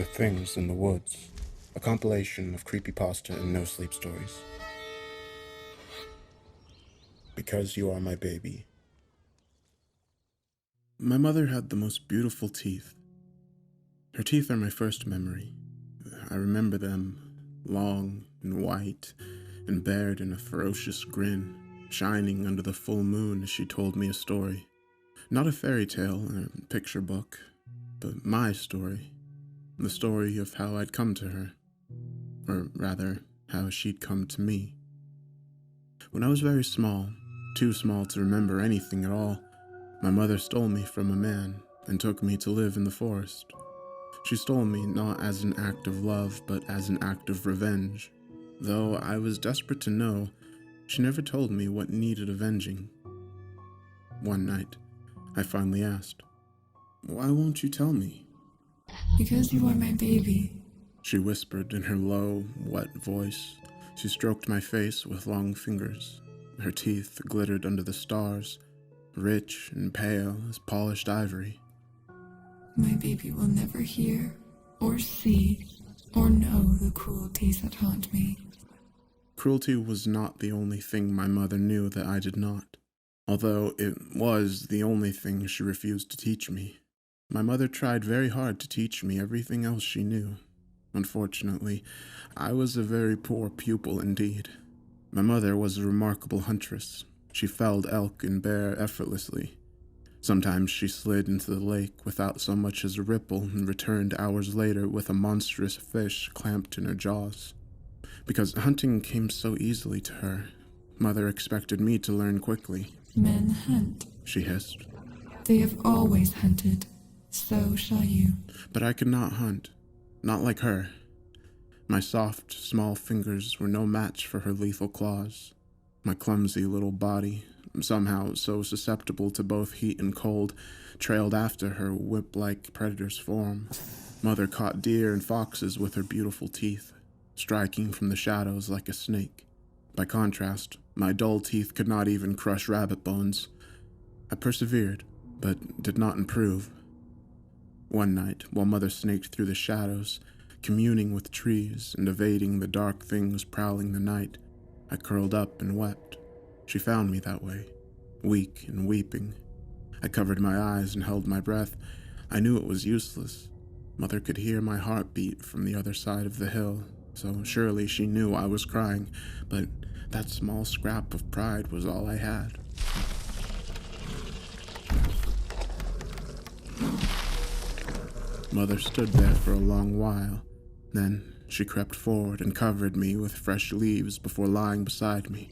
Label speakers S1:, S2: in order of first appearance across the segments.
S1: The Things in the Woods, a compilation of creepypasta and no-sleep stories. Because You Are My Baby. My mother had the most beautiful teeth. Her teeth are my first memory. I remember them, long and white, and bared in a ferocious grin, shining under the full moon as she told me a story. Not a fairy tale or a picture book, but my story. The story of how I'd come to her. Or rather, how she'd come to me. When I was very small, too small to remember anything at all, my mother stole me from a man and took me to live in the forest. She stole me not as an act of love, but as an act of revenge. Though I was desperate to know, she never told me what needed avenging. One night, I finally asked, "Why won't you tell me?"
S2: "Because you are my baby,"
S1: she whispered in her low, wet voice. She stroked my face with long fingers. Her teeth glittered under the stars, rich and pale as polished ivory.
S2: "My baby will never hear, or see, or know the cruelties that haunt me."
S1: Cruelty was not the only thing my mother knew that I did not, although it was the only thing she refused to teach me. My mother tried very hard to teach me everything else she knew. Unfortunately, I was a very poor pupil indeed. My mother was a remarkable huntress. She felled elk and bear effortlessly. Sometimes she slid into the lake without so much as a ripple and returned hours later with a monstrous fish clamped in her jaws. Because hunting came so easily to her, Mother expected me to learn quickly.
S2: "Men hunt,"
S1: she hissed.
S2: "They have always hunted. So shall you."
S1: But I could not hunt. Not like her. My soft, small fingers were no match for her lethal claws. My clumsy little body, somehow so susceptible to both heat and cold, trailed after her whip-like predator's form. Mother caught deer and foxes with her beautiful teeth, striking from the shadows like a snake. By contrast, my dull teeth could not even crush rabbit bones. I persevered, but did not improve. One night, while Mother snaked through the shadows, communing with trees and evading the dark things prowling the night, I curled up and wept. She found me that way, weak and weeping. I covered my eyes and held my breath. I knew it was useless. Mother could hear my heartbeat from the other side of the hill, so surely she knew I was crying, but that small scrap of pride was all I had. Mother stood there for a long while. Then she crept forward and covered me with fresh leaves before lying beside me.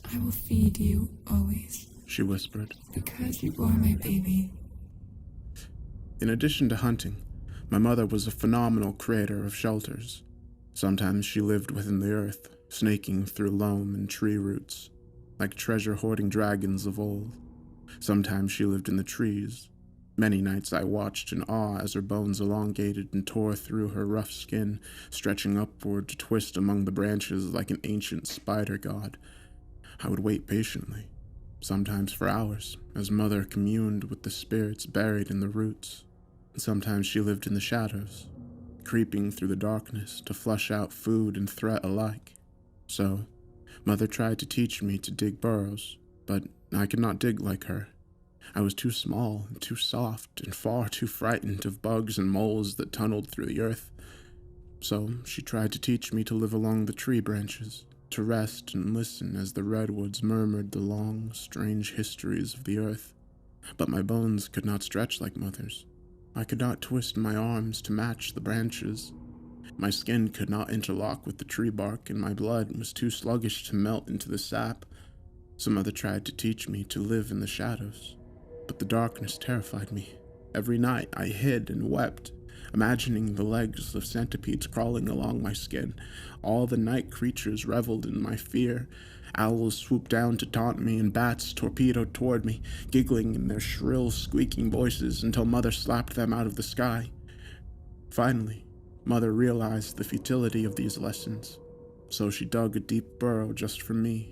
S2: "I will feed you always,"
S1: she whispered.
S2: "because you are my baby."
S1: In addition to hunting, my mother was a phenomenal creator of shelters. Sometimes she lived within the earth, snaking through loam and tree roots, like treasure-hoarding dragons of old. Sometimes she lived in the trees. Many nights I watched in awe as her bones elongated and tore through her rough skin, stretching upward to twist among the branches like an ancient spider god. I would wait patiently, sometimes for hours, as Mother communed with the spirits buried in the roots. Sometimes she lived in the shadows, creeping through the darkness to flush out food and threat alike. So, Mother tried to teach me to dig burrows, but I could not dig like her. I was too small and too soft and far too frightened of bugs and moles that tunneled through the earth. So she tried to teach me to live along the tree branches, to rest and listen as the redwoods murmured the long, strange histories of the earth. But my bones could not stretch like Mother's. I could not twist my arms to match the branches. My skin could not interlock with the tree bark, and my blood was too sluggish to melt into the sap. So Mother tried to teach me to live in the shadows. But the darkness terrified me. Every night I hid and wept, imagining the legs of centipedes crawling along my skin. All the night creatures reveled in my fear. Owls swooped down to taunt me, and bats torpedoed toward me, giggling in their shrill, squeaking voices until Mother slapped them out of the sky. Finally, Mother realized the futility of these lessons, so she dug a deep burrow just for me.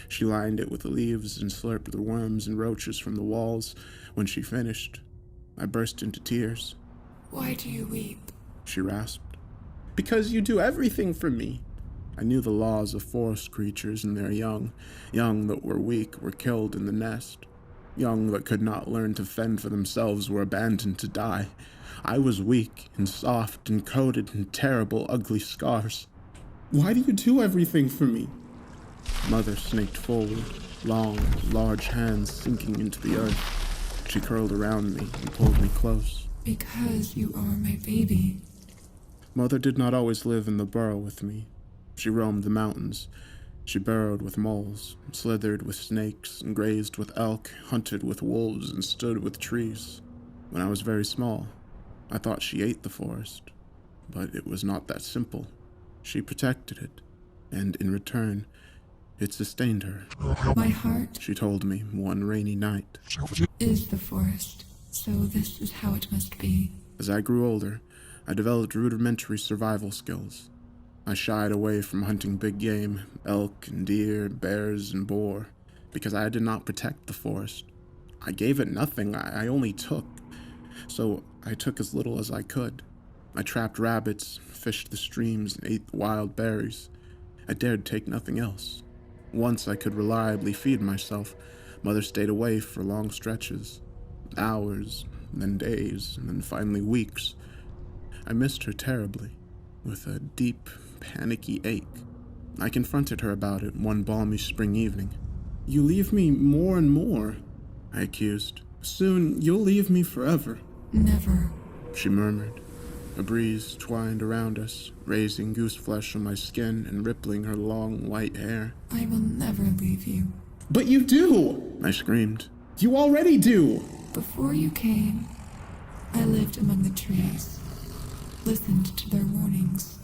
S1: She lined it with leaves and slurped the worms and roaches from the walls. When she finished, I burst into tears.
S2: "Why do you weep?"
S1: she rasped. "Because you do everything for me." I knew the laws of forest creatures and their young that were weak were killed in the nest. Young that could not learn to fend for themselves were abandoned to die. I was weak and soft and coated in terrible, ugly scars. "Why do you do everything for me?" Mother snaked forward, long, large hands sinking into the earth. She curled around me and pulled me close.
S2: "Because you are my baby."
S1: Mother did not always live in the burrow with me. She roamed the mountains. She burrowed with moles, slithered with snakes, and grazed with elk, hunted with wolves, and stood with trees. When I was very small, I thought she ate the forest. But it was not that simple. She protected it, and in return, it sustained her.
S2: "My heart,"
S1: she told me one rainy night,
S2: "is the forest, so this is how it must be."
S1: As I grew older, I developed rudimentary survival skills. I shied away from hunting big game, elk and deer, bears and boar, because I did not protect the forest. I gave it nothing, I only took. So I took as little as I could. I trapped rabbits, fished the streams, and ate the wild berries. I dared take nothing else. Once I could reliably feed myself, Mother stayed away for long stretches. Hours, then days, and then finally weeks. I missed her terribly, with a deep, panicky ache. I confronted her about it one balmy spring evening. "You leave me more and more," I accused. "Soon you'll leave me forever."
S2: "Never,"
S1: she murmured. A breeze twined around us, raising goose flesh on my skin and rippling her long white hair.
S2: "I will never leave you."
S1: "But you do!" I screamed. "You already do!"
S2: "Before you came, I lived among the trees, listened to their warnings.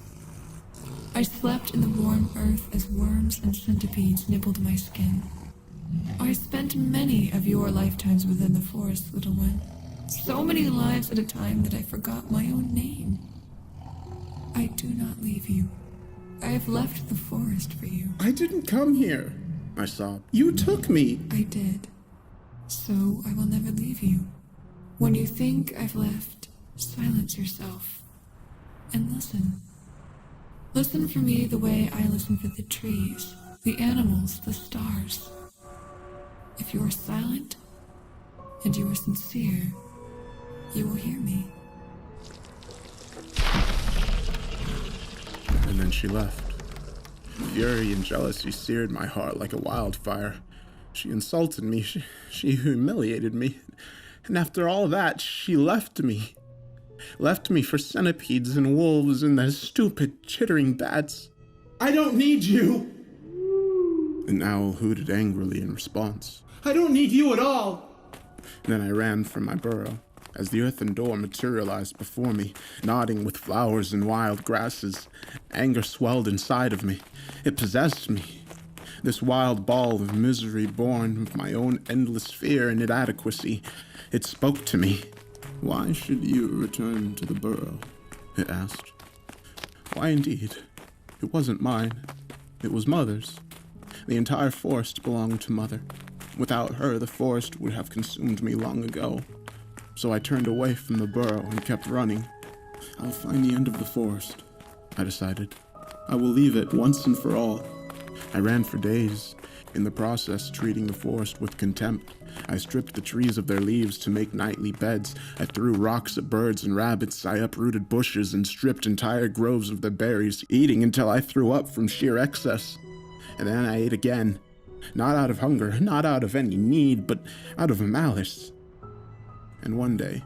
S2: I slept in the warm earth as worms and centipedes nibbled my skin. I spent many of your lifetimes within the forest, little one. So many lives at a time that I forgot my own name. I do not leave you. I have left the forest for you."
S1: "I didn't come here," I sobbed. "You took me."
S2: "I did. So I will never leave you. When you think I've left, silence yourself and listen. Listen for me the way I listen for the trees, the animals, the stars. If you are silent and you are sincere, you will hear me."
S1: And then she left. Fury and jealousy seared my heart like a wildfire. She insulted me, she humiliated me, and after all that, she left me. Left me for centipedes and wolves and those stupid, chittering bats. "I don't need you!" An owl hooted angrily in response. "I don't need you at all!" And then I ran from my burrow. As the earthen door materialized before me, nodding with flowers and wild grasses, anger swelled inside of me. It possessed me. This wild ball of misery born of my own endless fear and inadequacy. It spoke to me. "Why should you return to the burrow?" it asked. Why indeed? It wasn't mine. It was Mother's. The entire forest belonged to Mother. Without her, the forest would have consumed me long ago. So I turned away from the burrow and kept running. "I'll find the end of the forest," I decided. "I will leave it once and for all." I ran for days, in the process treating the forest with contempt. I stripped the trees of their leaves to make nightly beds. I threw rocks at birds and rabbits. I uprooted bushes and stripped entire groves of their berries, eating until I threw up from sheer excess. And then I ate again. Not out of hunger, not out of any need, but out of malice. And one day,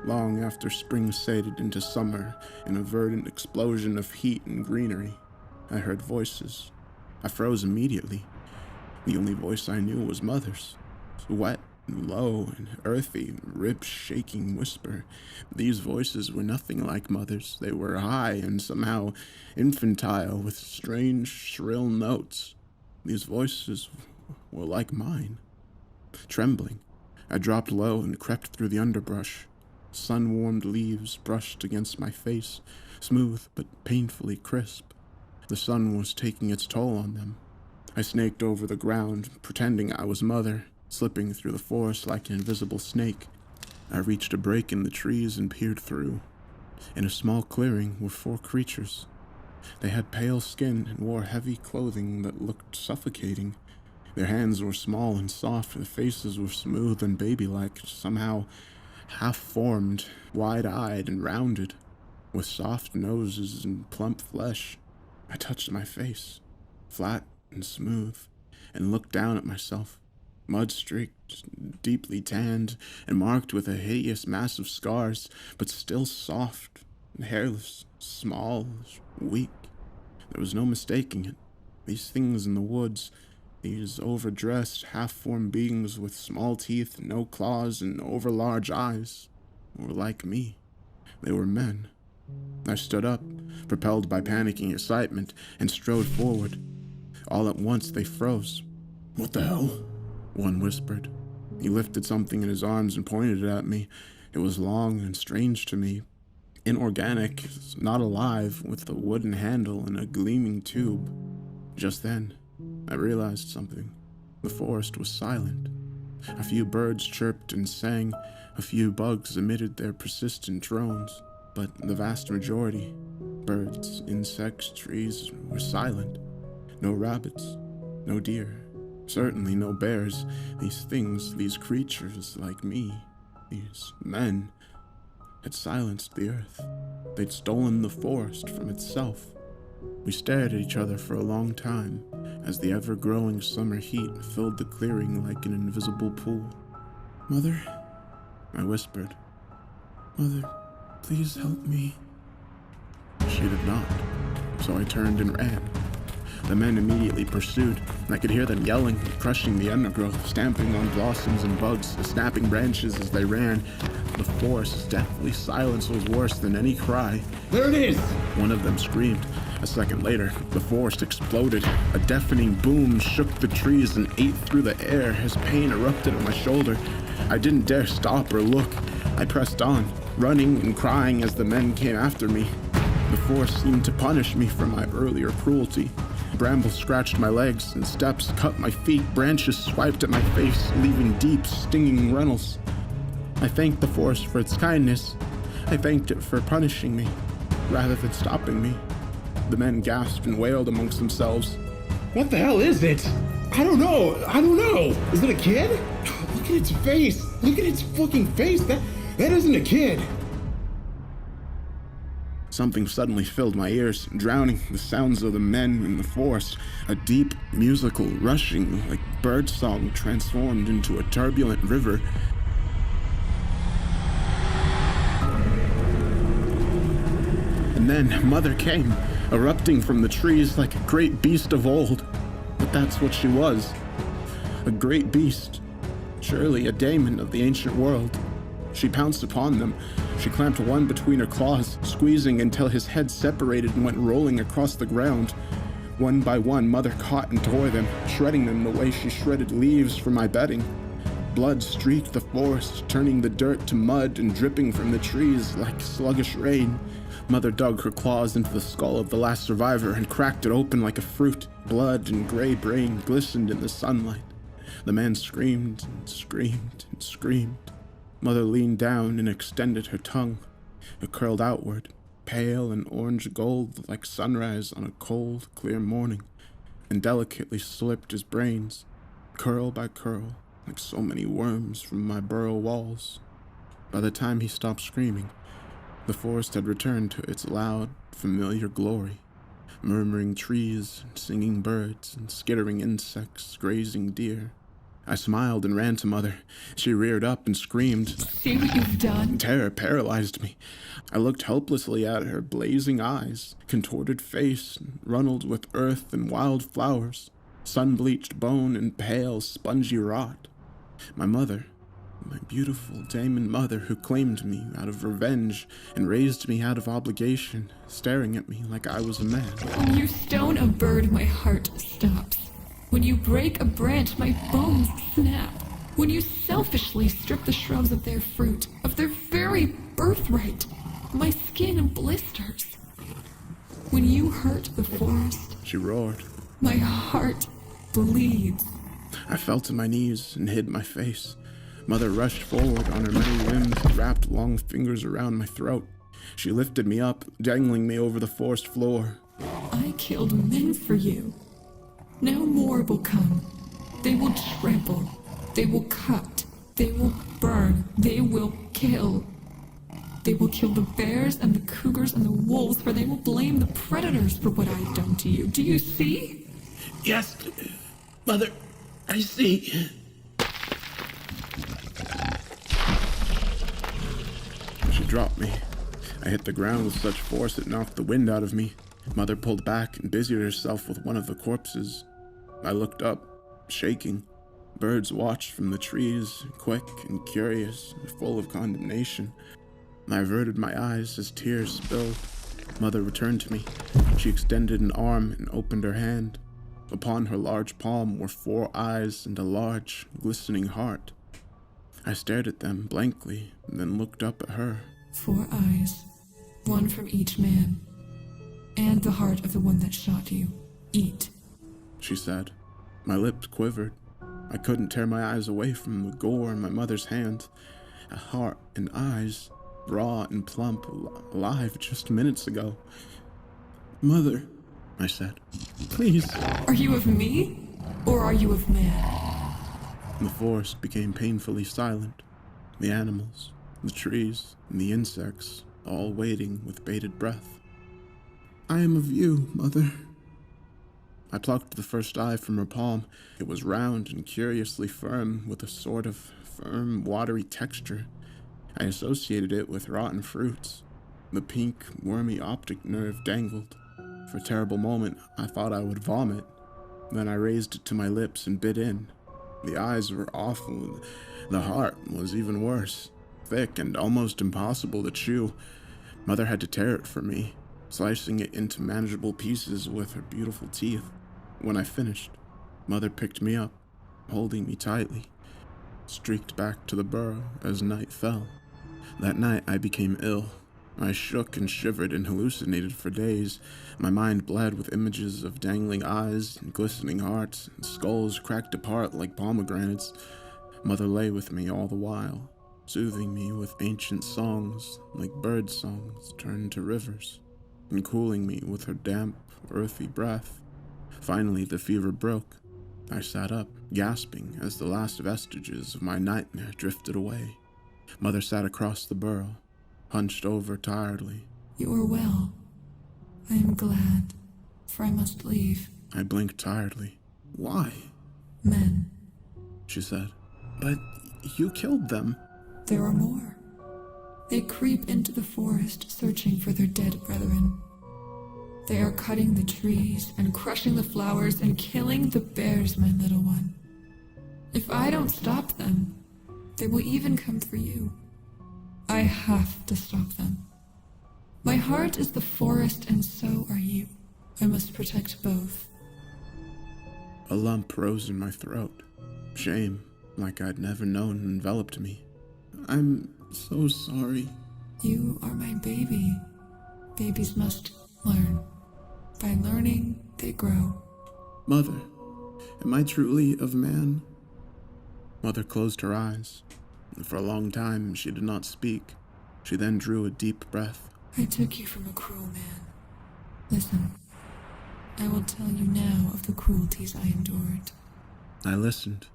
S1: long after spring faded into summer, in a verdant explosion of heat and greenery, I heard voices. I froze immediately. The only voice I knew was Mother's. Wet and low and earthy, rib-shaking whisper. These voices were nothing like Mother's. They were high and somehow infantile, with strange, shrill notes. These voices were like mine. Trembling, I dropped low and crept through the underbrush. Sun-warmed leaves brushed against my face, smooth but painfully crisp. The sun was taking its toll on them. I snaked over the ground, pretending I was Mother, slipping through the forest like an invisible snake. I reached a break in the trees and peered through. In a small clearing were 4 creatures. They had pale skin and wore heavy clothing that looked suffocating. Their hands were small and soft, their faces were smooth and baby-like, somehow half-formed, wide-eyed and rounded, with soft noses and plump flesh. I touched my face, flat and smooth, and looked down at myself, mud-streaked, deeply tanned, and marked with a hideous mass of scars, but still soft and hairless, small, weak. There was no mistaking it. These things in the woods, these overdressed, half-formed beings with small teeth, no claws, and overlarge eyes, were like me. They were men. I stood up, propelled by panicking excitement, and strode forward. All at once they froze. "What the hell?" one whispered. He lifted something in his arms and pointed it at me. It was long and strange to me. Inorganic, not alive, with a wooden handle and a gleaming tube. Just then, I realized something. The forest was silent. A few birds chirped and sang. A few bugs emitted their persistent drones. But the vast majority, birds, insects, trees, were silent. No rabbits, no deer, certainly no bears. These things, these creatures like me, these men, had silenced the earth. They'd stolen the forest from itself. We stared at each other for a long time as the ever-growing summer heat filled the clearing like an invisible pool. "Mother," I whispered. "Mother, please help me." She did not, so I turned and ran. The men immediately pursued. I could hear them yelling, crushing the undergrowth, stamping on blossoms and bugs, snapping branches as they ran. The forest's deathly silence was worse than any cry.
S3: "There it is!"
S1: One of them screamed. A second later, the forest exploded. A deafening boom shook the trees and ate through the air as pain erupted on my shoulder. I didn't dare stop or look. I pressed on, running and crying as the men came after me. The forest seemed to punish me for my earlier cruelty. Brambles scratched my legs and steps cut my feet. Branches swiped at my face, leaving deep, stinging runnels. I thanked the forest for its kindness. I thanked it for punishing me, rather than stopping me. The men gasped and wailed amongst themselves.
S3: "What the hell is it? I don't know. Is it a kid? Look at its face. Look at its fucking face. That isn't a kid."
S1: Something suddenly filled my ears, drowning the sounds of the men in the forest. A deep, musical rushing, like birdsong, transformed into a turbulent river. And then Mother came, erupting from the trees like a great beast of old. But that's what she was. A great beast. Surely a daemon of the ancient world. She pounced upon them. She clamped one between her claws, squeezing until his head separated and went rolling across the ground. One by one, Mother caught and tore them, shredding them the way she shredded leaves for my bedding. Blood streaked the forest, turning the dirt to mud and dripping from the trees like sluggish rain. Mother dug her claws into the skull of the last survivor and cracked it open like a fruit. Blood and gray brain glistened in the sunlight. The man screamed and screamed and screamed. Mother leaned down and extended her tongue. It curled outward, pale and orange gold like sunrise on a cold, clear morning, and delicately slipped his brains, curl by curl, like so many worms from my burrow walls. By the time he stopped screaming, the forest had returned to its loud, familiar glory, murmuring trees and singing birds and skittering insects, grazing deer. I smiled and ran to Mother. She reared up and screamed.
S2: "See what you've done?"
S1: Terror paralyzed me. I looked helplessly at her blazing eyes, contorted face, runneled with earth and wild flowers, sun-bleached bone and pale, spongy rot. My mother, my beautiful daemon mother who claimed me out of revenge and raised me out of obligation, staring at me like I was a man.
S2: When you stone a bird, my heart stops. When you break a branch, my bones snap. When you selfishly strip the shrubs of their fruit, of their very birthright, my skin blisters. When you hurt the forest,
S1: She roared.
S2: my heart bleeds.
S1: I fell to my knees and hid my face. Mother rushed forward on her many limbs and wrapped long fingers around my throat. She lifted me up, dangling me over the forest floor.
S2: I killed men for you. Now more will come. They will trample. They will cut. They will burn. They will kill. They will kill the bears and the cougars and the wolves, for they will blame the predators for what I've done to you. Do you see?
S3: Yes, Mother, I see.
S1: She dropped me. I hit the ground with such force it knocked the wind out of me. Mother pulled back and busied herself with one of the corpses. I looked up, shaking. Birds watched from the trees, quick and curious, full of condemnation. I averted my eyes as tears spilled. Mother returned to me. She extended an arm and opened her hand. Upon her large palm were 4 eyes and a large, glistening heart. I stared at them blankly and then looked up at her.
S2: 4 eyes, 1 from each man, and the heart of the one that shot you. Eat,
S1: she said. My lips quivered. I couldn't tear my eyes away from the gore in my mother's hand. A heart and eyes, raw and plump, alive just minutes ago. Mother, I said, please.
S2: Are you of me, or are you of man?
S1: The forest became painfully silent. The animals, the trees, and the insects, all waiting with bated breath. I am of you, Mother. I plucked the first eye from her palm. It was round and curiously firm, with a sort of firm, watery texture. I associated it with rotten fruits. The pink, wormy optic nerve dangled. For a terrible moment, I thought I would vomit. Then I raised it to my lips and bit in. The eyes were awful. The heart was even worse, thick and almost impossible to chew. Mother had to tear it for me, slicing it into manageable pieces with her beautiful teeth. When I finished, Mother picked me up, holding me tightly, streaked back to the burrow as night fell. That night I became ill. I shook and shivered and hallucinated for days. My mind bled with images of dangling eyes and glistening hearts and skulls cracked apart like pomegranates. Mother lay with me all the while, soothing me with ancient songs like bird songs turned to rivers, and cooling me with her damp, earthy breath. Finally, the fever broke. I sat up, gasping as the last vestiges of my nightmare drifted away. Mother sat across the burrow, hunched over tiredly.
S2: You are well. I am glad, for I must leave.
S1: I blinked tiredly. Why?
S2: Men.
S1: She said. But you killed them.
S2: There are more. They creep into the forest searching for their dead brethren. They are cutting the trees and crushing the flowers and killing the bears, my little one. If I don't stop them, they will even come for you. I have to stop them. My heart is the forest and so are you. I must protect both.
S1: A lump rose in my throat. Shame, like I'd never known, enveloped me. I'm so sorry.
S2: You are my baby. Babies must learn. By learning, they grow.
S1: Mother, am I truly of man? Mother closed her eyes. For a long time, she did not speak. She then drew a deep breath.
S2: I took you from a cruel man. Listen, I will tell you now of the cruelties I endured.
S1: I listened,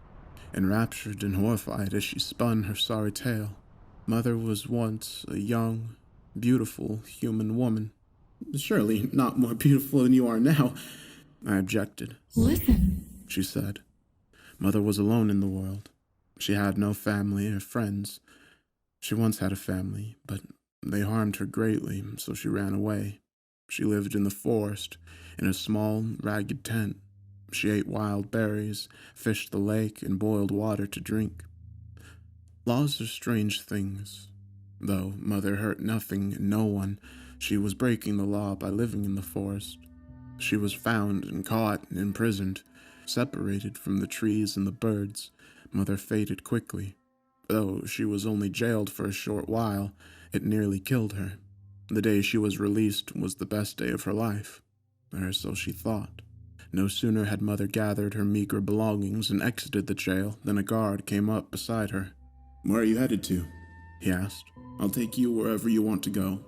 S1: enraptured and horrified as she spun her sorry tale. Mother was once a young, beautiful human woman. Surely not more beautiful than you are now, I objected.
S2: Listen,
S1: she said. Mother was alone in the world. She had no family or friends. She once had a family, but they harmed her greatly, so she ran away. She lived in the forest, in a small, ragged tent. She ate wild berries, fished the lake, and boiled water to drink. Laws are strange things. Though Mother hurt nothing and no one, she was breaking the law by living in the forest. She was found and caught and imprisoned, separated from the trees and the birds. Mother faded quickly. Though she was only jailed for a short while, it nearly killed her. The day she was released was the best day of her life, or so she thought. No sooner had Mother gathered her meager belongings and exited the jail than a guard came up beside her. "Where are you headed to?" he asked. "I'll take you wherever you want to go."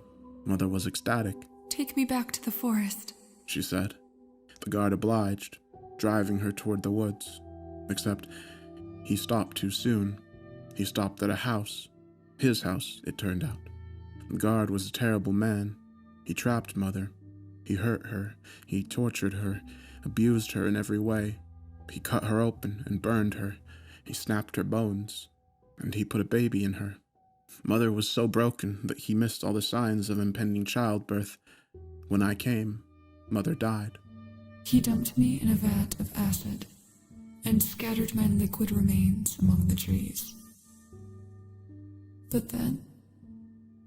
S1: Mother was ecstatic.
S2: Take me back to the forest.
S1: She said. The guard obliged, driving her toward the woods. Except he stopped too soon. He stopped at a house. His house, it turned out. The guard was a terrible man. He trapped Mother. He hurt her. He tortured her, abused her in every way. He cut her open and burned her. He snapped her bones. And he put a baby in her. Mother was so broken that he missed all the signs of impending childbirth. When I came, Mother died.
S2: He dumped me in a vat of acid and scattered my liquid remains among the trees. But then,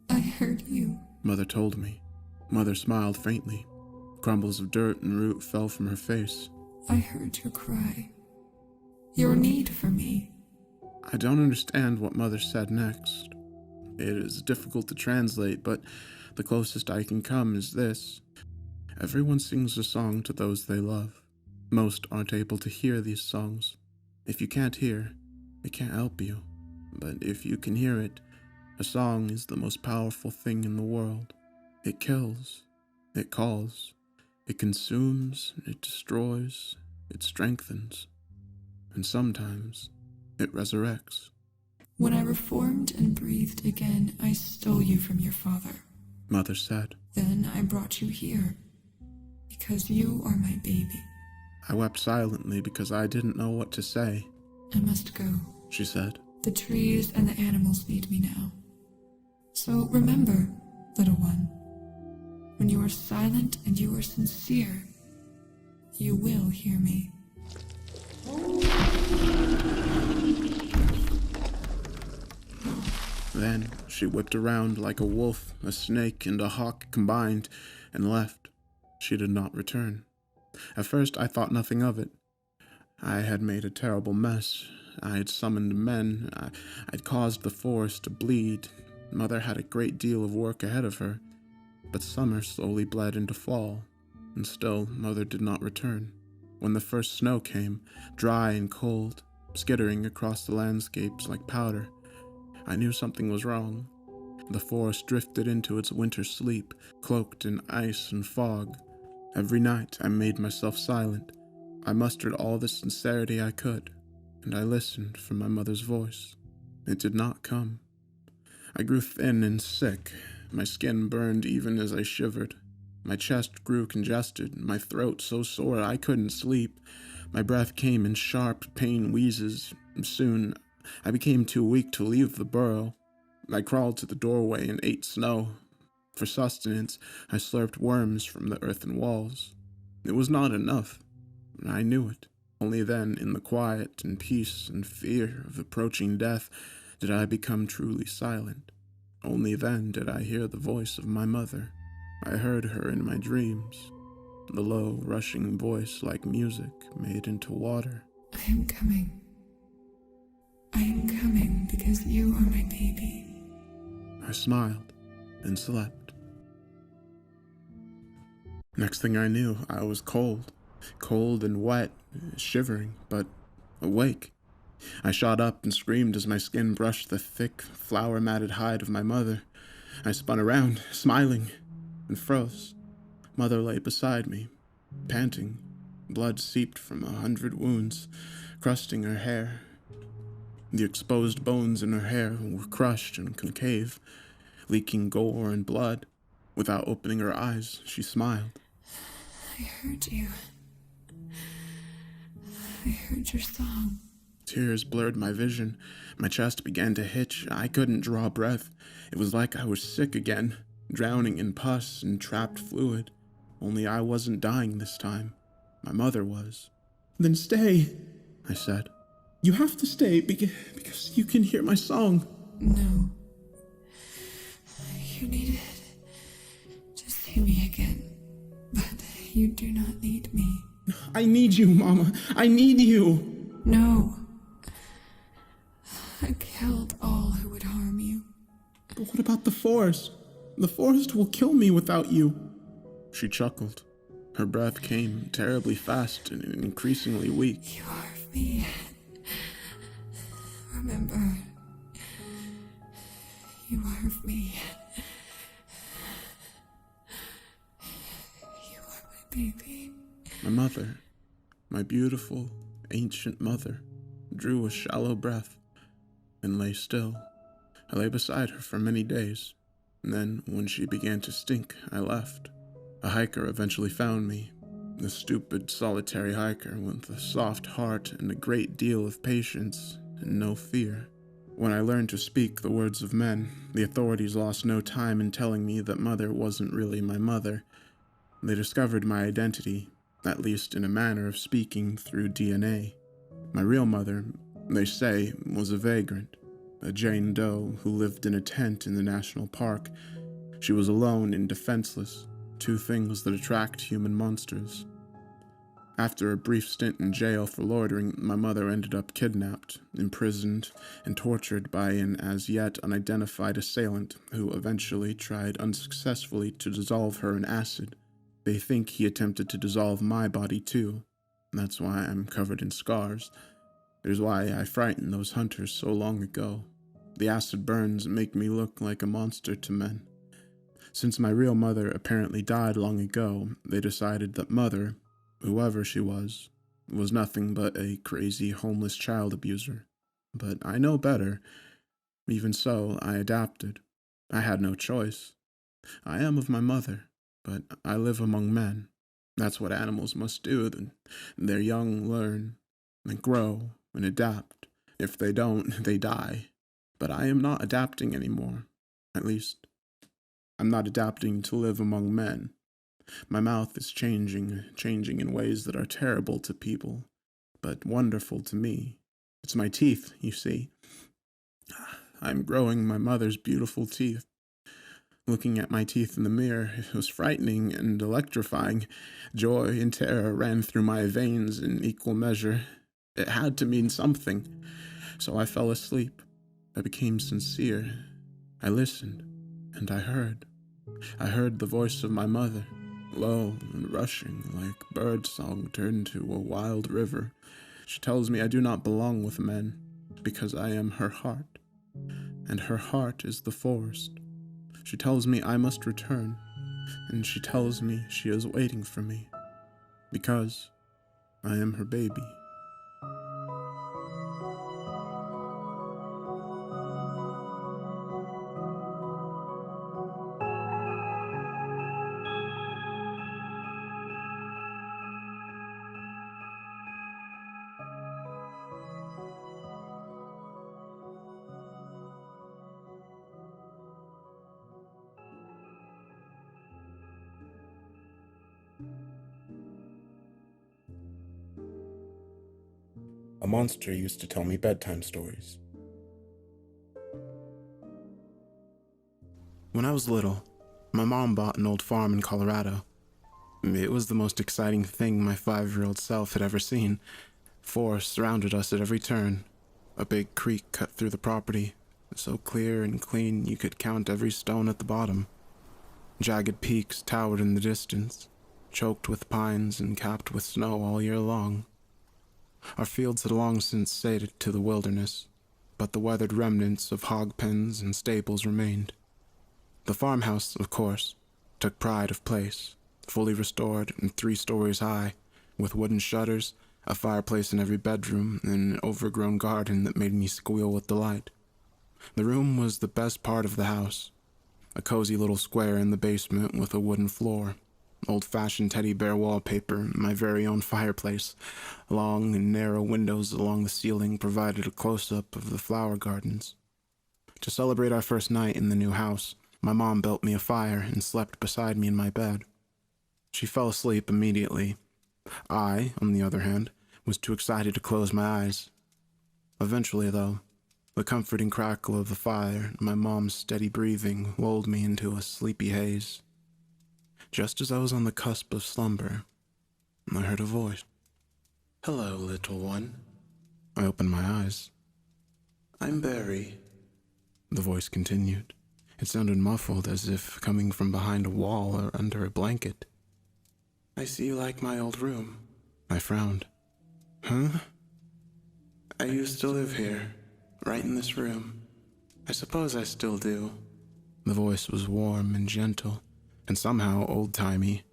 S2: I heard you.
S1: Mother told me. Mother smiled faintly. Crumbles of dirt and root fell from her face.
S2: I heard your cry. Your need for me.
S1: I don't understand what Mother said next. It is difficult to translate, but the closest I can come is this. Everyone sings a song to those they love. Most aren't able to hear these songs. If you can't hear, it can't help you. But if you can hear it, a song is the most powerful thing in the world. It kills, it calls, it consumes, it destroys, it strengthens, and sometimes it resurrects.
S2: When I reformed and breathed again, I stole you from your father.
S1: Mother said.
S2: Then I brought you here, because you are my baby.
S1: I wept silently because I didn't know what to say.
S2: I must go,
S1: she said.
S2: The trees and the animals need me now. So remember, little one, when you are silent and you are sincere, you will hear me.
S1: Then she whipped around like a wolf, a snake, and a hawk combined, and left. She did not return. At first I thought nothing of it. I had made a terrible mess. I had summoned men. I'd caused the forest to bleed. Mother had a great deal of work ahead of her. But summer slowly bled into fall, and still Mother did not return. When the first snow came, dry and cold, skittering across the landscapes like powder, I knew something was wrong. The forest drifted into its winter sleep, cloaked in ice and fog. Every night I made myself silent. I mustered all the sincerity I could, and I listened for my mother's voice. It did not come. I grew thin and sick. My skin burned even as I shivered. My chest grew congested, my throat so sore I couldn't sleep. My breath came in sharp, pain wheezes. Soon, I became too weak to leave the burrow. I crawled to the doorway and ate snow. For sustenance, I slurped worms from the earthen walls. It was not enough. I knew it. Only then, in the quiet and peace and fear of approaching death, did I become truly silent. Only then did I hear the voice of my mother. I heard her in my dreams. The low, rushing voice like music made into water.
S2: I am coming. I am coming because you are my baby.
S1: I smiled and slept. Next thing I knew, I was cold and wet, shivering, but awake. I shot up and screamed as my skin brushed the thick, flour-matted hide of my mother. I spun around, smiling, and froze. Mother lay beside me, panting. Blood seeped from 100 wounds, crusting her hair. The exposed bones in her hair were crushed and concave, leaking gore and blood. Without opening her eyes, she smiled.
S2: I heard you. I heard your song.
S1: Tears blurred my vision. My chest began to hitch. I couldn't draw breath. It was like I was sick again, drowning in pus and trapped fluid. Only I wasn't dying this time. My mother was. "Then stay," I said. "You have to stay because you can hear my song."
S2: No. You needed to see me again, but you do not need me.
S1: "I need you, Mama. I need you."
S2: No. I killed all who would harm you.
S1: "But what about the forest? The forest will kill me without you." She chuckled. Her breath came terribly fast and increasingly weak.
S2: You are me. Remember, you are me. baby.
S1: My mother, my beautiful, ancient mother, drew a shallow breath and lay still. I lay beside her for many days, and then, when she began to stink, I left. A hiker eventually found me, a stupid, solitary hiker with a soft heart and a great deal of patience and no fear. When I learned to speak the words of men, the authorities lost no time in telling me that mother wasn't really my mother. They discovered my identity, at least in a manner of speaking, through DNA. My real mother, they say, was a vagrant, a Jane Doe who lived in a tent in the national park. She was alone and defenseless, two things that attract human monsters. After a brief stint in jail for loitering, my mother ended up kidnapped, imprisoned, and tortured by an as yet unidentified assailant who eventually tried unsuccessfully to dissolve her in acid. They think he attempted to dissolve my body too. That's why I'm covered in scars. It is why I frightened those hunters so long ago. The acid burns make me look like a monster to men. Since my real mother apparently died long ago, they decided that mother, whoever she was nothing but a crazy homeless child abuser. But I know better. Even so, I adapted. I had no choice. I am of my mother, but I live among men. That's what animals must do. Their young learn, and grow, and adapt. If they don't, they die. But I am not adapting anymore. At least, I'm not adapting to live among men. My mouth is changing in ways that are terrible to people, but wonderful to me. It's my teeth, you see. I'm growing my mother's beautiful teeth. Looking at my teeth in the mirror, it was frightening and electrifying. Joy and terror ran through my veins in equal measure. It had to mean something. So I fell asleep. I became sincere. I listened, and I heard. I heard the voice of my mother, low and rushing, like birdsong turned to a wild river. She tells me I do not belong with men, because I am her heart, and her heart is the forest. She tells me I must return, and she tells me she is waiting for me, because I am her baby. A monster used to tell me bedtime stories. When I was little, my mom bought an old farm in Colorado. It was the most exciting thing my 5-year-old self had ever seen. Forests surrounded us at every turn. A big creek cut through the property, so clear and clean you could count every stone at the bottom. Jagged peaks towered in the distance, choked with pines and capped with snow all year long. Our fields had long since sated to the wilderness, but the weathered remnants of hog pens and stables remained. The farmhouse, of course, took pride of place, fully restored and 3 stories high, with wooden shutters, a fireplace in every bedroom, and an overgrown garden that made me squeal with delight. The room was the best part of the house, a cozy little square in the basement with a wooden floor, old-fashioned teddy bear wallpaper, my very own fireplace. Long and narrow windows along the ceiling provided a close-up of the flower gardens. To celebrate our first night in the new house, my mom built me a fire and slept beside me in my bed. She fell asleep immediately. I, on the other hand, was too excited to close my eyes. Eventually, though, the comforting crackle of the fire and my mom's steady breathing lulled me into a sleepy haze. Just as I was on the cusp of slumber, I heard a voice. "Hello, little one." I opened my eyes. "I'm Barry," the voice continued. It sounded muffled, as if coming from behind a wall or under a blanket. "I see you like my old room." I frowned. "Huh?" "I used to live here, right in this room. I suppose I still do." The voice was warm and gentle, and somehow old-timey.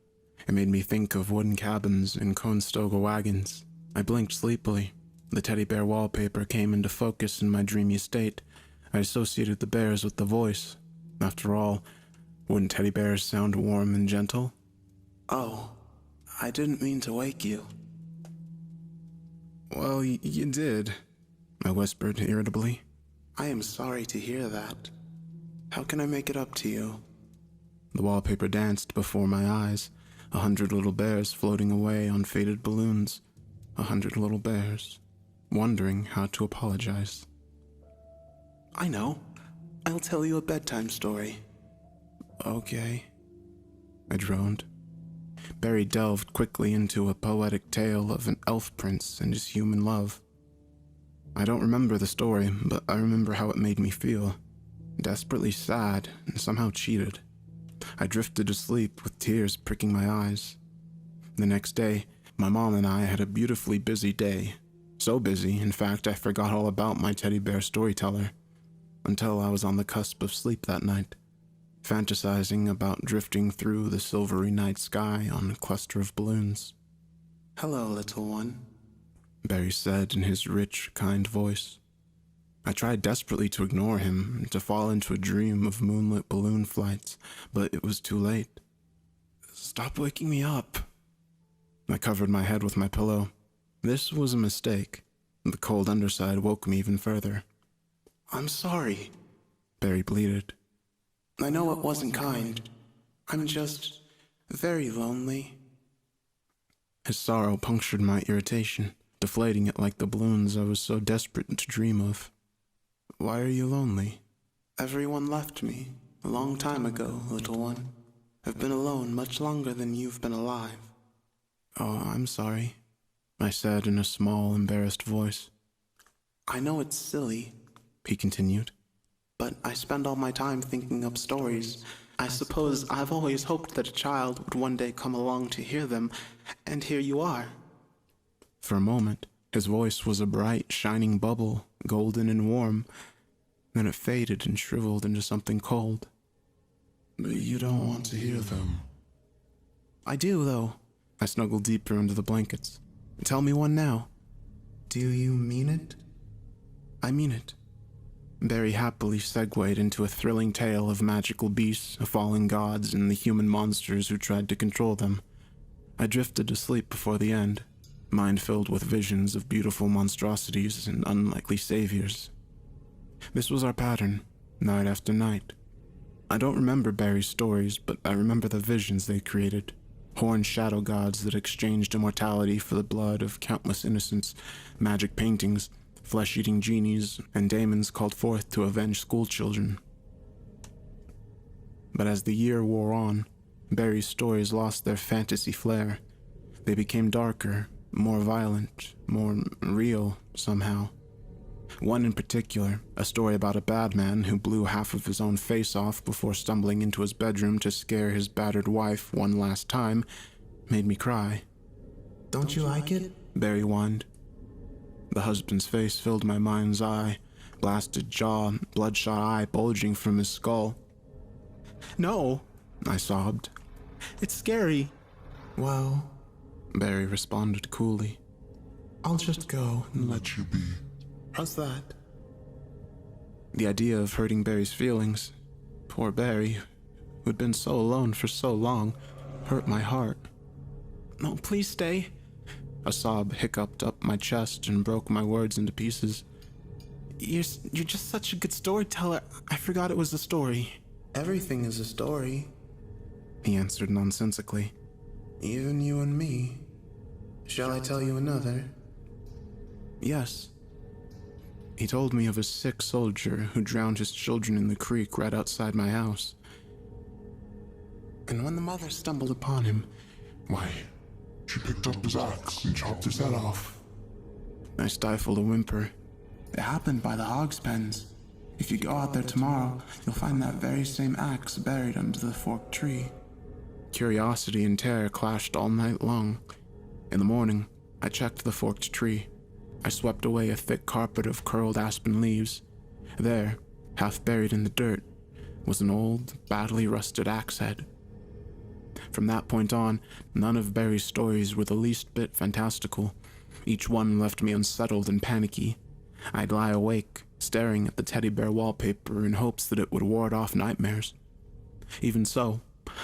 S1: It made me think of wooden cabins and Conestoga wagons. I blinked sleepily. The teddy bear wallpaper came into focus in my dreamy state. I associated the bears with the voice. After all, wouldn't teddy bears sound warm and gentle? Oh, I didn't mean to wake you. Well, you did, I whispered irritably. I am sorry to hear that. How can I make it up to you? The wallpaper danced before my eyes, 100 little bears floating away on faded balloons, 100 little bears, wondering how to apologize. I know. I'll tell you a bedtime story. Okay, I droned. Barry delved quickly into a poetic tale of an elf prince and his human love. I don't remember the story, but I remember how it made me feel. Desperately sad and somehow cheated. I drifted to sleep with tears pricking my eyes. The next day, my mom and I had a beautifully busy day. So busy, in fact, I forgot all about my teddy bear storyteller. Until I was on the cusp of sleep that night, fantasizing about drifting through the silvery night sky on a cluster of balloons. Hello, little one, Barry said in his rich, kind voice. I tried desperately to ignore him, to fall into a dream of moonlit balloon flights, but it was too late. Stop waking me up. I covered my head with my pillow. This was a mistake. The cold underside woke me even further. I'm sorry, Barry bleated. I know it wasn't kind. I'm just very lonely. His sorrow punctured my irritation, deflating it like the balloons I was so desperate to dream of. Why are you lonely? Everyone left me a long time ago, little one. I've been alone much longer than you've been alive. Oh, I'm sorry, I said in a small, embarrassed voice. I know it's silly, he continued, but I spend all my time thinking up stories. I suppose I've always hoped that a child would one day come along to hear them, and here you are. For a moment, his voice was a bright, shining bubble, golden and warm. Then it faded and shriveled into something cold. But you don't want to hear them. I do, though. I snuggled deeper into the blankets. Tell me one now. Do you mean it? I mean it. Barry happily segued into a thrilling tale of magical beasts, fallen gods, and the human monsters who tried to control them. I drifted to sleep before the end, mind filled with visions of beautiful monstrosities and unlikely saviors. This was our pattern, night after night. I don't remember Barry's stories, but I remember the visions they created. Horned shadow gods that exchanged immortality for the blood of countless innocents, magic paintings, flesh-eating genies, and daemons called forth to avenge schoolchildren. But as the year wore on, Barry's stories lost their fantasy flair. They became darker, more violent, more real, somehow. One in particular, a story about a bad man who blew half of his own face off before stumbling into his bedroom to scare his battered wife one last time, made me cry. Don't you like it? Barry whined. The husband's face filled my mind's eye, blasted jaw, bloodshot eye bulging from his skull. No, I sobbed. It's scary. Well, Barry responded coolly. I'll just go and let you be. How's that? The idea of hurting Barry's feelings, poor Barry, who'd been so alone for so long, hurt my heart. No, please stay. A sob hiccuped up my chest and broke my words into pieces. You're just such a good storyteller. I forgot it was a story. Everything is a story, he answered nonsensically. Even you and me. Shall I tell you another? Yes. He told me of a sick soldier who drowned his children in the creek right outside my house. And when the mother stumbled upon him, why, she picked up his axe and chopped his head off. I stifled a whimper. It happened by the hog's pens. If you go out there tomorrow, you'll find that very same axe buried under the forked tree. Curiosity and terror clashed all night long. In the morning, I checked the forked tree. I swept away a thick carpet of curled aspen leaves. There, half buried in the dirt, was an old, badly rusted axe head. From that point on, none of Barry's stories were the least bit fantastical. Each one left me unsettled and panicky. I'd lie awake, staring at the teddy bear wallpaper in hopes that it would ward off nightmares. Even so,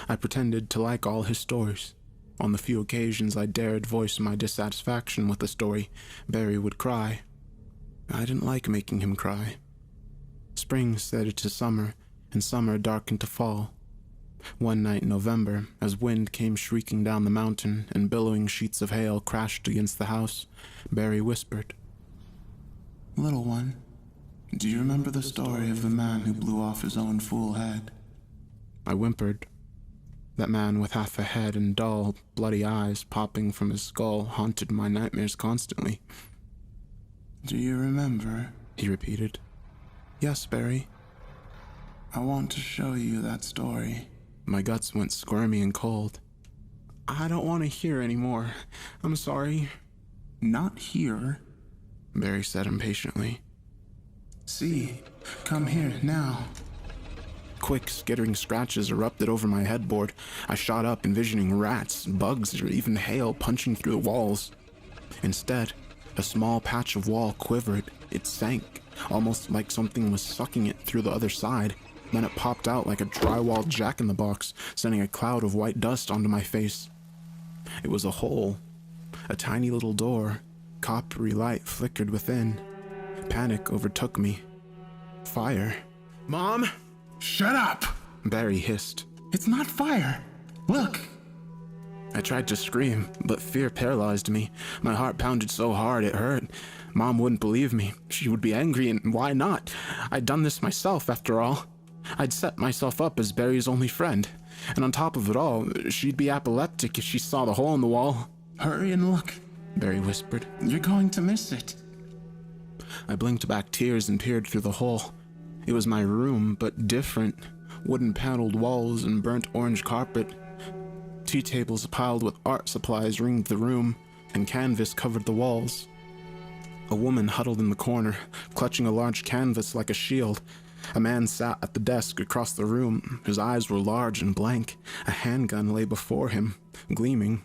S1: I pretended to like all his stories. On the few occasions I dared voice my dissatisfaction with the story, Barry would cry. I didn't like making him cry. Spring started to summer, and summer darkened to fall. One night in November, as wind came shrieking down the mountain and billowing sheets of hail crashed against the house, Barry whispered, "Little one, do you remember the story of the man who blew off his own fool head?" I whimpered. That man with half a head and dull, bloody eyes popping from his skull haunted my nightmares constantly. "Do you remember?" he repeated. "Yes, Barry." "I want to show you that story." My guts went squirmy and cold. "I don't want to hear anymore. I'm sorry." "Not here," Barry said impatiently. "See, come here now." Quick, skittering scratches erupted over my headboard. I shot up, envisioning rats, bugs, or even hail punching through the walls. Instead, a small patch of wall quivered. It sank, almost like something was sucking it through the other side. Then it popped out like a drywall jack-in-the-box, sending a cloud of white dust onto my face. It was a hole, a tiny little door. Coppery light flickered within. Panic overtook me. Fire. "Mom!" "Shut up!" Barry hissed. "It's not fire. Look!" I tried to scream, but fear paralyzed me. My heart pounded so hard it hurt. Mom wouldn't believe me. She would be angry, and why not? I'd done this myself, after all. I'd set myself up as Barry's only friend. And on top of it all, she'd be epileptic if she saw the hole in the wall. "Hurry and look," Barry whispered. "You're going to miss it." I blinked back tears and peered through the hole. It was my room, but different. Wooden-paneled walls and burnt orange carpet. Tea tables piled with art supplies ringed the room, and canvas covered the walls. A woman huddled in the corner, clutching a large canvas like a shield. A man sat at the desk across the room. His eyes were large and blank. A handgun lay before him, gleaming.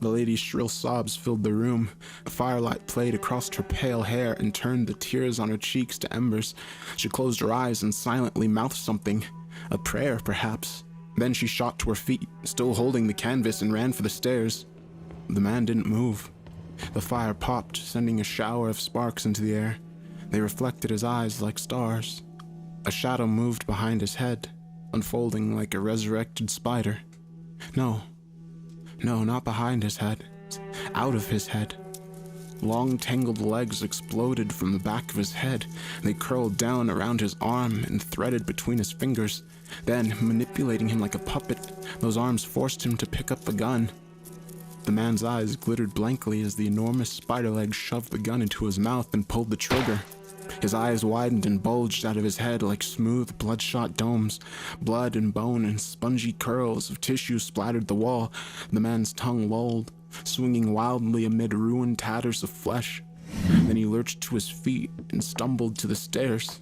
S1: The lady's shrill sobs filled the room. A firelight played across her pale hair and turned the tears on her cheeks to embers. She closed her eyes and silently mouthed something. A prayer, perhaps. Then she shot to her feet, still holding the canvas, and ran for the stairs. The man didn't move. The fire popped, sending a shower of sparks into the air. They reflected his eyes like stars. A shadow moved behind his head, unfolding like a resurrected spider. No, not behind his head. Out of his head. Long tangled legs exploded from the back of his head. They curled down around his arm and threaded between his fingers. Then, manipulating him like a puppet, those arms forced him to pick up the gun. The man's eyes glittered blankly as the enormous spider legs shoved the gun into his mouth and pulled the trigger. His eyes widened and bulged out of his head like smooth, bloodshot domes. Blood and bone and spongy curls of tissue splattered the wall. The man's tongue lolled, swinging wildly amid ruined tatters of flesh. Then he lurched to his feet and stumbled to the stairs.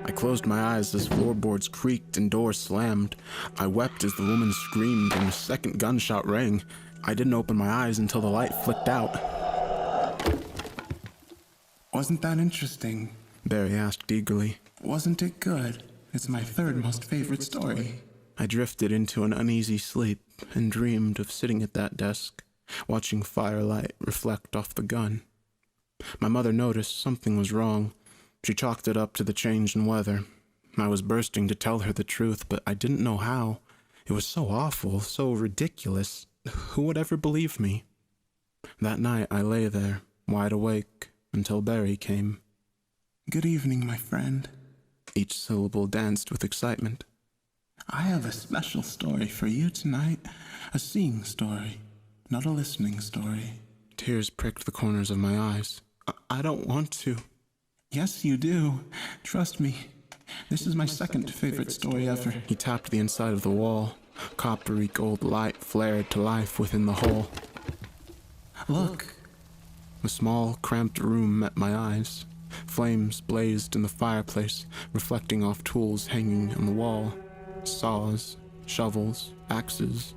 S1: I closed my eyes as floorboards creaked and doors slammed. I wept as the woman screamed and a second gunshot rang. I didn't open my eyes until the light flicked out. "Wasn't that interesting?" Barry asked eagerly. "Wasn't it good? It's my third most favorite story." I drifted into an uneasy sleep and dreamed of sitting at that desk, watching firelight reflect off the gun. My mother noticed something was wrong. She chalked it up to the change in weather. I was bursting to tell her the truth, but I didn't know how. It was so awful, so ridiculous. Who would ever believe me? That night I lay there, wide awake, until Barry came. "Good evening, my friend." Each syllable danced with excitement. "I have a special story for you tonight. A seeing story, not a listening story." Tears pricked the corners of my eyes. I don't want to." "Yes, you do. Trust me. This is my second favorite story ever." He tapped the inside of the wall. Coppery gold light flared to life within the hole. "Look." The small, cramped room met my eyes. Flames blazed in the fireplace, reflecting off tools hanging on the wall. Saws, shovels, axes.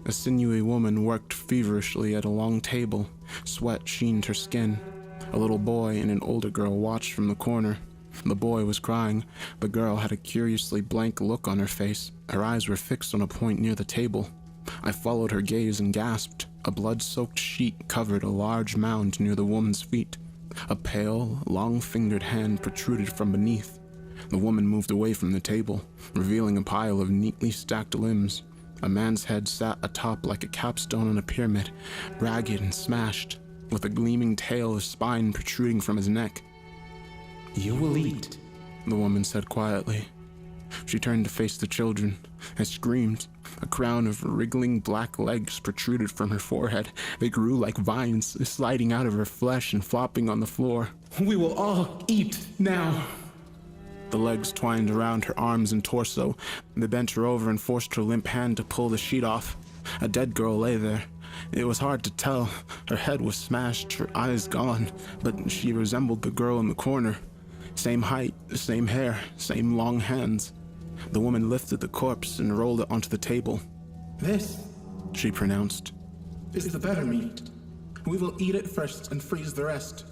S1: A sinewy woman worked feverishly at a long table. Sweat sheened her skin. A little boy and an older girl watched from the corner. The boy was crying. The girl had a curiously blank look on her face. Her eyes were fixed on a point near the table. I followed her gaze and gasped. A blood-soaked sheet covered a large mound near the woman's feet. A pale, long-fingered hand protruded from beneath. The woman moved away from the table, revealing a pile of neatly stacked limbs. A man's head sat atop like a capstone on a pyramid, ragged and smashed, with a gleaming tail of spine protruding from his neck.
S3: "You will eat,"
S1: the woman said quietly. She turned to face the children. I screamed. A crown of wriggling black legs protruded from her forehead. They grew like vines, sliding out of her flesh and flopping on the floor.
S3: "We will all eat now."
S1: The legs twined around her arms and torso. They bent her over and forced her limp hand to pull the sheet off. A dead girl lay there. It was hard to tell. Her head was smashed, her eyes gone, but she resembled the girl in the corner. Same height, same hair, same long hands. The woman lifted the corpse and rolled it onto the table.
S3: "This,"
S1: she pronounced,
S3: "is the better meat. We will eat it first and freeze the rest."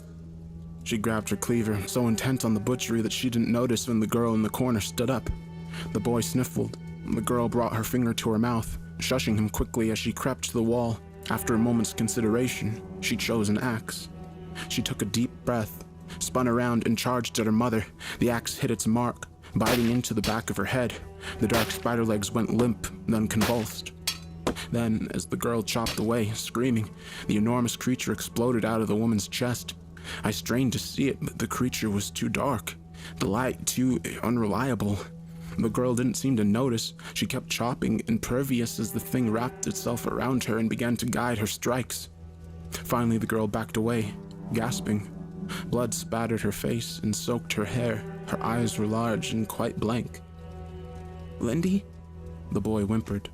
S1: She grabbed her cleaver, so intent on the butchery that she didn't notice when the girl in the corner stood up. The boy sniffled. The girl brought her finger to her mouth, shushing him quickly as she crept to the wall. After a moment's consideration, she chose an axe. She took a deep breath, spun around and charged at her mother. The axe hit its mark, biting into the back of her head. The dark spider legs went limp, then convulsed. Then, as the girl chopped away, screaming, the enormous creature exploded out of the woman's chest. I strained to see it, but the creature was too dark, the light too unreliable. The girl didn't seem to notice. She kept chopping, impervious as the thing wrapped itself around her and began to guide her strikes. Finally, the girl backed away, gasping. Blood spattered her face and soaked her hair. Her eyes were large and quite blank. "Lindy?" the boy whimpered.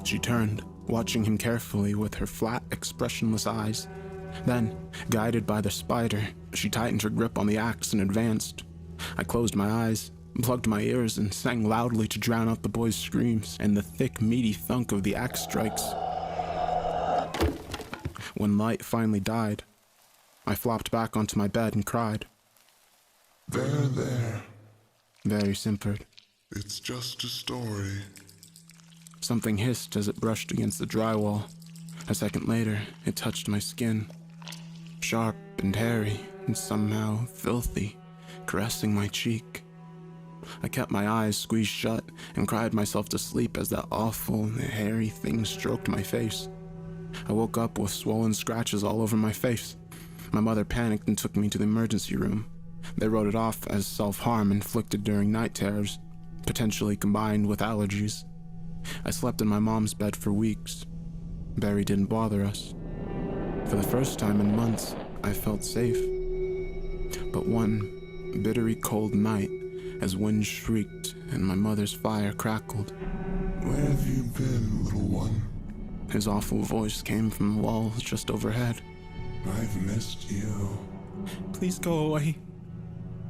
S1: She turned, watching him carefully with her flat, expressionless eyes. Then, guided by the spider, she tightened her grip on the axe and advanced. I closed my eyes, plugged my ears, and sang loudly to drown out the boy's screams and the thick, meaty thunk of the axe strikes. When light finally died, I flopped back onto my bed and cried.
S4: There.
S1: Barry simpered.
S4: It's just a story.
S1: Something hissed as it brushed against the drywall. A second later, it touched my skin. Sharp and hairy, and somehow filthy, caressing my cheek. I kept my eyes squeezed shut and cried myself to sleep as that awful, hairy thing stroked my face. I woke up with swollen scratches all over my face. My mother panicked and took me to the emergency room. They wrote it off as self-harm inflicted during night terrors, potentially combined with allergies. I slept in my mom's bed for weeks. Barry didn't bother us. For the first time in months, I felt safe. But one bittery cold night, as wind shrieked and my mother's fire crackled.
S4: Where have you been, little one?
S1: His awful voice came from the walls just overhead.
S4: I've missed you.
S1: "Please go away,"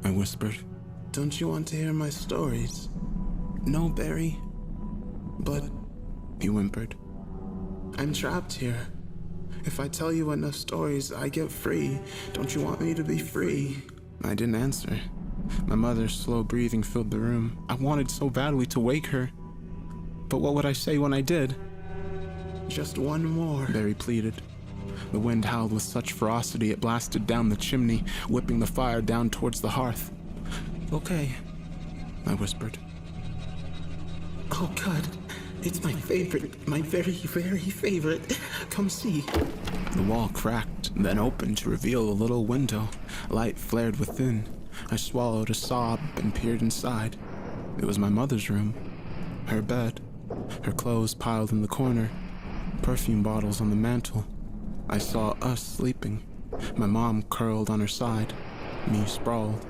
S1: I whispered. "Don't you want to hear my stories?" "No, Barry." "But," he whimpered, "I'm trapped here. If I tell you enough stories, I get free. Don't you want me to be free?" I didn't answer. My mother's slow breathing filled the room. I wanted so badly to wake her. But what would I say when I did? "Just one more," Barry pleaded. The wind howled with such ferocity it blasted down the chimney, whipping the fire down towards the hearth. "Okay," I whispered. "Oh God, it's my favorite, my very, very favorite. Come see." The wall cracked, then opened to reveal a little window. Light flared within. I swallowed a sob and peered inside. It was my mother's room. Her bed, her clothes piled in the corner, perfume bottles on the mantel. I saw us sleeping. My mom curled on her side, me sprawled.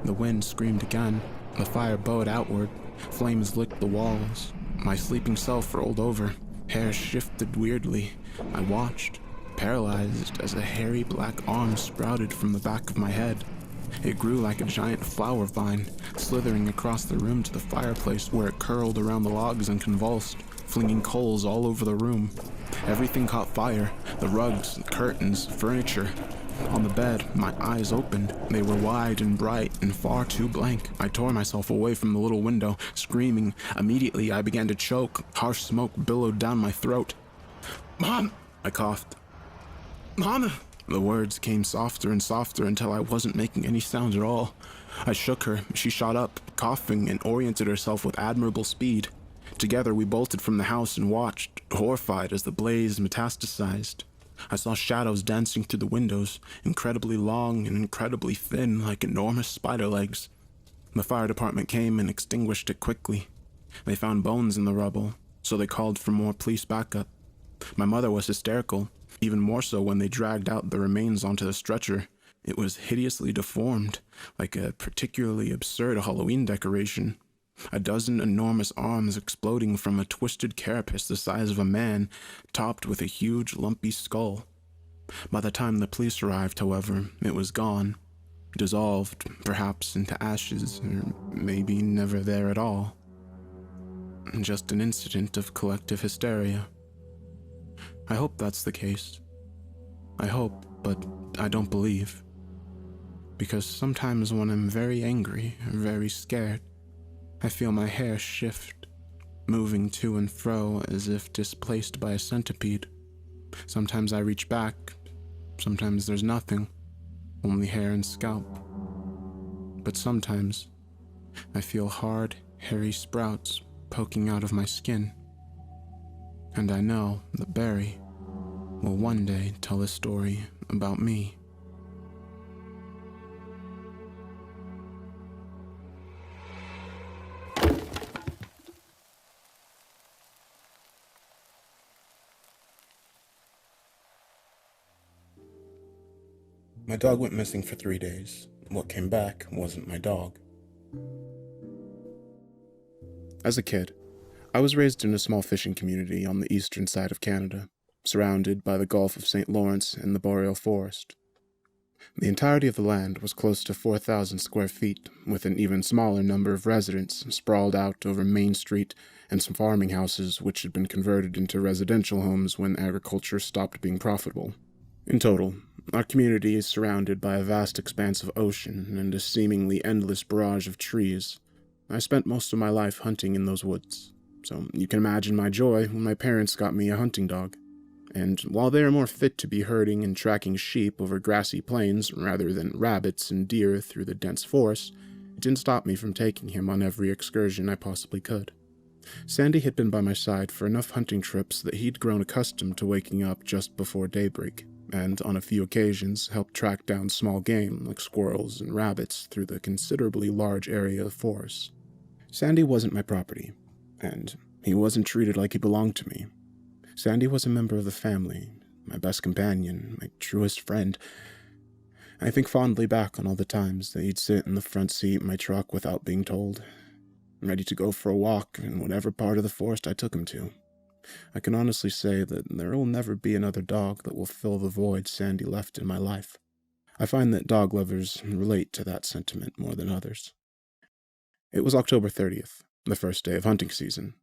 S1: The wind screamed again. The fire bowed outward. Flames licked the walls. My sleeping self rolled over. Hair shifted weirdly. I watched, paralyzed, as a hairy black arm sprouted from the back of my head. It grew like a giant flower vine, slithering across the room to the fireplace where it curled around the logs and convulsed, flinging coals all over the room. Everything caught fire, the rugs, the curtains, furniture. On the bed, my eyes opened. They were wide and bright and far too blank. I tore myself away from the little window, screaming. Immediately, I began to choke. Harsh smoke billowed down my throat. "Mom!" I coughed. "Mom!" The words came softer and softer until I wasn't making any sound at all. I shook her. She shot up, coughing, and oriented herself with admirable speed. Together, we bolted from the house and watched, horrified as the blaze metastasized. I saw shadows dancing through the windows, incredibly long and incredibly thin, like enormous spider legs. The fire department came and extinguished it quickly. They found bones in the rubble, so they called for more police backup. My mother was hysterical, even more so when they dragged out the remains onto the stretcher. It was hideously deformed, like a particularly absurd Halloween decoration. A dozen enormous arms exploding from a twisted carapace the size of a man, topped with a huge lumpy skull. By the time the police arrived, however, it was gone, dissolved, perhaps into ashes, or maybe never there at all. Just an incident of collective hysteria. I hope that's the case. I hope, but I don't believe. Because sometimes when I'm very angry, or very scared, I feel my hair shift, moving to and fro as if displaced by a centipede. Sometimes I reach back, sometimes there's nothing, only hair and scalp. But sometimes I feel hard, hairy sprouts poking out of my skin. And I know that Barry will one day tell a story about me. My dog went missing for 3 days. What came back wasn't my dog. As a kid, I was raised in a small fishing community on the eastern side of Canada, surrounded by the Gulf of St. Lawrence and the boreal forest. The entirety of the land was close to 4,000 square feet, with an even smaller number of residents sprawled out over Main Street and some farming houses which had been converted into residential homes when agriculture stopped being profitable. In total, our community is surrounded by a vast expanse of ocean and a seemingly endless barrage of trees. I spent most of my life hunting in those woods, so you can imagine my joy when my parents got me a hunting dog. And while they are more fit to be herding and tracking sheep over grassy plains rather than rabbits and deer through the dense forest, it didn't stop me from taking him on every excursion I possibly could. Sandy had been by my side for enough hunting trips that he'd grown accustomed to waking up just before daybreak, and on a few occasions helped track down small game like squirrels and rabbits through the considerably large area of forest. Sandy wasn't my property, and he wasn't treated like he belonged to me. Sandy was a member of the family, my best companion, my truest friend. I think fondly back on all the times that he'd sit in the front seat of my truck without being told, ready to go for a walk in whatever part of the forest I took him to. I can honestly say that there will never be another dog that will fill the void Sandy left in my life. I find that dog lovers relate to that sentiment more than others. It was October 30th, the first day of hunting season,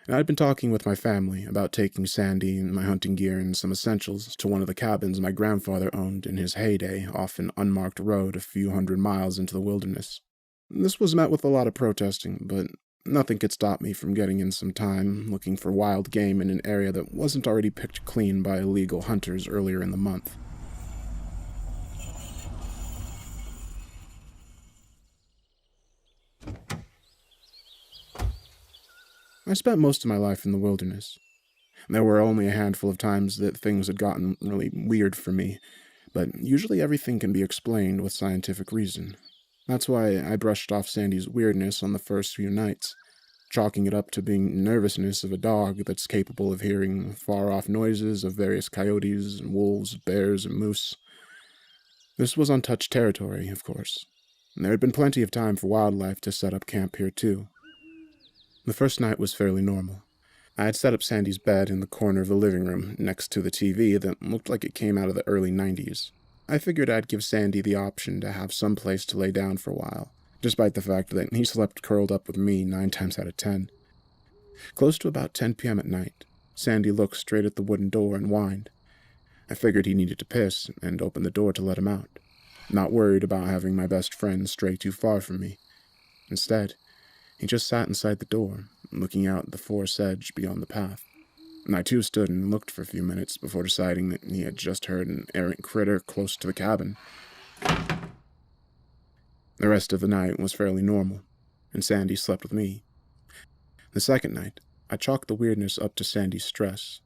S1: and I'd been talking with my family about taking Sandy and my hunting gear and some essentials to one of the cabins my grandfather owned in his heyday off an unmarked road a few hundred miles into the wilderness. This was met with a lot of protesting, but nothing could stop me from getting in some time looking for wild game in an area that wasn't already picked clean by illegal hunters earlier in the month. I spent most of my life in the wilderness. There were only a handful of times that things had gotten really weird for me, but usually everything can be explained with scientific reason. That's why I brushed off Sandy's weirdness on the first few nights, chalking it up to being nervousness of a dog that's capable of hearing far-off noises of various coyotes, and wolves, bears, and moose. This was untouched territory, of course. There had been plenty of time for wildlife to set up camp here, too. The first night was fairly normal. I had set up Sandy's bed in the corner of the living room, next to the TV that looked like it came out of the early 90s. I figured I'd give Sandy the option to have some place to lay down for a while, despite the fact that he slept curled up with me 9 times out of 10. Close to about 10 p.m. at night, Sandy looked straight at the wooden door and whined. I figured he needed to piss and opened the door to let him out, not worried about having my best friend stray too far from me. Instead, he just sat inside the door, looking out at the forest edge beyond the path. And I too stood and looked for a few minutes before deciding that he had just heard an errant critter close to the cabin. The rest of the night was fairly normal, and Sandy slept with me. The second night, I chalked the weirdness up to Sandy's stress.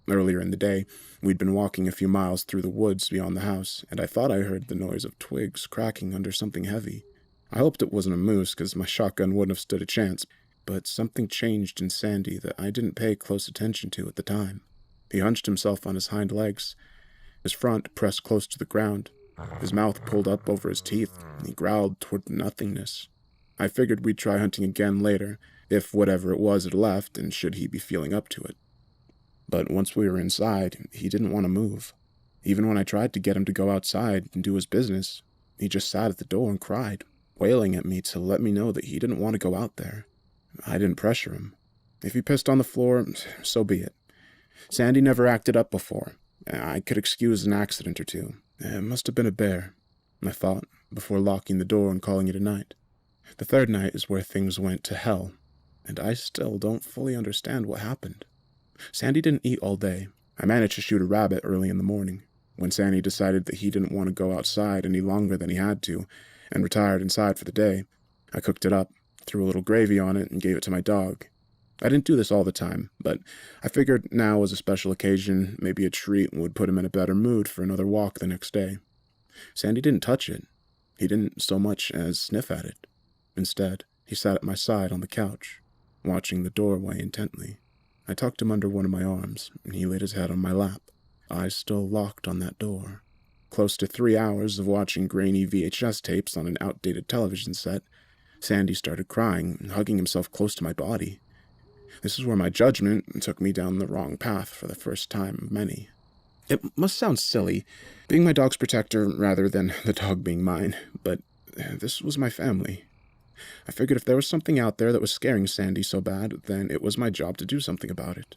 S1: Earlier in the day, we'd been walking a few miles through the woods beyond the house, and I thought I heard the noise of twigs cracking under something heavy. I hoped it wasn't a moose, because my shotgun wouldn't have stood a chance, but something changed in Sandy that I didn't pay close attention to at the time. He hunched himself on his hind legs, his front pressed close to the ground, his mouth pulled up over his teeth, and he growled toward nothingness. I figured we'd try hunting again later, if whatever it was had left, and should he be feeling up to it. But once we were inside, he didn't want to move. Even when I tried to get him to go outside and do his business, he just sat at the door and cried, wailing at me to let me know that he didn't want to go out there. I didn't pressure him. If he pissed on the floor, so be it. Sandy never acted up before. I could excuse an accident or two. It must have been a bear, I thought, before locking the door and calling it a night. The third night is where things went to hell, and I still don't fully understand what happened. Sandy didn't eat all day. I managed to shoot a rabbit early in the morning. When Sandy decided that he didn't want to go outside any longer than he had to, and retired inside for the day, I cooked it up, threw a little gravy on it, and gave it to my dog. I didn't do this all the time, but I figured now was a special occasion, maybe a treat would put him in a better mood for another walk the next day. Sandy didn't touch it. He didn't so much as sniff at it. Instead, he sat at my side on the couch, watching the doorway intently. I tucked him under one of my arms, and he laid his head on my lap, eyes still locked on that door. Close to 3 hours of watching grainy VHS tapes on an outdated television set, Sandy started crying and hugging himself close to my body. This is where my judgment took me down the wrong path for the first time of many. It must sound silly, being my dog's protector rather than the dog being mine, but this was my family. I figured if there was something out there that was scaring Sandy so bad, then it was my job to do something about it.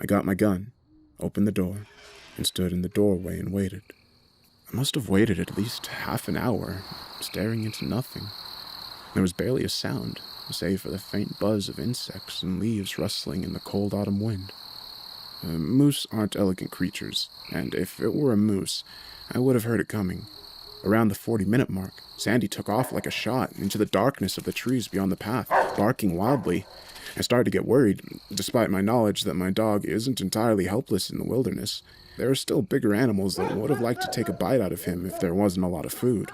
S1: I got my gun, opened the door, and stood in the doorway and waited. I must have waited at least half an hour, staring into nothing. There was barely a sound, save for the faint buzz of insects and leaves rustling in the cold autumn wind. Moose aren't elegant creatures, and if it were a moose, I would have heard it coming. Around the 40-minute mark, Sandy took off like a shot into the darkness of the trees beyond the path, barking wildly. I started to get worried, despite my knowledge that my dog isn't entirely helpless in the wilderness. There are still bigger animals that would have liked to take a bite out of him if there wasn't a lot of food.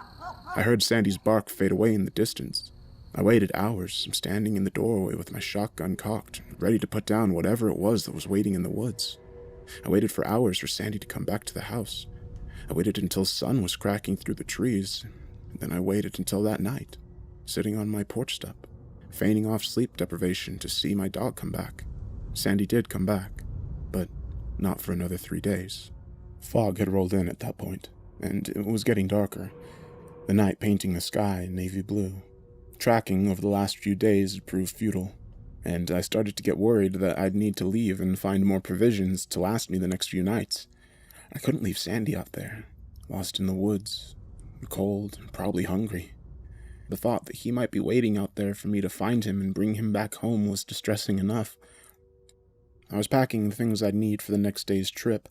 S1: I heard Sandy's bark fade away in the distance. I waited hours, standing in the doorway with my shotgun cocked, ready to put down whatever it was that was waiting in the woods. I waited for hours for Sandy to come back to the house. I waited until sun was cracking through the trees. Then I waited until that night, sitting on my porch step, feigning off sleep deprivation to see my dog come back. Sandy did come back, but not for another 3 days. Fog had rolled in at that point, and it was getting darker, the night painting the sky navy blue. Tracking over the last few days had proved futile, and I started to get worried that I'd need to leave and find more provisions to last me the next few nights. I couldn't leave Sandy out there, lost in the woods, cold and probably hungry. The thought that he might be waiting out there for me to find him and bring him back home was distressing enough. I was packing the things I'd need for the next day's trip.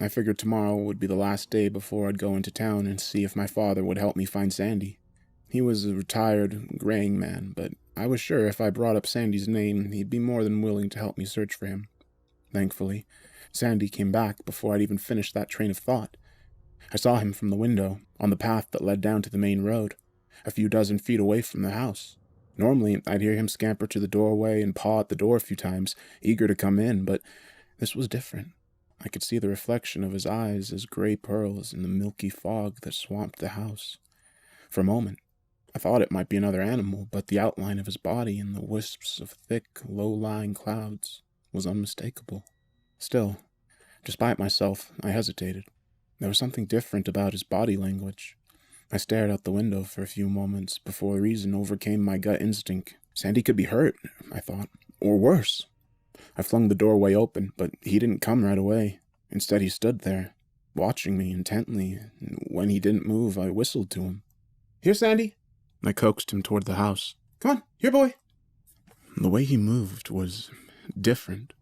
S1: I figured tomorrow would be the last day before I'd go into town and see if my father would help me find Sandy. He was a retired, graying man, but I was sure if I brought up Sandy's name, he'd be more than willing to help me search for him. Thankfully, Sandy came back before I'd even finished that train of thought. I saw him from the window, on the path that led down to the main road, a few dozen feet away from the house. Normally, I'd hear him scamper to the doorway and paw at the door a few times, eager to come in, but this was different. I could see the reflection of his eyes as gray pearls in the milky fog that swamped the house. For a moment, I thought it might be another animal, but the outline of his body in the wisps of thick, low-lying clouds was unmistakable. Still, despite myself, I hesitated. There was something different about his body language. I stared out the window for a few moments before reason overcame my gut instinct. Sandy could be hurt, I thought, or worse. I flung the doorway open, but he didn't come right away. Instead, he stood there, watching me intently, and when he didn't move, I whistled to him. "Here, Sandy!" I coaxed him toward the house. "Come on, here, boy!" The way he moved was different.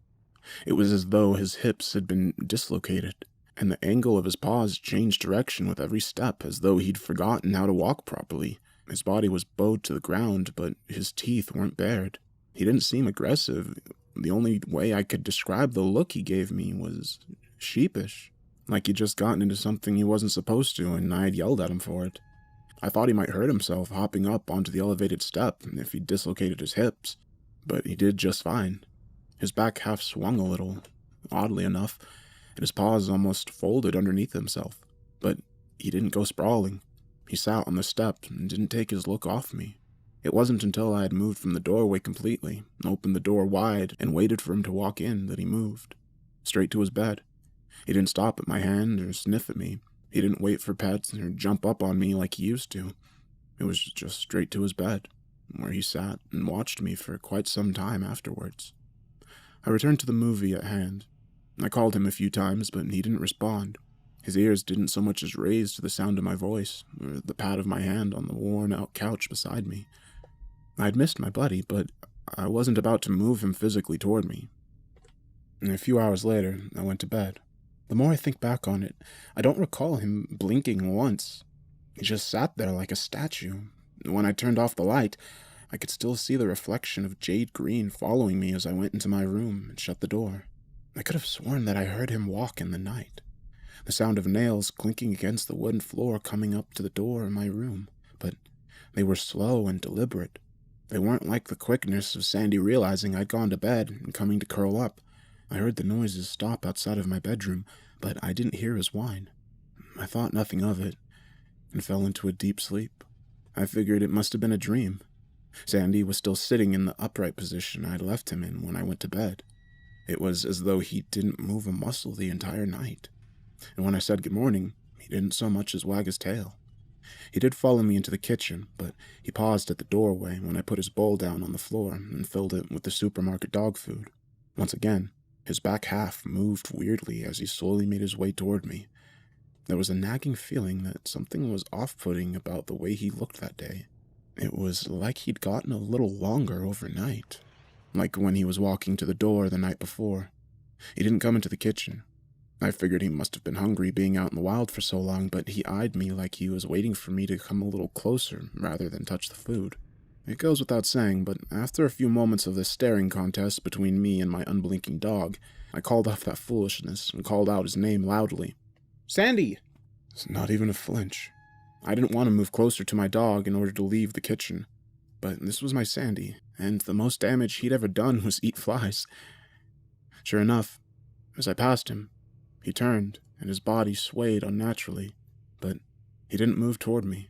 S1: It was as though his hips had been dislocated, and the angle of his paws changed direction with every step, as though he'd forgotten how to walk properly. His body was bowed to the ground, but his teeth weren't bared. He didn't seem aggressive. The only way I could describe the look he gave me was sheepish, like he'd just gotten into something he wasn't supposed to, and I had yelled at him for it. I thought he might hurt himself hopping up onto the elevated step if he dislocated his hips, but he did just fine. His back half swung a little, oddly enough, and his paws almost folded underneath himself, but he didn't go sprawling. He sat on the step and didn't take his look off me. It wasn't until I had moved from the doorway completely, opened the door wide, and waited for him to walk in that he moved. Straight to his bed. He didn't stop at my hand or sniff at me. He didn't wait for pets or jump up on me like he used to. It was just straight to his bed, where he sat and watched me for quite some time afterwards. I returned to the movie at hand. I called him a few times, but he didn't respond. His ears didn't so much as raise to the sound of my voice, or the pat of my hand on the worn-out couch beside me. I'd missed my buddy, but I wasn't about to move him physically toward me. A few hours later, I went to bed. The more I think back on it, I don't recall him blinking once. He just sat there like a statue. When I turned off the light, I could still see the reflection of jade green following me as I went into my room and shut the door. I could have sworn that I heard him walk in the night. The sound of nails clinking against the wooden floor coming up to the door of my room, but they were slow and deliberate. They weren't like the quickness of Sandy realizing I'd gone to bed and coming to curl up. I heard the noises stop outside of my bedroom, but I didn't hear his whine. I thought nothing of it, and fell into a deep sleep. I figured it must have been a dream. Sandy was still sitting in the upright position I'd left him in when I went to bed. It was as though he didn't move a muscle the entire night. And when I said good morning, he didn't so much as wag his tail. He did follow me into the kitchen, but he paused at the doorway when I put his bowl down on the floor and filled it with the supermarket dog food. Once again, his back half moved weirdly as he slowly made his way toward me. There was a nagging feeling that something was off-putting about the way he looked that day. It was like he'd gotten a little longer overnight, like when he was walking to the door the night before. He didn't come into the kitchen. I figured he must have been hungry being out in the wild for so long, but he eyed me like he was waiting for me to come a little closer rather than touch the food. It goes without saying, but after a few moments of this staring contest between me and my unblinking dog, I called off that foolishness and called out his name loudly. "Sandy!" It's not even a flinch. I didn't want to move closer to my dog in order to leave the kitchen, but this was my Sandy, and the most damage he'd ever done was eat flies. Sure enough, as I passed him, he turned, and his body swayed unnaturally, but he didn't move toward me.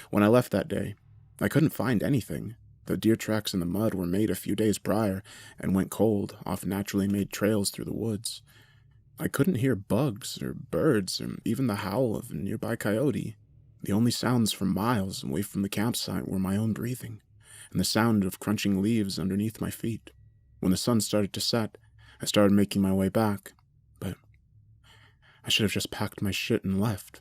S1: When I left that day, I couldn't find anything. The deer tracks in the mud were made a few days prior and went cold off naturally made trails through the woods. I couldn't hear bugs or birds or even the howl of a nearby coyote. The only sounds from miles away from the campsite were my own breathing and the sound of crunching leaves underneath my feet. When the sun started to set, I started making my way back, but I should have just packed my shit and left.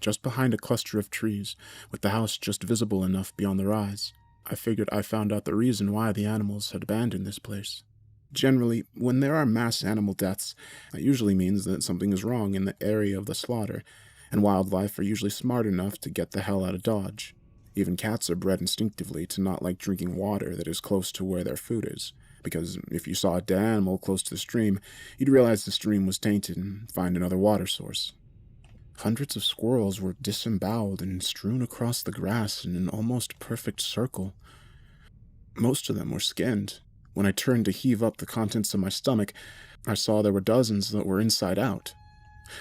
S1: Just behind a cluster of trees, with the house just visible enough beyond the rise, I figured I found out the reason why the animals had abandoned this place. Generally, when there are mass animal deaths, that usually means that something is wrong in the area of the slaughter, and wildlife are usually smart enough to get the hell out of Dodge. Even cats are bred instinctively to not like drinking water that is close to where their food is, because if you saw a dead animal close to the stream, you'd realize the stream was tainted and find another water source. Hundreds of squirrels were disemboweled and strewn across the grass in an almost perfect circle. Most of them were skinned. When I turned to heave up the contents of my stomach, I saw there were dozens that were inside out.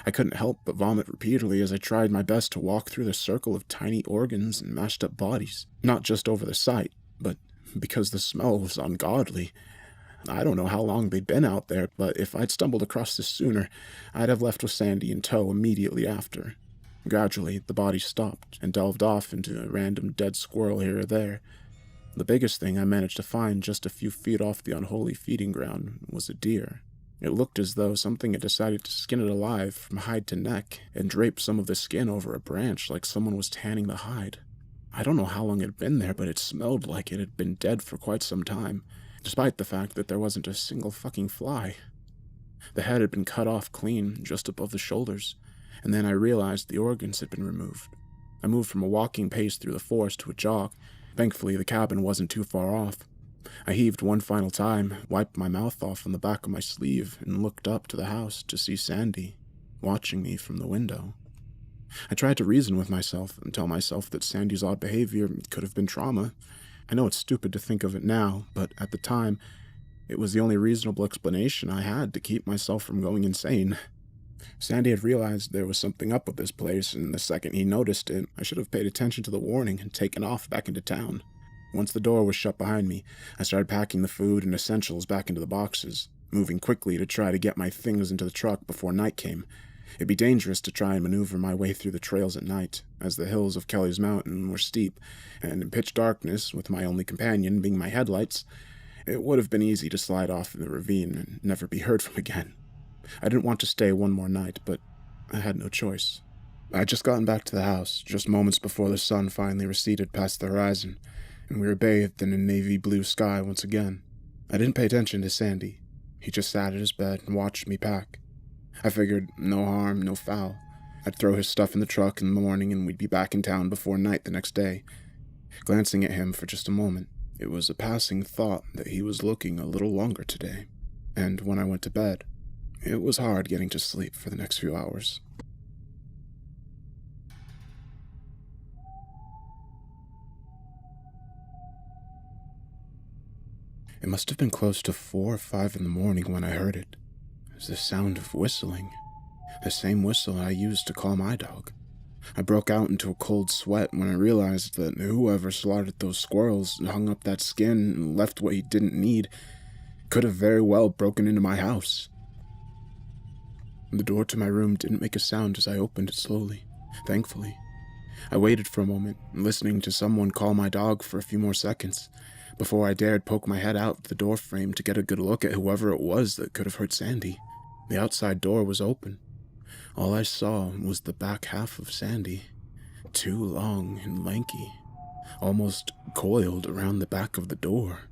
S1: I couldn't help but vomit repeatedly as I tried my best to walk through the circle of tiny organs and mashed up bodies, not just over the sight, but because the smell was ungodly. I don't know how long they'd been out there, but if I'd stumbled across this sooner, I'd have left with Sandy in tow immediately after. Gradually, the body stopped and delved off into a random dead squirrel here or there. The biggest thing I managed to find just a few feet off the unholy feeding ground was a deer. It looked as though something had decided to skin it alive from hide to neck and drape some of the skin over a branch like someone was tanning the hide. I don't know how long it had been there, but it smelled like it had been dead for quite some time, despite the fact that there wasn't a single fucking fly. The head had been cut off clean, just above the shoulders, and then I realized the organs had been removed. I moved from a walking pace through the forest to a jog. Thankfully, the cabin wasn't too far off. I heaved one final time, wiped my mouth off on the back of my sleeve, and looked up to the house to see Sandy, watching me from the window. I tried to reason with myself and tell myself that Sandy's odd behavior could have been trauma. I know it's stupid to think of it now, but at the time, it was the only reasonable explanation I had to keep myself from going insane. Sandy had realized there was something up with this place, and the second he noticed it, I should have paid attention to the warning and taken off back into town. Once the door was shut behind me, I started packing the food and essentials back into the boxes, moving quickly to try to get my things into the truck before night came. It'd be dangerous to try and maneuver my way through the trails at night, as the hills of Kelly's Mountain were steep, and in pitch darkness, with my only companion being my headlights, it would have been easy to slide off in the ravine and never be heard from again. I didn't want to stay one more night, but I had no choice. I'd just gotten back to the house, just moments before the sun finally receded past the horizon, and we were bathed in a navy blue sky once again. I didn't pay attention to Sandy. He just sat at his bed and watched me pack. I figured no harm, no foul. I'd throw his stuff in the truck in the morning and we'd be back in town before night the next day. Glancing at him for just a moment, it was a passing thought that he was looking a little longer today. And when I went to bed, it was hard getting to sleep for the next few hours. It must have been close to 4 or 5 in the morning when I heard it. It was the sound of whistling, the same whistle I used to call my dog. I broke out into a cold sweat when I realized that whoever slaughtered those squirrels and hung up that skin and left what he didn't need could have very well broken into my house. The door to my room didn't make a sound as I opened it slowly, thankfully. I waited for a moment, listening to someone call my dog for a few more seconds, before I dared poke my head out the door frame to get a good look at whoever it was that could have hurt Sandy. The outside door was open. All I saw was the back half of Sandy, too long and lanky, almost coiled around the back of the door.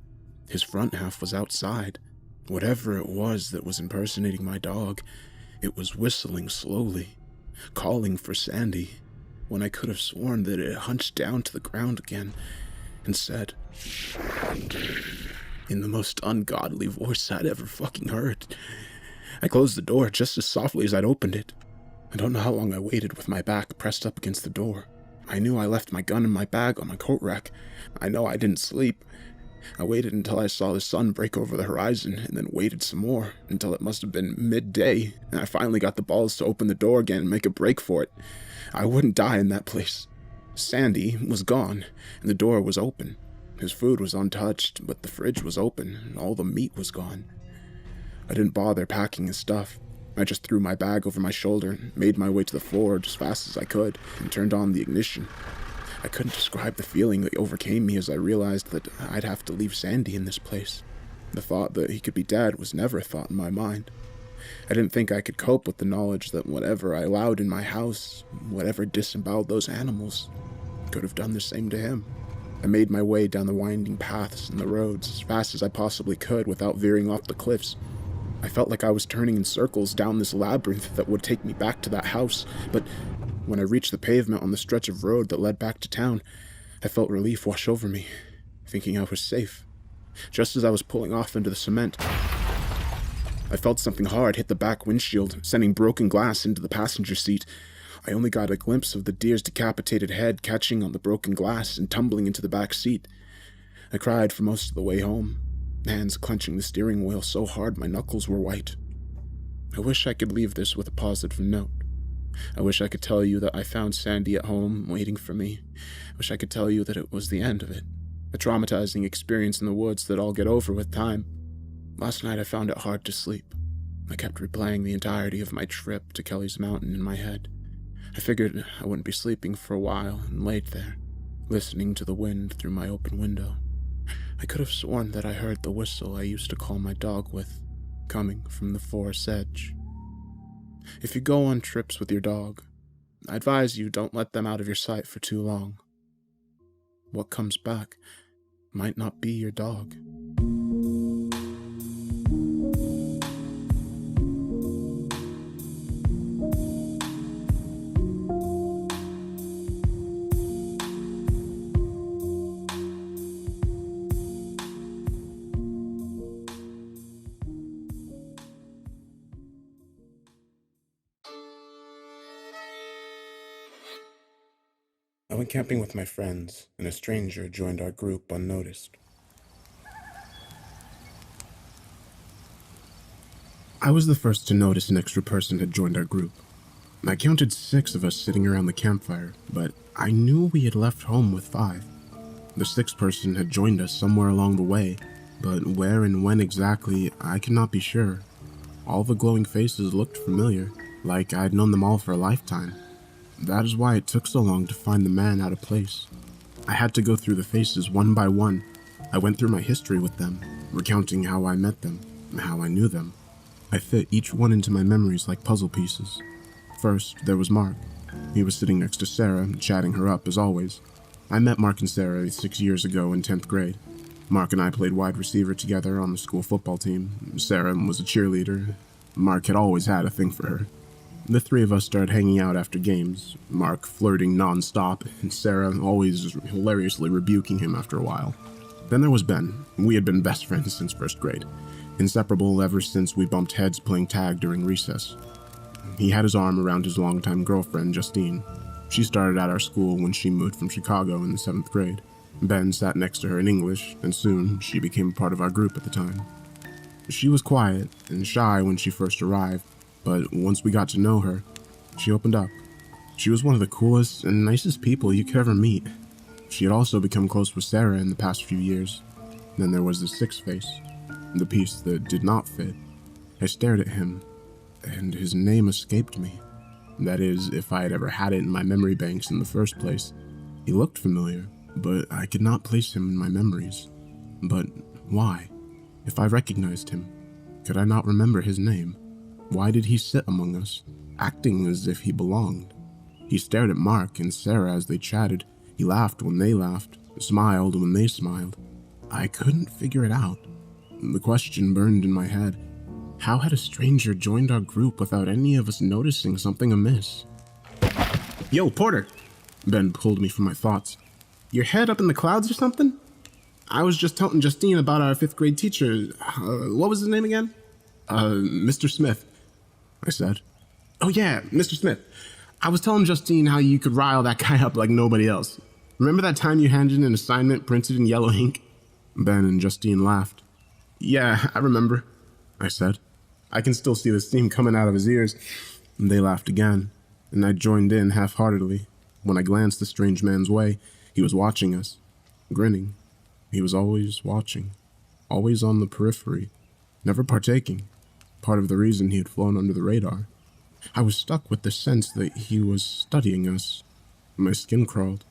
S1: His front half was outside. Whatever it was that was impersonating my dog, it was whistling slowly, calling for Sandy, when I could have sworn that it hunched down to the ground again and said, "Sandy," in the most ungodly voice I'd ever fucking heard. I closed the door just as softly as I'd opened it. I don't know how long I waited with my back pressed up against the door. I knew I left my gun and my bag on my coat rack. I know I didn't sleep. I waited until I saw the sun break over the horizon, and then waited some more, until it must have been midday, and I finally got the balls to open the door again and make a break for it. I wouldn't die in that place. Sandy was gone, and the door was open. His food was untouched, but the fridge was open, and all the meat was gone. I didn't bother packing his stuff. I just threw my bag over my shoulder, made my way to the floor as fast as I could, and turned on the ignition. I couldn't describe the feeling that overcame me as I realized that I'd have to leave Sandy in this place. The thought that he could be dead was never a thought in my mind. I didn't think I could cope with the knowledge that whatever I allowed in my house, whatever disemboweled those animals, could have done the same to him. I made my way down the winding paths and the roads as fast as I possibly could without veering off the cliffs. I felt like I was turning in circles down this labyrinth that would take me back to that house, but when I reached the pavement on the stretch of road that led back to town, I felt relief wash over me, thinking I was safe. Just as I was pulling off into the cement, I felt something hard hit the back windshield, sending broken glass into the passenger seat. I only got a glimpse of the deer's decapitated head catching on the broken glass and tumbling into the back seat. I cried for most of the way home, hands clenching the steering wheel so hard my knuckles were white. I wish I could leave this with a positive note. I wish I could tell you that I found Sandy at home waiting for me. I wish I could tell you that it was the end of it, a traumatizing experience in the woods that I'll get over with time. Last night I found it hard to sleep. I kept replaying the entirety of my trip to Kelly's Mountain in my head. I figured I wouldn't be sleeping for a while and laid there, listening to the wind through my open window. I could have sworn that I heard the whistle I used to call my dog with, coming from the forest edge. If you go on trips with your dog, I advise you don't let them out of your sight for too long. What comes back might not be your dog. I went camping with my friends, and a stranger joined our group unnoticed. I was the first to notice an extra person had joined our group. I counted 6 of us sitting around the campfire, but I knew we had left home with 5. The 6th person had joined us somewhere along the way, but where and when exactly, I could not be sure. All the glowing faces looked familiar, like I'd known them all for a lifetime. That is why it took so long to find the man out of place. I had to go through the faces one by one. I went through my history with them, recounting how I met them, how I knew them. I fit each one into my memories like puzzle pieces. First, there was Mark. He was sitting next to Sarah, chatting her up as always. I met Mark and Sarah 6 years ago in 10th grade. Mark and I played wide receiver together on the school football team. Sarah was a cheerleader. Mark had always had a thing for her. The 3 of us started hanging out after games, Mark flirting non-stop, and Sarah always hilariously rebuking him after a while. Then there was Ben. We had been best friends since 1st grade, inseparable ever since we bumped heads playing tag during recess. He had his arm around his longtime girlfriend, Justine. She started at our school when she moved from Chicago in the 7th grade. Ben sat next to her in English, and soon she became part of our group at the time. She was quiet and shy when she first arrived, but once we got to know her, she opened up. She was one of the coolest and nicest people you could ever meet. She had also become close with Sarah in the past few years. Then there was the 6th face, the piece that did not fit. I stared at him, and his name escaped me. That is, if I had ever had it in my memory banks in the first place. He looked familiar, but I could not place him in my memories. But why? If I recognized him, could I not remember his name? Why did he sit among us, acting as if he belonged? He stared at Mark and Sarah as they chatted. He laughed when they laughed, smiled when they smiled. I couldn't figure it out. The question burned in my head. How had a stranger joined our group without any of us noticing something amiss? Yo, Porter! Ben pulled me from my thoughts. Your head up in the clouds or something? I was just telling Justine about our 5th grade teacher. What was his name again? Mr. Smith, I said. Oh yeah, Mr. Smith. I was telling Justine how you could rile that guy up like nobody else. Remember that time you handed in an assignment printed in yellow ink? Ben and Justine laughed. Yeah, I remember, I said. I can still see the steam coming out of his ears. And they laughed again, and I joined in half-heartedly. When I glanced the strange man's way, he was watching us, grinning. He was always watching, always on the periphery, never partaking. Part of the reason he had flown under the radar. I was stuck with the sense that he was studying us. My skin crawled.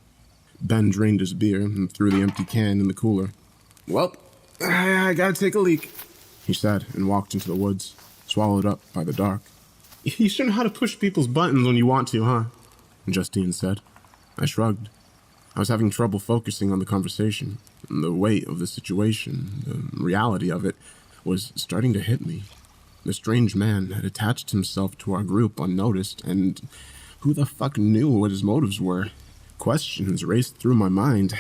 S1: Ben drained his beer and threw the empty can in the cooler. Well, I gotta take a leak, he said, and walked into the woods, swallowed up by the dark. You shouldn't know how to push people's buttons when you want to, huh? Justine said. I shrugged. I was having trouble focusing on the conversation. The weight of the situation, the reality of it, was starting to hit me. The strange man had attached himself to our group unnoticed, and who the fuck knew what his motives were? Questions raced through my mind.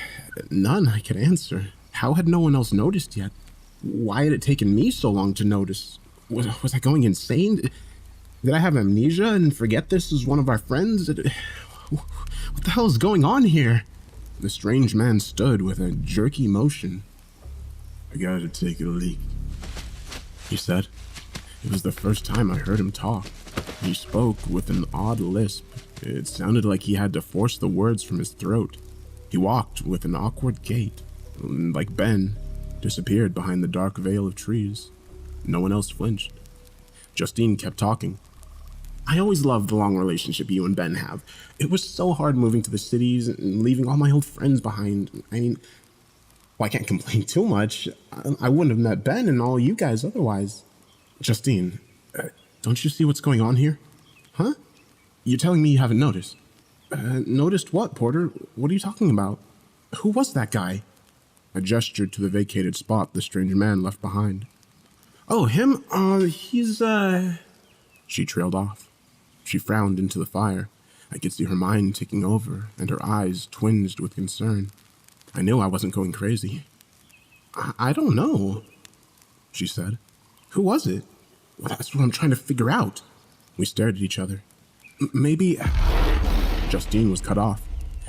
S1: None I could answer. How had no one else noticed yet? Why had it taken me so long to notice? Was I going insane? Did I have amnesia and forget this was one of our friends? What the hell is going on here? The strange man stood with a jerky motion. I gotta take a leak, he said. It was the first time I heard him talk. He spoke with an odd lisp. It sounded like he had to force the words from his throat. He walked with an awkward gait, like Ben, disappeared behind the dark veil of trees.
S5: No one else flinched. Justine kept talking. I always loved the long relationship you and Ben have. It was so hard moving to the cities and leaving all my old friends behind. I mean, well, I can't complain too much. I wouldn't have met Ben and all you guys otherwise. Justine, don't you see what's going on here? Huh? You're telling me you haven't noticed? Noticed what, Porter? What are you talking about? Who was that guy? I gestured to the vacated spot the strange man left behind. Oh, him? He's, She trailed off. She frowned into the fire. I could see her mind ticking over, and her eyes twinged with concern. I knew I wasn't going crazy. I don't know, she said. Who was it? Well, that's what I'm trying to figure out. We stared at each other. Maybe... Justine was cut off.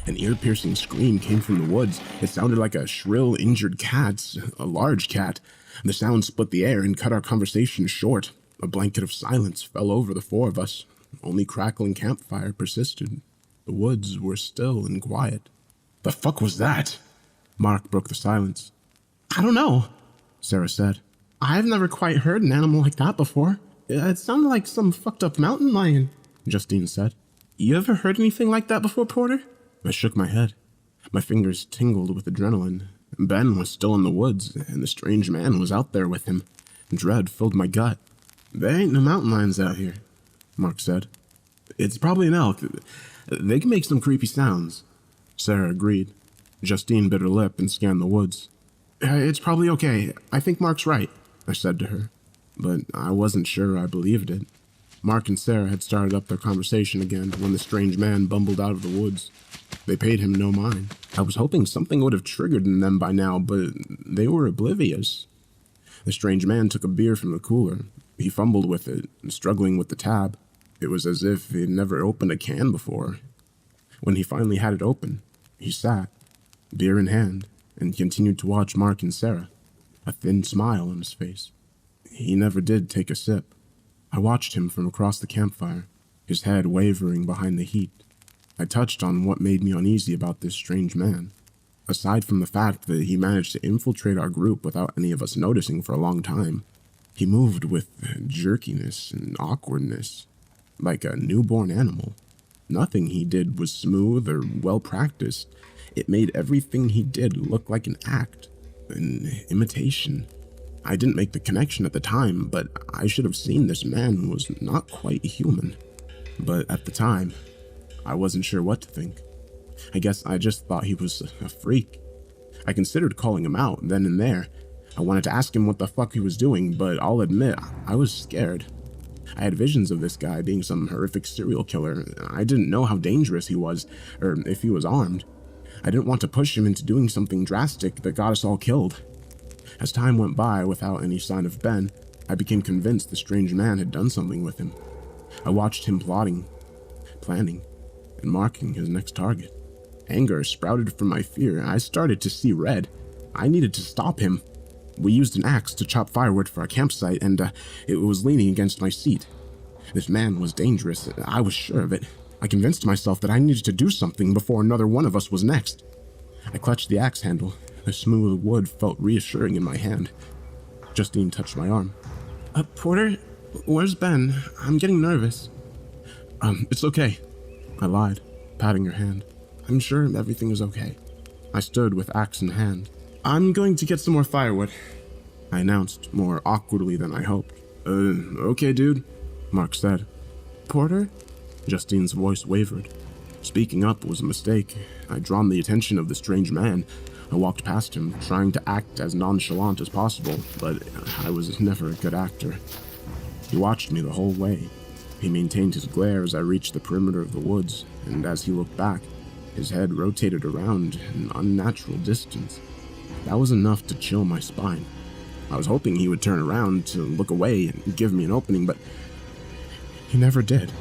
S5: An ear-piercing scream came from the woods. It sounded like a shrill, injured cat, a large cat. The sound split the air and cut our conversation short. A blanket of silence fell over the four of us. Only crackling campfire persisted. The woods were still and quiet. The fuck was that? Mark broke the silence. I don't know, Sarah said. I've never quite heard an animal like that before. It sounded like some fucked up mountain lion, Justine said. You ever heard anything like that before, Porter? I shook my head. My fingers tingled with adrenaline. Ben was still in the woods, and the strange man was out there with him. Dread filled my gut. There ain't no mountain lions out here, Mark said. It's probably an elk. They can make some creepy sounds. Sarah agreed. Justine bit her lip and scanned the woods. It's probably okay. I think Mark's right, I said to her. But I wasn't sure I believed it. Mark and Sarah had started up their conversation again when the strange man bumbled out of the woods. They paid him no mind. I was hoping something would have triggered in them by now, but they were oblivious. The strange man took a beer from the cooler. He fumbled with it, struggling with the tab. It was as if he had never opened a can before. When he finally had it open, he sat, beer in hand, and continued to watch Mark and Sarah, a thin smile on his face. He never did take a sip. I watched him from across the campfire, his head wavering behind the heat. I touched on what made me uneasy about this strange man. Aside from the fact that he managed to infiltrate our group without any of us noticing for a long time, he moved with jerkiness and awkwardness, like a newborn animal. Nothing he did was smooth or well-practiced. It made everything he did look like an act, an imitation. I didn't make the connection at the time, but I should have seen this man was not quite human. But at the time, I wasn't sure what to think. I guess I just thought he was a freak. I considered calling him out then and there. I wanted to ask him what the fuck he was doing, but I'll admit, I was scared. I had visions of this guy being some horrific serial killer. I didn't know how dangerous he was, or if he was armed. I didn't want to push him into doing something drastic that got us all killed. As time went by without any sign of Ben, I became convinced the strange man had done something with him. I watched him plotting, planning, and marking his next target. Anger sprouted from my fear. I started to see red. I needed to stop him. We used an axe to chop firewood for our campsite, and it was leaning against my seat. This man was dangerous. I was sure of it. I convinced myself that I needed to do something before another one of us was next. I clutched the axe handle. The smooth wood felt reassuring in my hand. Justine touched my arm. Porter, where's Ben? I'm getting nervous. It's okay, I lied, patting her hand. I'm sure everything is okay. I stood with axe in hand. I'm going to get some more firewood, I announced, more awkwardly than I hoped. Okay, dude, Mark said. Porter? Justine's voice wavered. Speaking up was a mistake. I'd drawn the attention of the strange man. I walked past him, trying to act as nonchalant as possible, but I was never a good actor. He watched me the whole way. He maintained his glare as I reached the perimeter of the woods, and as he looked back, his head rotated around an unnatural distance. That was enough to chill my spine. I was hoping he would turn around to look away and give me an opening, but he never did.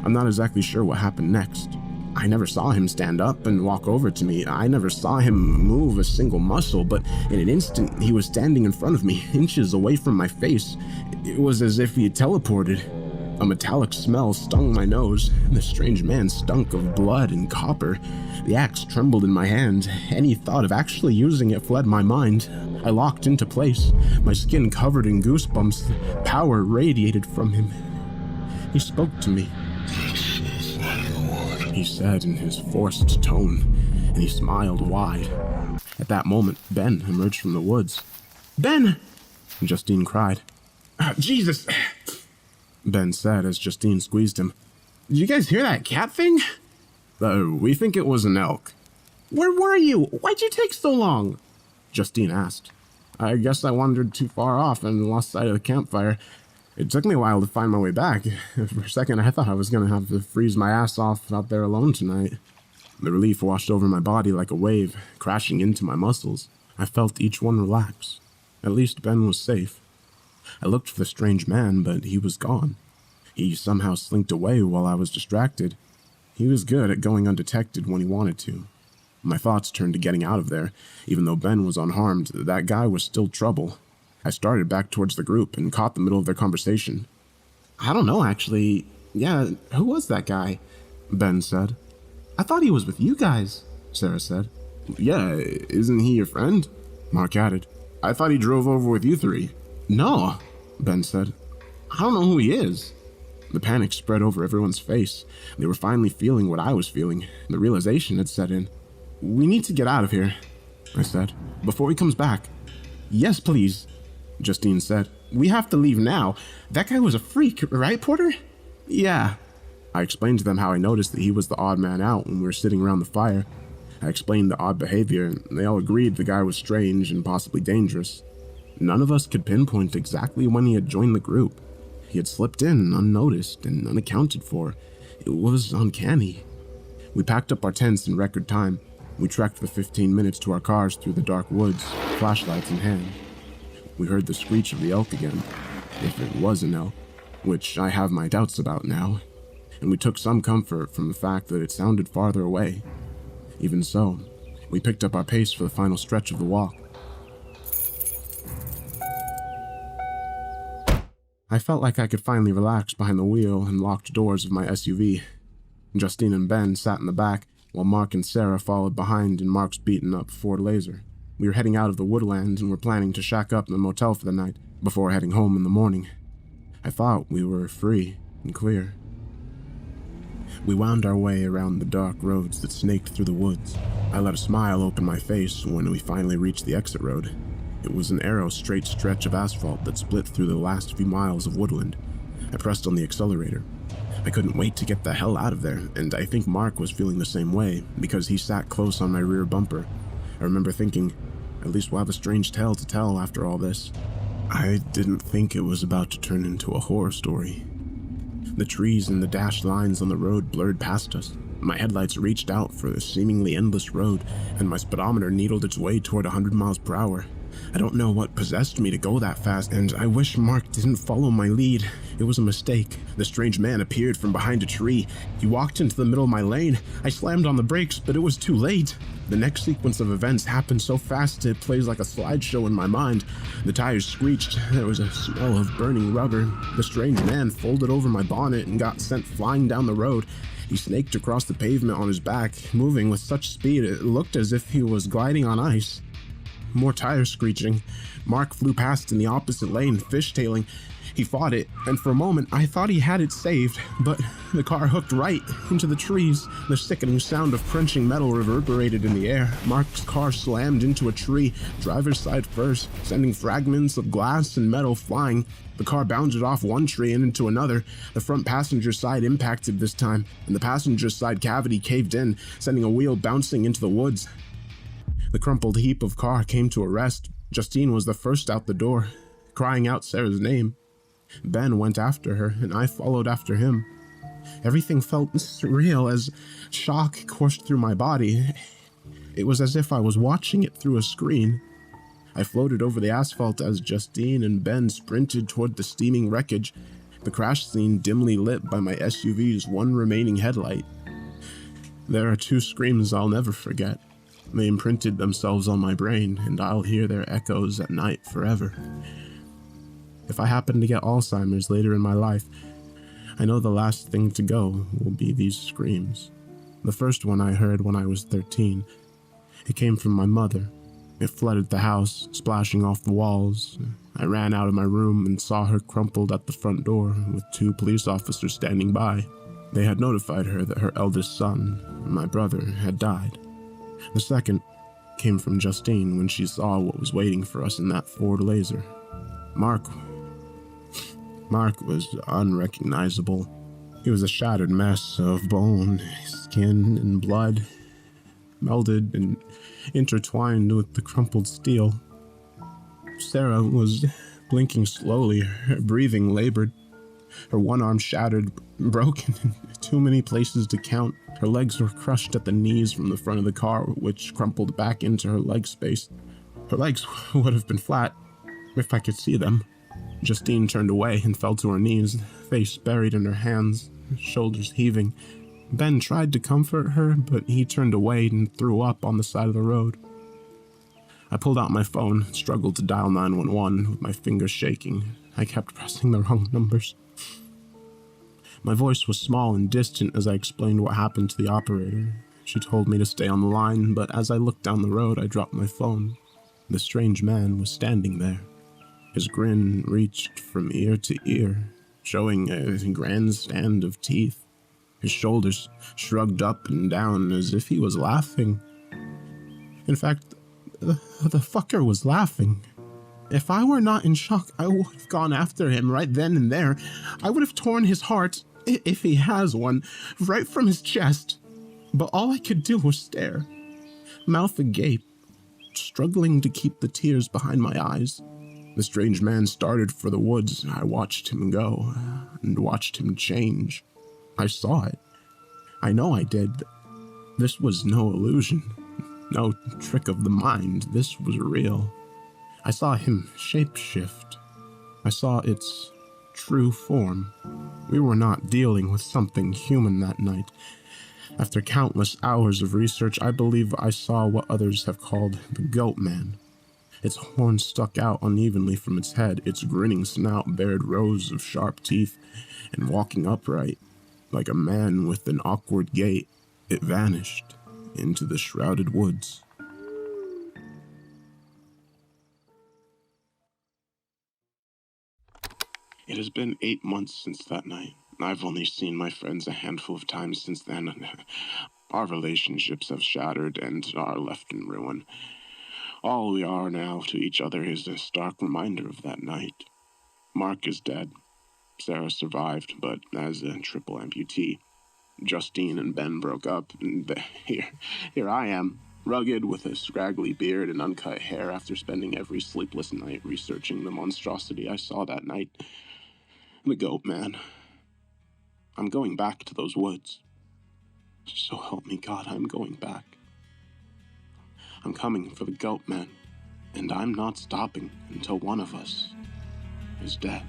S5: I'm not exactly sure what happened next. I never saw him stand up and walk over to me. I never saw him move a single muscle, but in an instant, he was standing in front of me, inches away from my face. It was as if he had teleported. A metallic smell stung my nose, and the strange man stunk of blood and copper. The axe trembled in my hand. Any thought of actually using it fled my mind. I locked into place, my skin covered in goosebumps. Power radiated from him. He spoke to me. He said in his forced tone, and he smiled wide. At that moment, Ben emerged from the woods. "Ben!" Justine cried. "Jesus!" Ben said as Justine squeezed him. "Did you guys hear that cat thing?" We think it was an elk." "Where were you? Why'd you take so long?" Justine asked. "I guess I wandered too far off and lost sight of the campfire. It took me a while to find my way back. For a second, I thought I was going to have to freeze my ass off out there alone tonight." The relief washed over my body like a wave, crashing into my muscles. I felt each one relax. At least Ben was safe. I looked for the strange man, but he was gone. He somehow slinked away while I was distracted. He was good at going undetected when he wanted to. My thoughts turned to getting out of there. Even though Ben was unharmed, that guy was still trouble. I started back towards the group and caught the middle of their conversation. "I don't know, actually. Yeah, who was that guy?" Ben said. "I thought he was with you guys," Sarah said. "Yeah, isn't he your friend?" Mark added. "I thought he drove over with you three." "No," Ben said. "I don't know who he is." The panic spread over everyone's face. They were finally feeling what I was feeling. The realization had set in. "We need to get out of here," I said, "before he comes back." "Yes, please," Justine said. "We have to leave now. That guy was a freak, right, Porter?" "Yeah." I explained to them how I noticed that he was the odd man out when we were sitting around the fire. I explained the odd behavior, and they all agreed the guy was strange and possibly dangerous. None of us could pinpoint exactly when he had joined the group. He had slipped in unnoticed and unaccounted for. It was uncanny. We packed up our tents in record time. We trekked for 15 minutes to our cars through the dark woods, flashlights in hand. We heard the screech of the elk again, if it was an elk, which I have my doubts about now, and we took some comfort from the fact that it sounded farther away. Even so, we picked up our pace for the final stretch of the walk. I felt like I could finally relax behind the wheel and locked doors of my SUV. Justine and Ben sat in the back, while Mark and Sarah followed behind in Mark's beaten-up Ford Laser. We were heading out of the woodlands and were planning to shack up in the motel for the night, before heading home in the morning. I thought we were free and clear. We wound our way around the dark roads that snaked through the woods. I let a smile open my face when we finally reached the exit road. It was an arrow straight stretch of asphalt that split through the last few miles of woodland. I pressed on the accelerator. I couldn't wait to get the hell out of there, and I think Mark was feeling the same way, because he sat close on my rear bumper. I remember thinking, at least we'll have a strange tale to tell after all this. I didn't think it was about to turn into a horror story. The trees and the dashed lines on the road blurred past us. My headlights reached out for the seemingly endless road, and my speedometer needled its way toward 100 miles per hour. I don't know what possessed me to go that fast, and I wish Mark didn't follow my lead. It was a mistake. The strange man appeared from behind a tree. He walked into the middle of my lane. I slammed on the brakes, but it was too late. The next sequence of events happened so fast it plays like a slideshow in my mind. The tires screeched. There was a smell of burning rubber. The strange man folded over my bonnet and got sent flying down the road. He snaked across the pavement on his back, moving with such speed it looked as if he was gliding on ice. More tires screeching. Mark flew past in the opposite lane, fishtailing. He fought it, and for a moment I thought he had it saved, but the car hooked right into the trees. The sickening sound of crunching metal reverberated in the air. Mark's car slammed into a tree, driver's side first, sending fragments of glass and metal flying. The car bounded off one tree and into another. The front passenger side impacted this time, and the passenger side cavity caved in, sending a wheel bouncing into the woods. The crumpled heap of car came to a rest. Justine was the first out the door, crying out Sarah's name. Ben went after her, and I followed after him. Everything felt surreal as shock coursed through my body. It was as if I was watching it through a screen. I floated over the asphalt as Justine and Ben sprinted toward the steaming wreckage, the crash scene dimly lit by my SUV's one remaining headlight. There are two screams I'll never forget. They imprinted themselves on my brain, and I'll hear their echoes at night forever. If I happen to get Alzheimer's later in my life, I know the last thing to go will be these screams. The first one I heard when I was 13. It came from my mother. It flooded the house, splashing off the walls. I ran out of my room and saw her crumpled at the front door with 2 police officers standing by. They had notified her that her eldest son, my brother, had died. The second came from Justine when she saw what was waiting for us in that Ford Laser. Mark was unrecognizable. He was a shattered mess of bone, skin, and blood, melded and intertwined with the crumpled steel. Sarah was blinking slowly, her breathing labored, her one arm shattered, broken in too many places to count. Her legs were crushed at the knees from the front of the car, which crumpled back into her leg space. Her legs would have been flat if I could see them. Justine turned away and fell to her knees, face buried in her hands, shoulders heaving. Ben tried to comfort her, but he turned away and threw up on the side of the road. I pulled out my phone, struggled to dial 911 with my fingers shaking. I kept pressing the wrong numbers. My voice was small and distant as I explained what happened to the operator. She told me to stay on the line, but as I looked down the road, I dropped my phone. The strange man was standing there. His grin reached from ear to ear, showing a grandstand of teeth. His shoulders shrugged up and down as if he was laughing. In fact, the fucker was laughing. If I were not in shock, I would have gone after him right then and there. I would have torn his heart, if he has one, right from his chest. But all I could do was stare, mouth agape, struggling to keep the tears behind my eyes. The strange man started for the woods. I watched him go, and watched him change. I saw it. I know I did. This was no illusion, no trick of the mind. This was real. I saw him shapeshift. I saw its true form. We were not dealing with something human that night. After countless hours of research, I believe I saw what others have called the goat man. Its horns stuck out unevenly from its head, its grinning snout bared rows of sharp teeth, and walking upright, like a man with an awkward gait, it vanished into the shrouded woods. It has been 8 months since that night. I've only seen my friends a handful of times since then. Our relationships have shattered and are left in ruin. All we are now to each other is a stark reminder of that night. Mark is dead. Sarah survived, but as a triple amputee. Justine and Ben broke up, and here I am, rugged with a scraggly beard and uncut hair after spending every sleepless night researching the monstrosity I saw that night. The goat man. I'm going back to those woods. So help me God, I'm going back. I'm coming for the goat man, and I'm not stopping until one of us is dead.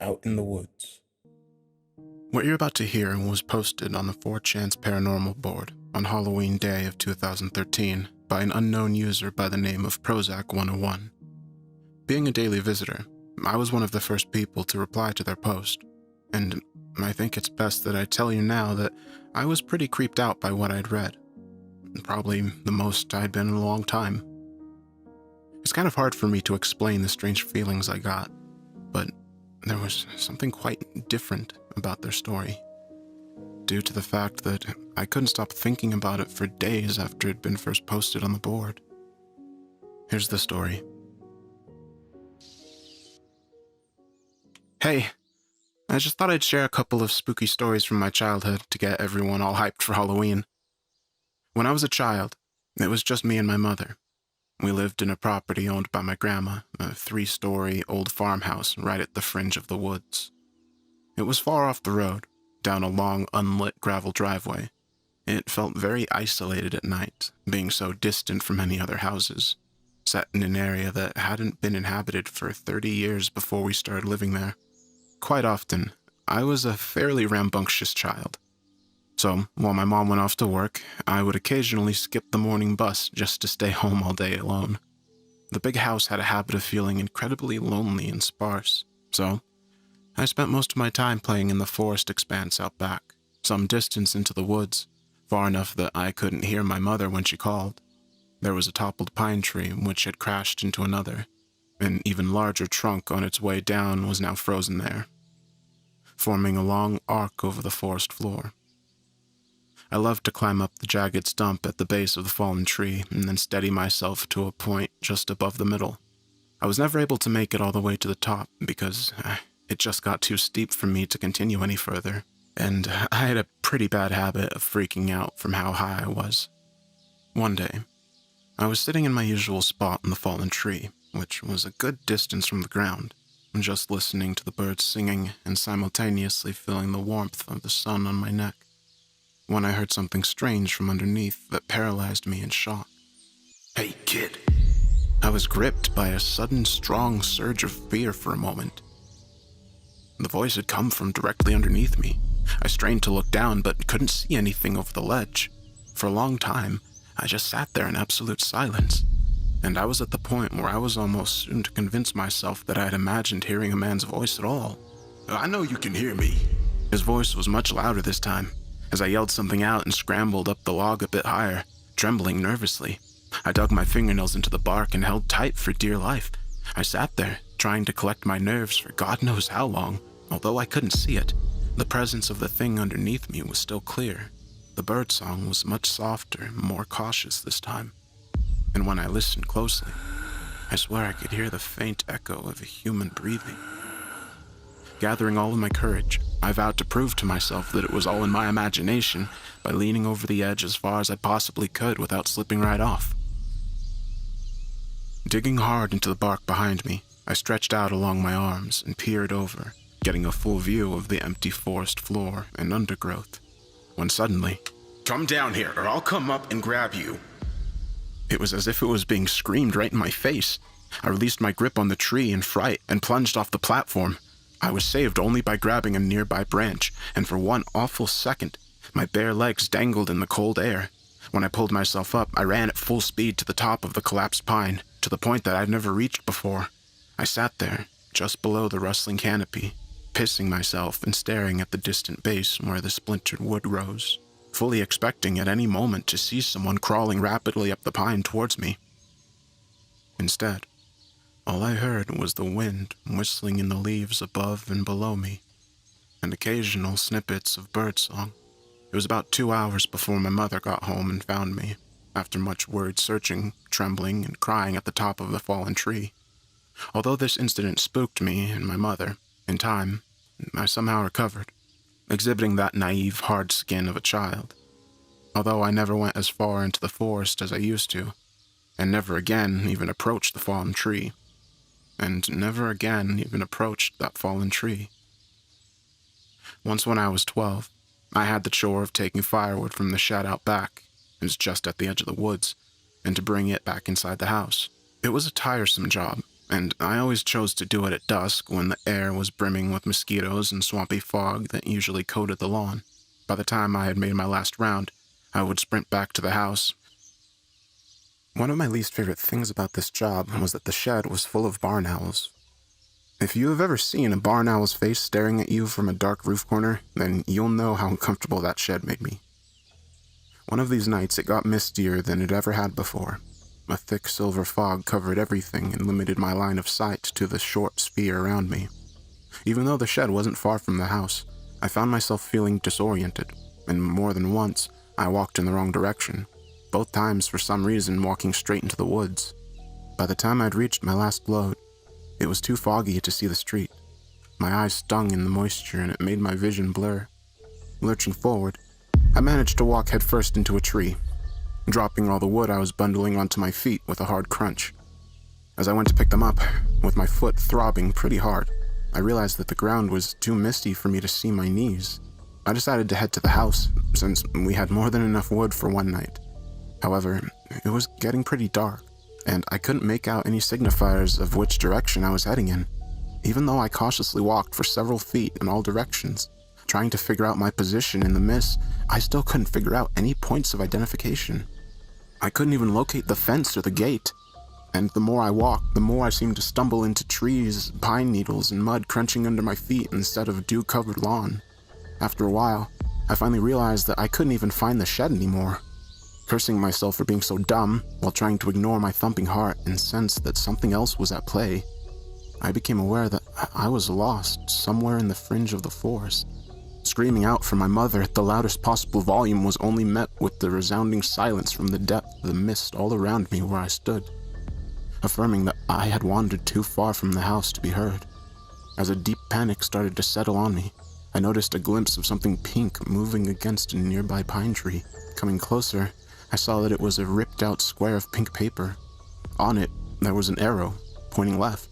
S5: Out in the woods. What you're about to hear was posted on the 4chance Paranormal board on Halloween Day of 2013 by an unknown user by the name of Prozac101. Being a daily visitor, I was one of the first people to reply to their post, and I think it's best that I tell you now that I was pretty creeped out by what I'd read. Probably the most I'd been in a long time. It's kind of hard for me to explain the strange feelings I got, but there was something quite different about their story, due to the fact that I couldn't stop thinking about it for days after it had been first posted on the board. Here's the story. Hey, I just thought I'd share a couple of spooky stories from my childhood to get everyone all hyped for Halloween. When I was a child, it was just me and my mother. We lived in a property owned by my grandma, a 3-story old farmhouse right at the fringe of the woods. It was far off the road, down a long, unlit gravel driveway. It felt very isolated at night, being so distant from any other houses.
S1: set in an area that hadn't been inhabited for 30 years before we started living there. Quite often, I was a fairly rambunctious child. So, while my mom went off to work, I would occasionally skip the morning bus just to stay home all day alone. The big house had a habit of feeling incredibly lonely and sparse, so I spent most of my time playing in the forest expanse out back, some distance into the woods, far enough that I couldn't hear my mother when she called. There was a toppled pine tree which had crashed into another. An even larger trunk on its way down was now frozen there, forming a long arc over the forest floor. I loved to climb up the jagged stump at the base of the fallen tree and then steady myself to a point just above the middle. I was never able to make it all the way to the top because it just got too steep for me to continue any further, and I had a pretty bad habit of freaking out from how high I was. One day, I was sitting in my usual spot in the fallen tree, which was a good distance from the ground, just listening to the birds singing and simultaneously feeling the warmth of the sun on my neck, when I heard something strange from underneath that paralyzed me in shock. "Hey, kid." I was gripped by a sudden strong surge of fear for a moment. The voice had come from directly underneath me. I strained to look down, but couldn't see anything over the ledge. For a long time, I just sat there in absolute silence, and I was at the point where I was almost soon to convince myself that I had imagined hearing a man's voice at all. "I know you can hear me." His voice was much louder this time, as I yelled something out and scrambled up the log a bit higher, trembling nervously. I dug my fingernails into the bark and held tight for dear life. I sat there, trying to collect my nerves for God knows how long. Although I couldn't see it, the presence of the thing underneath me was still clear. The birdsong was much softer, more cautious this time. And when I listened closely, I swear I could hear the faint echo of a human breathing. Gathering all of my courage, I vowed to prove to myself that it was all in my imagination by leaning over the edge as far as I possibly could without slipping right off. Digging hard into the bark behind me, I stretched out along my arms and peered over, getting a full view of the empty forest floor and undergrowth, when suddenly, "Come down here or I'll come up and grab you." It was as if it was being screamed right in my face. I released my grip on the tree in fright and plunged off the platform. I was saved only by grabbing a nearby branch, and for one awful second, my bare legs dangled in the cold air. When I pulled myself up, I ran at full speed to the top of the collapsed pine, to the point that I'd never reached before. I sat there, just below the rustling canopy, pissing myself and staring at the distant base where the splintered wood rose, fully expecting at any moment to see someone crawling rapidly up the pine towards me. Instead, all I heard was the wind whistling in the leaves above and below me, and occasional snippets of birdsong. It was about 2 hours before my mother got home and found me, after much worried searching, trembling, and crying at the top of the fallen tree. Although this incident spooked me and my mother, in time, I somehow recovered, exhibiting that naive, hard skin of a child. Although I never went as far into the forest as I used to, and never again even approached the fallen tree, and never again even approached that fallen tree. Once when I was 12, I had the chore of taking firewood from the shed out back, it was just at the edge of the woods, and to bring it back inside the house. It was a tiresome job, and I always chose to do it at dusk when the air was brimming with mosquitoes and swampy fog that usually coated the lawn. By the time I had made my last round, I would sprint back to the house. One of my least favorite things about this job was that the shed was full of barn owls. If you have ever seen a barn owl's face staring at you from a dark roof corner, then you'll know how uncomfortable that shed made me. One of these nights it got mistier than it ever had before. A thick silver fog covered everything and limited my line of sight to the short sphere around me. Even though the shed wasn't far from the house, I found myself feeling disoriented, and more than once, I walked in the wrong direction, both times for some reason walking straight into the woods. By the time I'd reached my last load, it was too foggy to see the street. My eyes stung in the moisture and it made my vision blur. Lurching forward, I managed to walk headfirst into a tree, dropping all the wood I was bundling onto my feet with a hard crunch. As I went to pick them up, with my foot throbbing pretty hard, I realized that the ground was too misty for me to see my knees. I decided to head to the house, since we had more than enough wood for one night. However, it was getting pretty dark, and I couldn't make out any signifiers of which direction I was heading in. Even though I cautiously walked for several feet in all directions, trying to figure out my position in the mist, I still couldn't figure out any points of identification. I couldn't even locate the fence or the gate, and the more I walked, the more I seemed to stumble into trees, pine needles, and mud crunching under my feet instead of dew-covered lawn. After a while, I finally realized that I couldn't even find the shed anymore. Cursing myself for being so dumb, while trying to ignore my thumping heart and sense that something else was at play, I became aware that I was lost somewhere in the fringe of the forest. Screaming out for my mother at the loudest possible volume was only met with the resounding silence from the depth of the mist all around me where I stood, affirming that I had wandered too far from the house to be heard. As a deep panic started to settle on me, I noticed a glimpse of something pink moving against a nearby pine tree. Coming closer, I saw that it was a ripped-out square of pink paper. On it, there was an arrow, pointing left,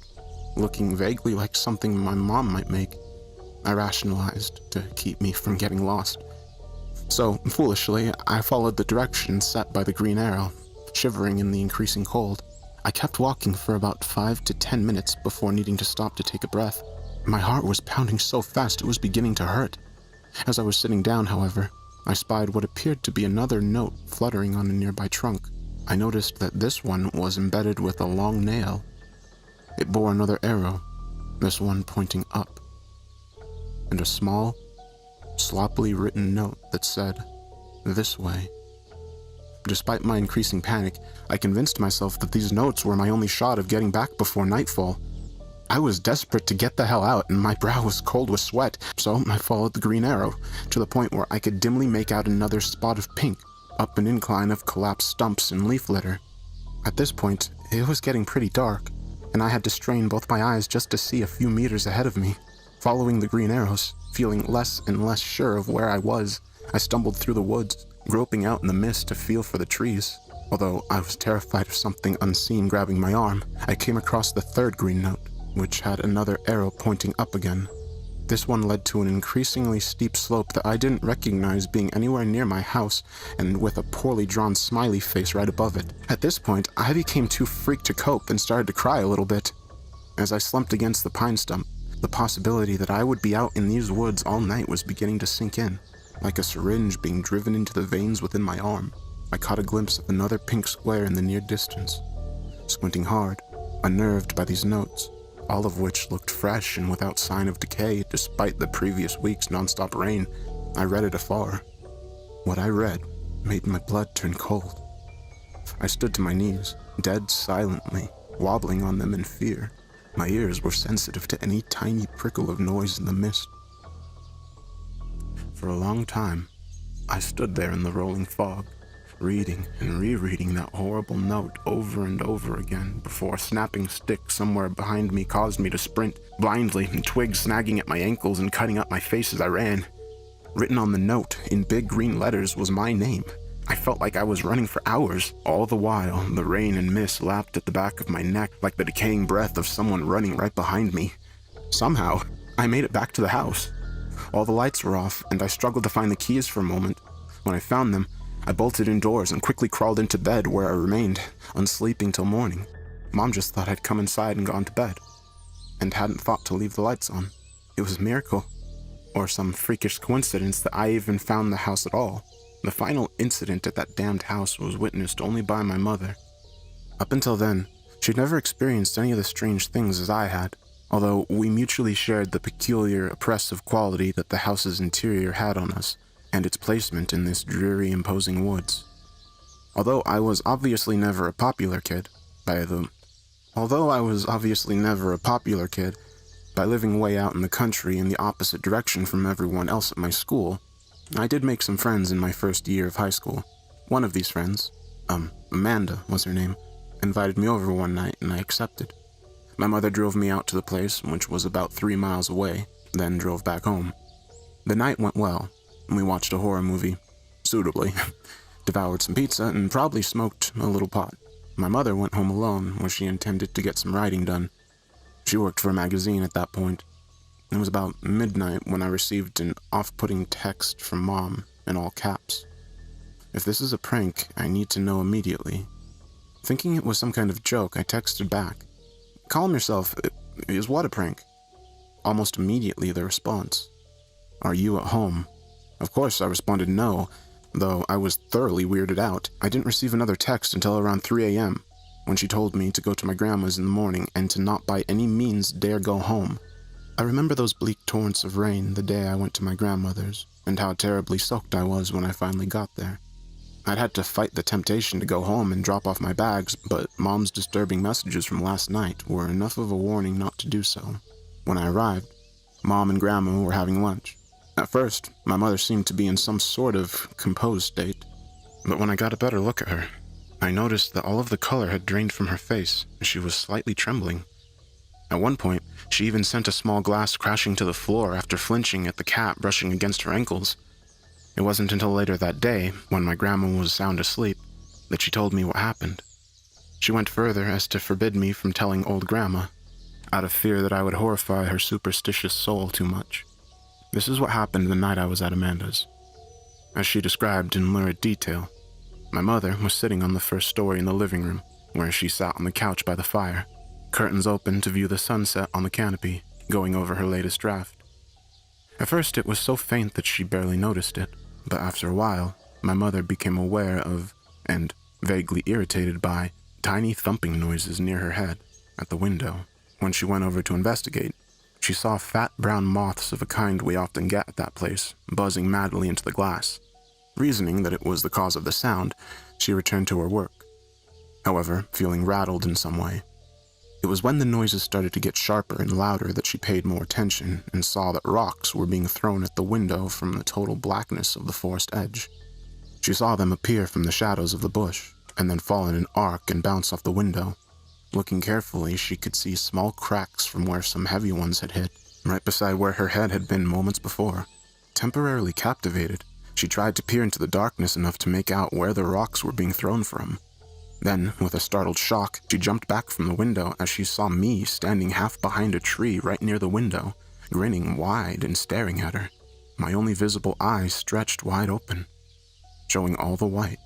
S1: looking vaguely like something my mom might make. I rationalized to keep me from getting lost. So, foolishly, I followed the direction set by the green arrow, shivering in the increasing cold. I kept walking for about 5 to 10 minutes before needing to stop to take a breath. My heart was pounding so fast it was beginning to hurt. As I was sitting down, however, I spied what appeared to be another note fluttering on a nearby trunk. I noticed that this one was embedded with a long nail. It bore another arrow, this one pointing up, and a small, sloppily written note that said, "This way." Despite my increasing panic, I convinced myself that these notes were my only shot of getting back before nightfall. I was desperate to get the hell out, and my brow was cold with sweat, so I followed the green arrow, to the point where I could dimly make out another spot of pink, up an incline of collapsed stumps and leaf litter. At this point, it was getting pretty dark, and I had to strain both my eyes just to see a few meters ahead of me. Following the green arrows, feeling less and less sure of where I was, I stumbled through the woods, groping out in the mist to feel for the trees. Although I was terrified of something unseen grabbing my arm, I came across the third green note, which had another arrow pointing up again. This one led to an increasingly steep slope that I didn't recognize being anywhere near my house, and with a poorly drawn smiley face right above it. At this point, I became too freaked to cope and started to cry a little bit. As I slumped against the pine stump, the possibility that I would be out in these woods all night was beginning to sink in, like a syringe being driven into the veins within my arm. I caught a glimpse of another pink square in the near distance. Squinting hard, unnerved by these notes, all of which looked fresh and without sign of decay despite the previous week's nonstop rain, I read it afar. What I read made my blood turn cold. I stood to my knees, dead silently, wobbling on them in fear. My ears were sensitive to any tiny prickle of noise in the mist. For a long time, I stood there in the rolling fog, reading and rereading that horrible note over and over again before a snapping stick somewhere behind me caused me to sprint blindly, and twigs snagging at my ankles and cutting up my face as I ran. Written on the note in big green letters was my name. I felt like I was running for hours. All the while, the rain and mist lapped at the back of my neck like the decaying breath of someone running right behind me. Somehow, I made it back to the house. All the lights were off, and I struggled to find the keys for a moment. When I found them, I bolted indoors and quickly crawled into bed, where I remained, unsleeping till morning. Mom just thought I'd come inside and gone to bed, and hadn't thought to leave the lights on. It was a miracle, or some freakish coincidence, that I even found the house at all. The final incident at that damned house was witnessed only by my mother. Up until then, she'd never experienced any of the strange things as I had, although we mutually shared the peculiar, oppressive quality that the house's interior had on us, and its placement in this dreary, imposing woods. Although I was obviously never a popular kid, by living way out in the country in the opposite direction from everyone else at my school, I did make some friends in my first year of high school. One of these friends, Amanda was her name, invited me over one night, and I accepted. My mother drove me out to the place, which was about 3 miles away, then drove back home. The night went well. We watched a horror movie, suitably, devoured some pizza, and probably smoked a little pot. My mother went home alone, where she intended to get some writing done. She worked for a magazine at that point. It was about midnight when I received an off-putting text from Mom in all caps. "If this is a prank, I need to know immediately. Thinking it was some kind of joke, I texted back, "Calm yourself, is what a prank?" Almost immediately the response, "Are you at home?" Of course I responded no, though I was thoroughly weirded out. I didn't receive another text until around 3 a.m., when she told me to go to my grandma's in the morning and to not by any means dare go home. I remember those bleak torrents of rain the day I went to my grandmother's, and how terribly soaked I was when I finally got there. I'd had to fight the temptation to go home and drop off my bags, but Mom's disturbing messages from last night were enough of a warning not to do so. When I arrived, Mom and Grandma were having lunch. At first, my mother seemed to be in some sort of composed state, but when I got a better look at her, I noticed that all of the color had drained from her face, and she was slightly trembling. At one point, she even sent a small glass crashing to the floor after flinching at the cat brushing against her ankles. It wasn't until later that day, when my grandma was sound asleep, that she told me what happened. She went further as to forbid me from telling old Grandma, out of fear that I would horrify her superstitious soul too much. This is what happened the night I was at Amanda's. As she described in lurid detail, my mother was sitting on the first story in the living room, where she sat on the couch by the fire, curtains open to view the sunset on the canopy, going over her latest draft. At first it was so faint that she barely noticed it, but after a while, my mother became aware of, and vaguely irritated by, tiny thumping noises near her head, at the window. When she went over to investigate, she saw fat brown moths of a kind we often get at that place, buzzing madly into the glass. Reasoning that it was the cause of the sound, she returned to her work. However, feeling rattled in some way. It was when the noises started to get sharper and louder that she paid more attention and saw that rocks were being thrown at the window from the total blackness of the forest edge. She saw them appear from the shadows of the bush, and then fall in an arc and bounce off the window. Looking carefully, she could see small cracks from where some heavy ones had hit, right beside where her head had been moments before. Temporarily captivated, she tried to peer into the darkness enough to make out where the rocks were being thrown from. Then, with a startled shock, she jumped back from the window as she saw me standing half behind a tree right near the window, grinning wide and staring at her, my only visible eyes stretched wide open, showing all the white.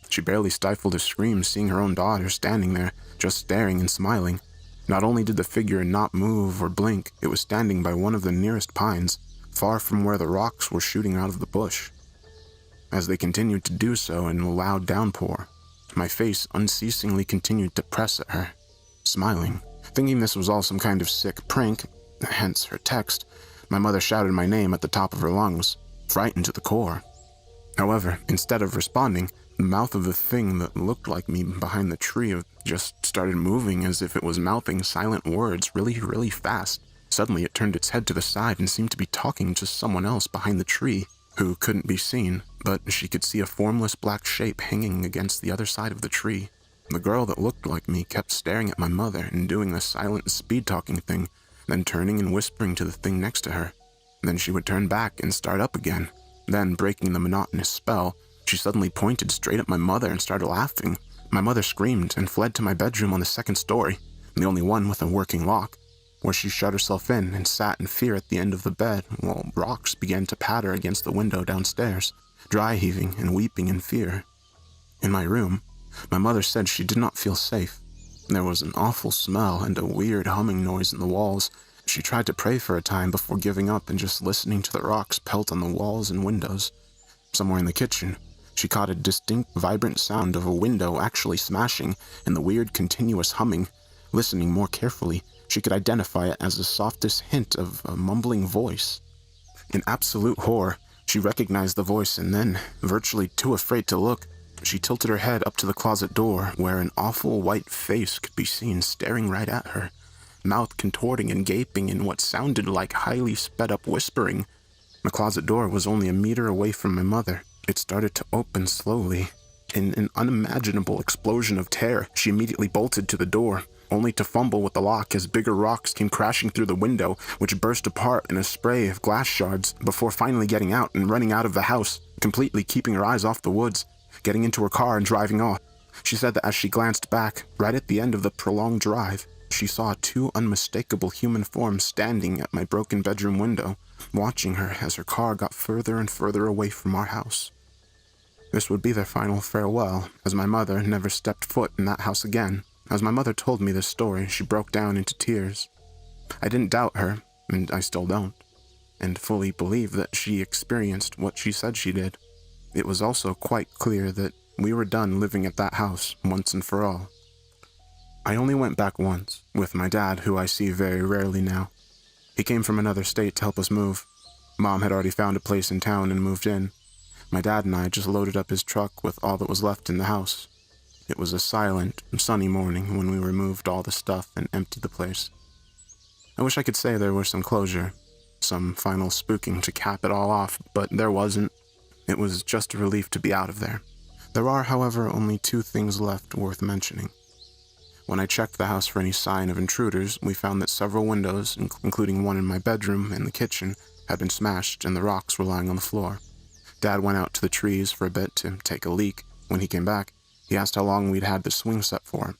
S1: She barely stifled a scream seeing her own daughter standing there, just staring and smiling. Not only did the figure not move or blink, it was standing by one of the nearest pines, far from where the rocks were shooting out of the bush. As they continued to do so in a loud downpour, my face unceasingly continued to press at her, smiling. Thinking this was all some kind of sick prank, hence her text, my mother shouted my name at the top of her lungs, frightened to the core. However, instead of responding, the mouth of the thing that looked like me behind the tree just started moving as if it was mouthing silent words really, really fast. Suddenly it turned its head to the side and seemed to be talking to someone else behind the tree, who couldn't be seen, but she could see a formless black shape hanging against the other side of the tree. The girl that looked like me kept staring at my mother and doing the silent speed-talking thing, then turning and whispering to the thing next to her. Then she would turn back and start up again. Then, breaking the monotonous spell, she suddenly pointed straight at my mother and started laughing. My mother screamed and fled to my bedroom on the second story, the only one with a working lock, where she shut herself in and sat in fear at the end of the bed while rocks began to patter against the window downstairs, dry heaving and weeping in fear. In my room, my mother said she did not feel safe. There was an awful smell and a weird humming noise in the walls. She tried to pray for a time before giving up and just listening to the rocks pelt on the walls and windows. Somewhere in the kitchen, she caught a distinct, vibrant sound of a window actually smashing and the weird continuous humming. Listening more carefully, she could identify it as the softest hint of a mumbling voice. In absolute horror, she recognized the voice and then, virtually too afraid to look, she tilted her head up to the closet door where an awful white face could be seen staring right at her, mouth contorting and gaping in what sounded like highly sped-up whispering. The closet door was only a meter away from my mother. It started to open slowly. In an unimaginable explosion of terror, she immediately bolted to the door, only to fumble with the lock as bigger rocks came crashing through the window, which burst apart in a spray of glass shards before finally getting out and running out of the house, completely keeping her eyes off the woods, getting into her car and driving off. She said that as she glanced back, right at the end of the prolonged drive, she saw two unmistakable human forms standing at my broken bedroom window, watching her as her car got further and further away from our house. This would be their final farewell, as my mother never stepped foot in that house again. As my mother told me this story, she broke down into tears. I didn't doubt her, and I still don't, and fully believe that she experienced what she said she did. It was also quite clear that we were done living at that house once and for all. I only went back once, with my dad, who I see very rarely now. He came from another state to help us move. Mom had already found a place in town and moved in. My dad and I just loaded up his truck with all that was left in the house. It was a silent, sunny morning when we removed all the stuff and emptied the place. I wish I could say there was some closure, some final spooking to cap it all off, but there wasn't. It was just a relief to be out of there. There are, however, only 2 things left worth mentioning. When I checked the house for any sign of intruders, we found that several windows, including one in my bedroom and the kitchen, had been smashed and the rocks were lying on the floor. Dad went out to the trees for a bit to take a leak. When he came back, he asked how long we'd had the swing set for.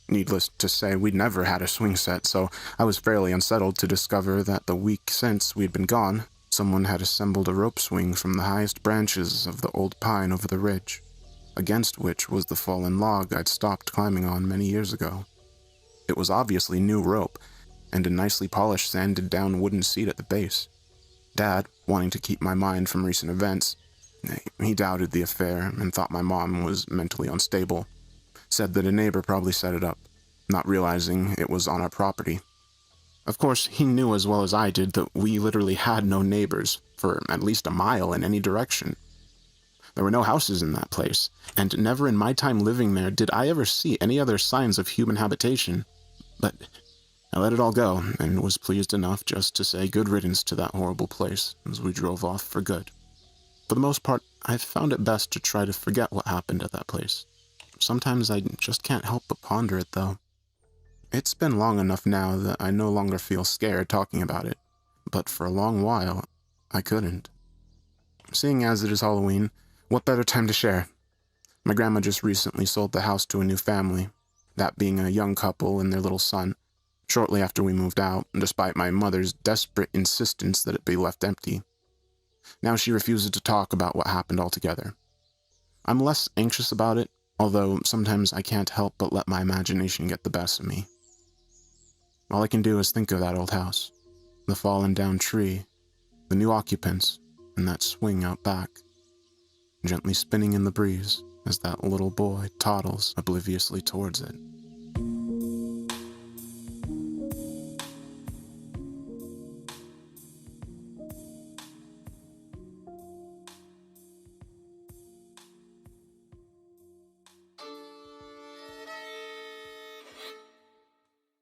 S1: Needless to say, we'd never had a swing set, so I was fairly unsettled to discover that the week since we'd been gone, someone had assembled a rope swing from the highest branches of the old pine over the ridge, against which was the fallen log I'd stopped climbing on many years ago. It was obviously new rope, and a nicely polished sanded down wooden seat at the base. Dad, wanting to keep my mind from recent events, he doubted the affair and thought my mom was mentally unstable. Said that a neighbor probably set it up, not realizing it was on our property. Of course, he knew as well as I did that we literally had no neighbors for at least a mile in any direction. There were no houses in that place, and never in my time living there did I ever see any other signs of human habitation. But I let it all go, and was pleased enough just to say good riddance to that horrible place as we drove off for good. For the most part, I've found it best to try to forget what happened at that place. Sometimes I just can't help but ponder it, though. It's been long enough now that I no longer feel scared talking about it, but for a long while, I couldn't. Seeing as it is Halloween, what better time to share? My grandma just recently sold the house to a new family, that being a young couple and their little son, shortly after we moved out, despite my mother's desperate insistence that it be left empty. Now she refuses to talk about what happened altogether. I'm less anxious about it, although sometimes I can't help but let my imagination get the best of me. All I can do is think of that old house, the fallen down tree, the new occupants, and that swing out back, gently spinning in the breeze as that little boy toddles obliviously towards it.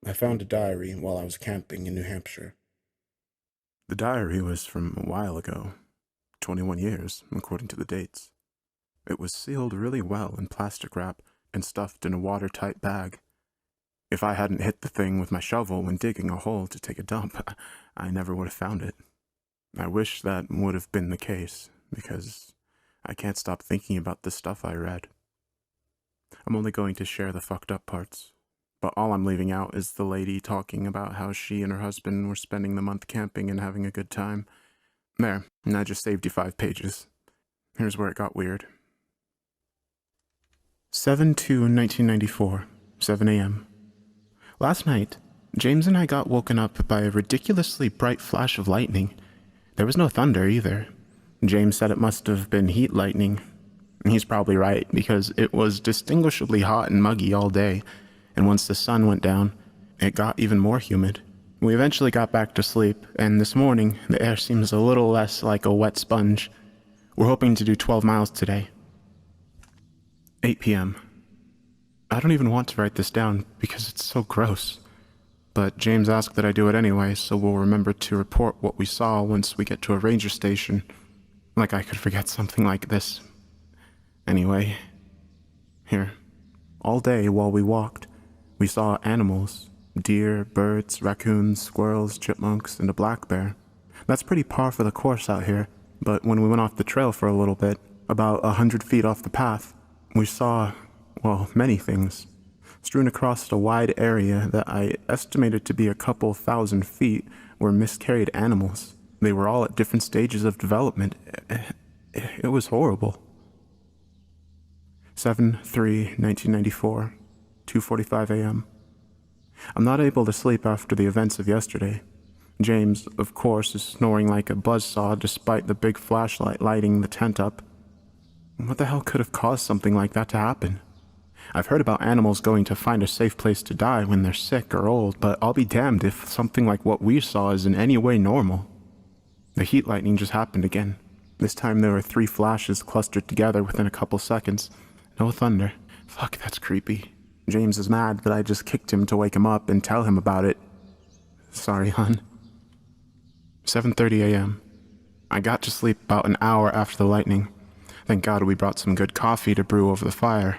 S1: I found a diary while I was camping in New Hampshire. The diary was from a while ago, 21 years, according to the dates. It was sealed really well in plastic wrap and stuffed in a watertight bag. If I hadn't hit the thing with my shovel when digging a hole to take a dump, I never would have found it. I wish that would have been the case, because I can't stop thinking about the stuff I read. I'm only going to share the fucked up parts. But all I'm leaving out is the lady talking about how she and her husband were spending the month camping and having a good time. There, and I just saved you 5 pages. Here's where it got weird. 7/2/1994, 7 a.m. Last night, James and I got woken up by a ridiculously bright flash of lightning. There was no thunder either. James said it must have been heat lightning. He's probably right, because it was distinguishably hot and muggy all day. And once the sun went down, it got even more humid. We eventually got back to sleep, and this morning, the air seems a little less like a wet sponge. We're hoping to do 12 miles today. 8 p.m. I don't even want to write this down because it's so gross. But James asked that I do it anyway, so we'll remember to report what we saw once we get to a ranger station. Like I could forget something like this. Anyway, here. All day while we walked, we saw animals, deer, birds, raccoons, squirrels, chipmunks, and a black bear. That's pretty par for the course out here, but when we went off the trail for a little bit, about 100 feet off the path, we saw, well, many things. Strewn across a wide area that I estimated to be a couple 1,000 feet were miscarried animals. They were all at different stages of development. It was horrible. 7/3/1994, 2:45 a.m. I'm not able to sleep after the events of yesterday. James, of course, is snoring like a buzzsaw despite the big flashlight lighting the tent up. What the hell could have caused something like that to happen? I've heard about animals going to find a safe place to die when they're sick or old, but I'll be damned if something like what we saw is in any way normal. The heat lightning just happened again. This time there were 3 flashes clustered together within a couple seconds. No thunder. Fuck, that's creepy. James is mad that I just kicked him to wake him up and tell him about it. Sorry, hun. 7:30 a.m. I got to sleep about an hour after the lightning. Thank God we brought some good coffee to brew over the fire.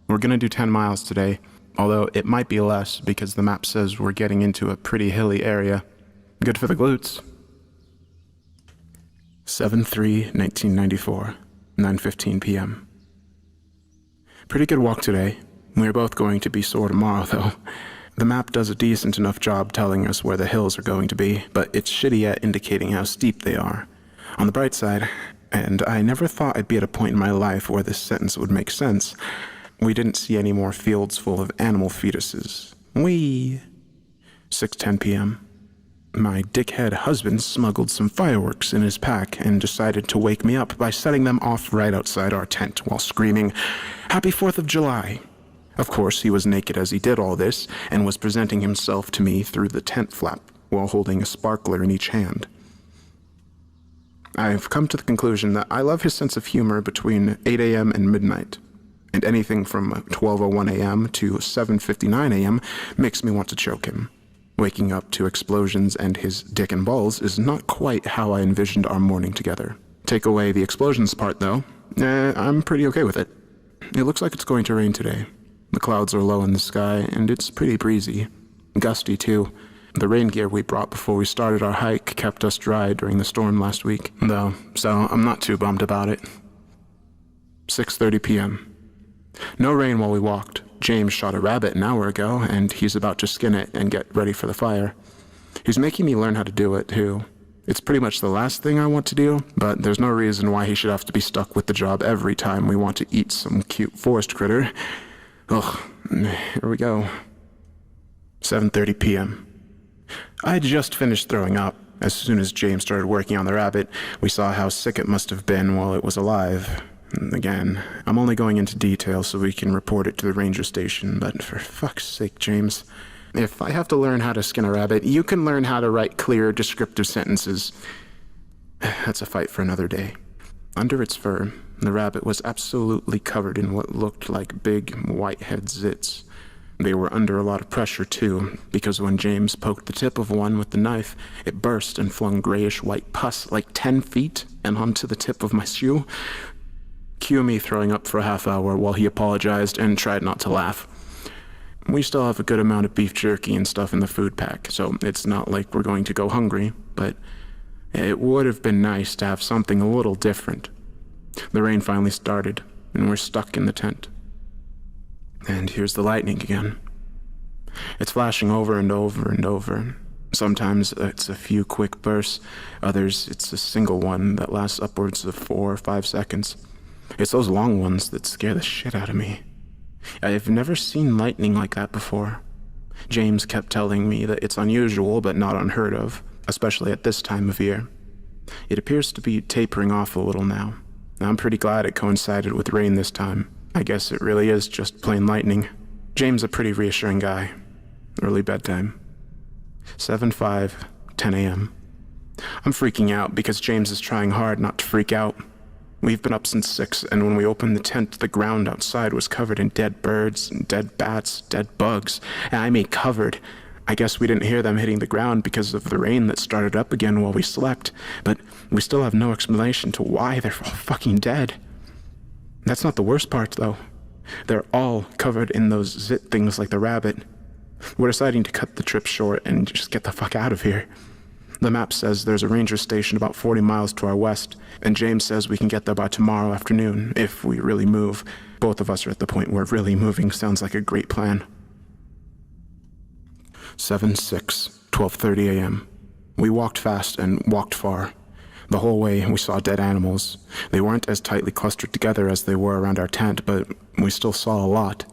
S1: We're gonna do 10 miles today, although it might be less because the map says we're getting into a pretty hilly area. Good for the glutes. 7/3/1994, 9:15 p.m. Pretty good walk today. We're both going to be sore tomorrow, though. The map does a decent enough job telling us where the hills are going to be, but it's shitty at indicating how steep they are. On the bright side, and I never thought I'd be at a point in my life where this sentence would make sense, we didn't see any more fields full of animal fetuses. 6:10 p.m. My dickhead husband smuggled some fireworks in his pack and decided to wake me up by setting them off right outside our tent while screaming, "Happy 4th of July!" Of course, he was naked as he did all this and was presenting himself to me through the tent flap while holding a sparkler in each hand. I've come to the conclusion that I love his sense of humor between 8 a.m. and midnight, and anything from 12:01 a.m. to 7:59 a.m. makes me want to choke him. Waking up to explosions and his dick and balls is not quite how I envisioned our morning together. Take away the explosions part, though, I'm pretty okay with it. It looks like it's going to rain today. The clouds are low in the sky, and it's pretty breezy. Gusty, too. The rain gear we brought before we started our hike kept us dry during the storm last week, though, so I'm not too bummed about it. 6:30 p.m. No rain while we walked. James shot a rabbit an hour ago, and he's about to skin it and get ready for the fire. He's making me learn how to do it, too. It's pretty much the last thing I want to do, but there's no reason why he should have to be stuck with the job every time we want to eat some cute forest critter. Ugh, here we go. 7:30 p.m. I had just finished throwing up. As soon as James started working on the rabbit, we saw how sick it must have been while it was alive. Again, I'm only going into detail so we can report it to the ranger station, but for fuck's sake, James. If I have to learn how to skin a rabbit, you can learn how to write clear, descriptive sentences. That's a fight for another day. Under its fur, the rabbit was absolutely covered in what looked like big, whitehead zits. They were under a lot of pressure, too, because when James poked the tip of one with the knife, it burst and flung grayish-white pus like 10 feet and onto the tip of my shoe. Cue me throwing up for a half hour while he apologized and tried not to laugh. We still have a good amount of beef jerky and stuff in the food pack, so it's not like we're going to go hungry, but it would have been nice to have something a little different. The rain finally started, and we're stuck in the tent. And here's the lightning again. It's flashing over and over and over. Sometimes it's a few quick bursts, others it's a single one that lasts upwards of 4 or 5 seconds. It's those long ones that scare the shit out of me. I've never seen lightning like that before. James kept telling me that it's unusual but not unheard of, especially at this time of year. It appears to be tapering off a little now. I'm pretty glad it coincided with rain this time. I guess it really is just plain lightning. James a pretty reassuring guy. Early bedtime. 7:05, 10 a.m. I'm freaking out because James is trying hard not to freak out. We've been up since 6, and when we opened the tent, the ground outside was covered in dead birds, and dead bats, dead bugs, and I mean covered. I guess we didn't hear them hitting the ground because of the rain that started up again while we slept, but we still have no explanation to why they're all fucking dead. That's not the worst part, though. They're all covered in those zit things like the rabbit. We're deciding to cut the trip short and just get the fuck out of here. The map says there's a ranger station about 40 miles to our west, and James says we can get there by tomorrow afternoon, if we really move. Both of us are at the point where really moving sounds like a great plan. 7/6, 12:30 a.m. We walked fast and walked far. The whole way, we saw dead animals. They weren't as tightly clustered together as they were around our tent, but we still saw a lot.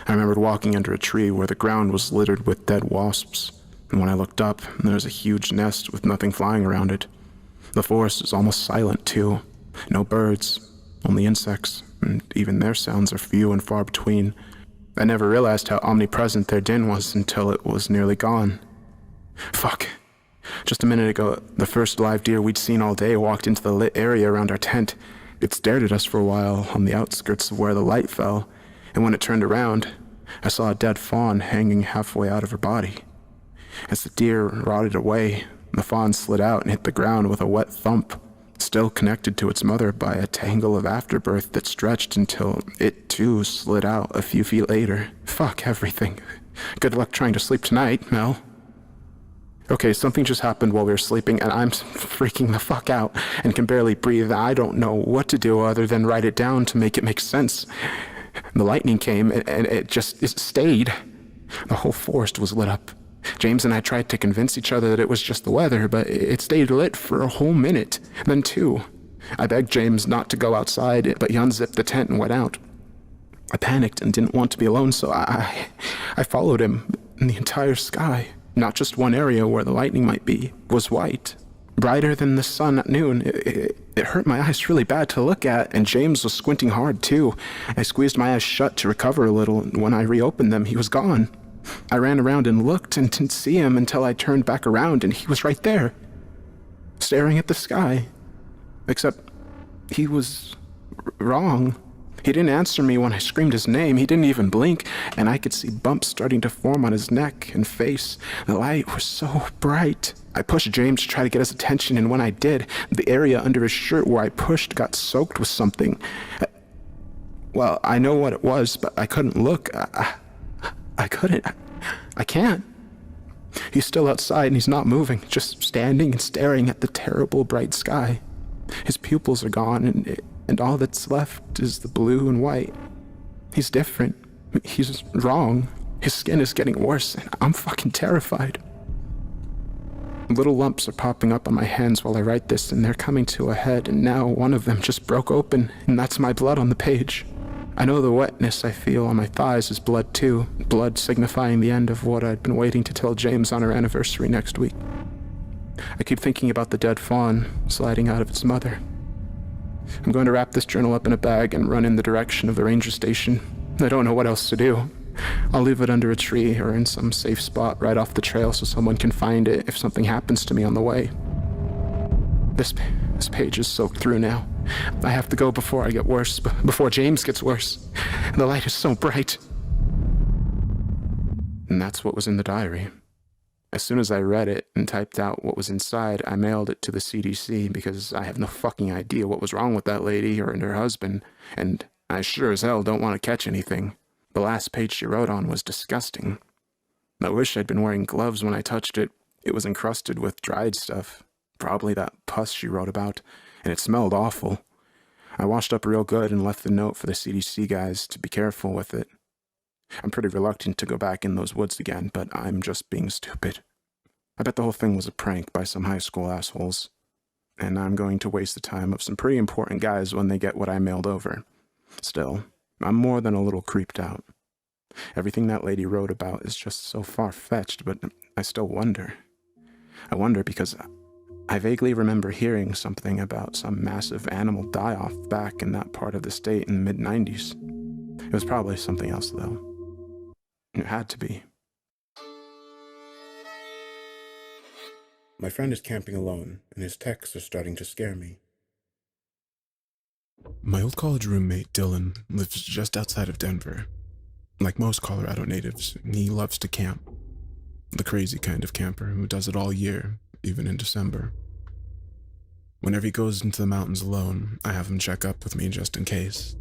S1: I remembered walking under a tree where the ground was littered with dead wasps, and when I looked up, there was a huge nest with nothing flying around it. The forest is almost silent, too. No birds, only insects, and even their sounds are few and far between. I never realized how omnipresent their din was until it was nearly gone. Fuck. Just a minute ago, the first live deer we'd seen all day walked into the lit area around our tent. It stared at us for a while on the outskirts of where the light fell, and when it turned around, I saw a dead fawn hanging halfway out of her body. As the deer rotted away, the fawn slid out and hit the ground with a wet thump, still connected to its mother by a tangle of afterbirth that stretched until it too slid out a few feet later. Fuck everything. Good luck trying to sleep tonight, Mel. Okay, something just happened while we were sleeping, and I'm freaking the fuck out and can barely breathe. I don't know what to do other than write it down to make it make sense. The lightning came, and it stayed. The whole forest was lit up. James and I tried to convince each other that it was just the weather, but it stayed lit for a whole minute, then 2. I begged James not to go outside, but he unzipped the tent and went out. I panicked and didn't want to be alone, so I followed him, and the entire sky, not just one area where the lightning might be, was white. Brighter than the sun at noon. It hurt my eyes really bad to look at, and James was squinting hard, too. I squeezed my eyes shut to recover a little, and when I reopened them, he was gone. I ran around and looked and didn't see him until I turned back around, and he was right there, staring at the sky. Except he was wrong. He didn't answer me when I screamed his name. He didn't even blink, and I could see bumps starting to form on his neck and face. The light was so bright. I pushed James to try to get his attention, and when I did, the area under his shirt where I pushed got soaked with something. Well, I know what it was, but I couldn't look. I couldn't. I can't. He's still outside, and he's not moving, just standing and staring at the terrible bright sky. His pupils are gone, and all that's left is the blue and white. He's different. He's wrong. His skin is getting worse, and I'm fucking terrified. Little lumps are popping up on my hands while I write this, and they're coming to a head, and now one of them just broke open, and that's my blood on the page. I know the wetness I feel on my thighs is blood too, blood signifying the end of what I'd been waiting to tell James on our anniversary next week. I keep thinking about the dead fawn sliding out of its mother. I'm going to wrap this journal up in a bag and run in the direction of the ranger station. I don't know what else to do. I'll leave it under a tree or in some safe spot right off the trail so someone can find it if something happens to me on the way. This page is soaked through now. I have to go before I get worse, before James gets worse. The light is so bright. And that's what was in the diary. As soon as I read it and typed out what was inside, I mailed it to the CDC because I have no fucking idea what was wrong with that lady or her husband, and I sure as hell don't want to catch anything. The last page she wrote on was disgusting. I wish I'd been wearing gloves when I touched it. It was encrusted with dried stuff, probably that pus she wrote about, and it smelled awful. I washed up real good and left the note for the CDC guys to be careful with it. I'm pretty reluctant to go back in those woods again, but I'm just being stupid. I bet the whole thing was a prank by some high school assholes, and I'm going to waste the time of some pretty important guys when they get what I mailed over. Still, I'm more than a little creeped out. Everything that lady wrote about is just so far-fetched, but I still wonder. I wonder because I vaguely remember hearing something about some massive animal die-off back in that part of the state in the mid-90s. It was probably something else, though. It had to be. My friend is camping alone, and his texts are starting to scare me. My old college roommate, Dylan, lives just outside of Denver. Like most Colorado natives, he loves to camp. The crazy kind of camper who does it all year, even in December. Whenever he goes into the mountains alone, I have him check up with me just in case.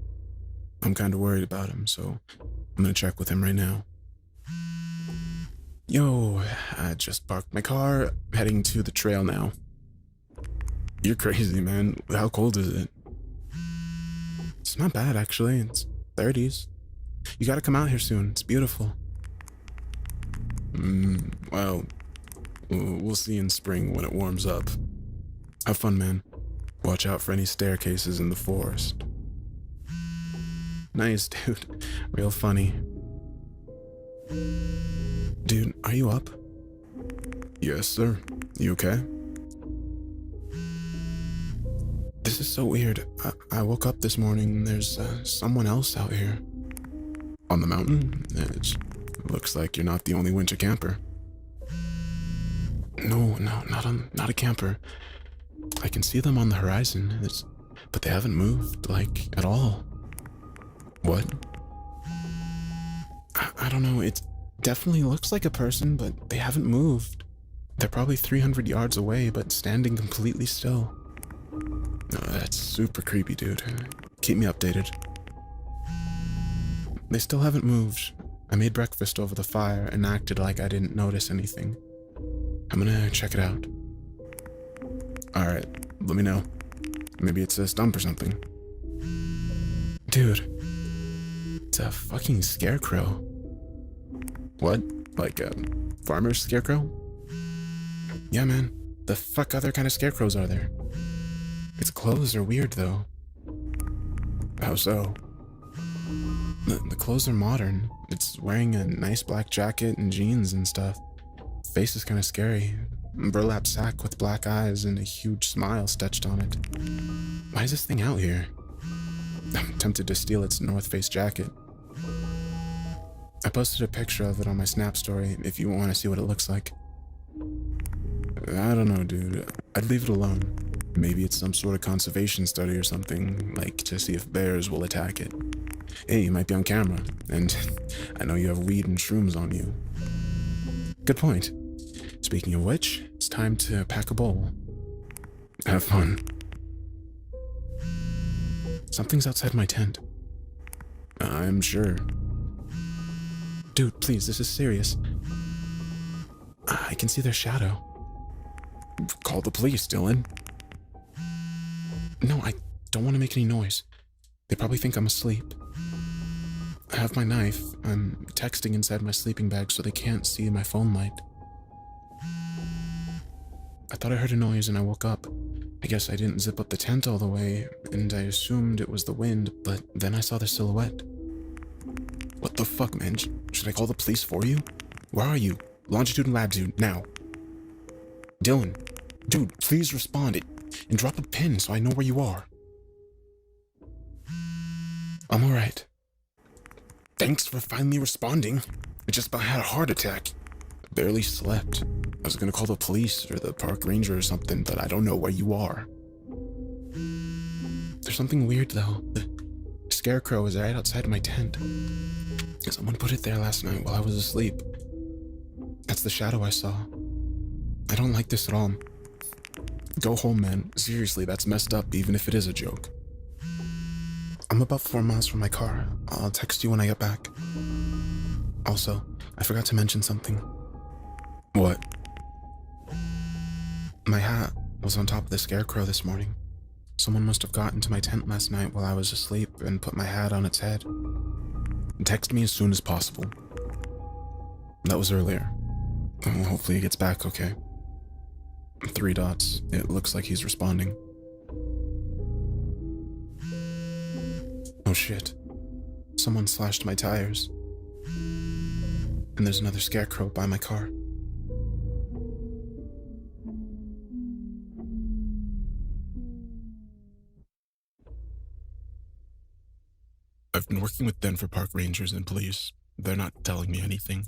S1: I'm kind of worried about him, so I'm gonna check with him right now. Yo, I just parked my car, heading to the trail now. You're crazy, man. How cold is it? It's not bad, actually. It's 30s. You gotta come out here soon. It's beautiful. Well, we'll see in spring when it warms up. Have fun, man. Watch out for any staircases in the forest. Nice, dude. Real funny. Dude, are you up? Yes, sir. You okay? This is so weird. I woke up this morning and there's someone else out here. On the mountain? It looks like you're not the only winter camper. No, not a camper. I can see them on the horizon, but they haven't moved, like, at all. What? I don't know, it definitely looks like a person, but they haven't moved. They're probably 300 yards away, but standing completely still. Oh, that's super creepy, dude. Keep me updated. They still haven't moved. I made breakfast over the fire and acted like I didn't notice anything. I'm gonna check it out. Alright, let me know. Maybe it's a stump or something. Dude, it's a fucking scarecrow. What? Like a farmer's scarecrow? Yeah, man. The fuck other kind of scarecrows are there? Its clothes are weird, though. How so? The clothes are modern. It's wearing a nice black jacket and jeans and stuff. Face is kind of scary. Burlap sack with black eyes and a huge smile stitched on it. Why is this thing out here? I'm tempted to steal its North Face jacket. I posted a picture of it on my Snap story if you want to see what it looks like. I don't know, dude. I'd leave it alone. Maybe it's some sort of conservation study or something, like to see if bears will attack it. Hey, you might be on camera, and I know you have weed and shrooms on you. Good point. Speaking of which, it's time to pack a bowl. Have fun. Something's outside my tent. I'm sure. Dude, please, this is serious. I can see their shadow. Call the police, Dylan. No, I don't want to make any noise. They probably think I'm asleep. I have my knife. I'm texting inside my sleeping bag so they can't see my phone light. I thought I heard a noise and I woke up. I guess I didn't zip up the tent all the way, and I assumed it was the wind, but then I saw the silhouette. What the fuck, man? Should I call the police for you? Where are you? Longitude and latitude, now. Dylan, dude, please respond and drop a pin so I know where you are. I'm alright. Thanks for finally responding. I just about had a heart attack. I barely slept. I was gonna call the police or the park ranger or something, but I don't know where you are. There's something weird though. The scarecrow is right outside my tent. Someone put it there last night while I was asleep. That's the shadow I saw. I don't like this at all. Go home, man. Seriously, that's messed up, even if it is a joke. I'm about 4 miles from my car. I'll text you when I get back. Also, I forgot to mention something. What? My hat was on top of the scarecrow this morning. Someone must have gotten to my tent last night while I was asleep and put my hat on its head. Text me as soon as possible. That was earlier. Hopefully he gets back okay. 3 dots. It looks like he's responding. Oh shit. Someone slashed my tires. And there's another scarecrow by my car. I've been working with Denver Park Rangers and police. They're not telling me anything.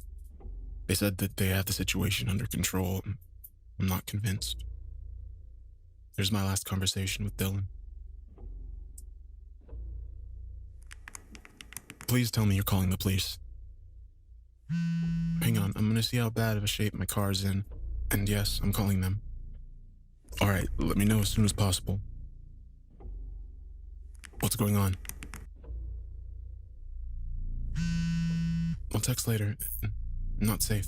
S1: They said that they have the situation under control. I'm not convinced. Here's my last conversation with Dylan. Please tell me you're calling the police. Hang on, I'm gonna see how bad of a shape my car's in. And yes, I'm calling them. Alright, let me know as soon as possible. What's going on? I'll text later. Not safe.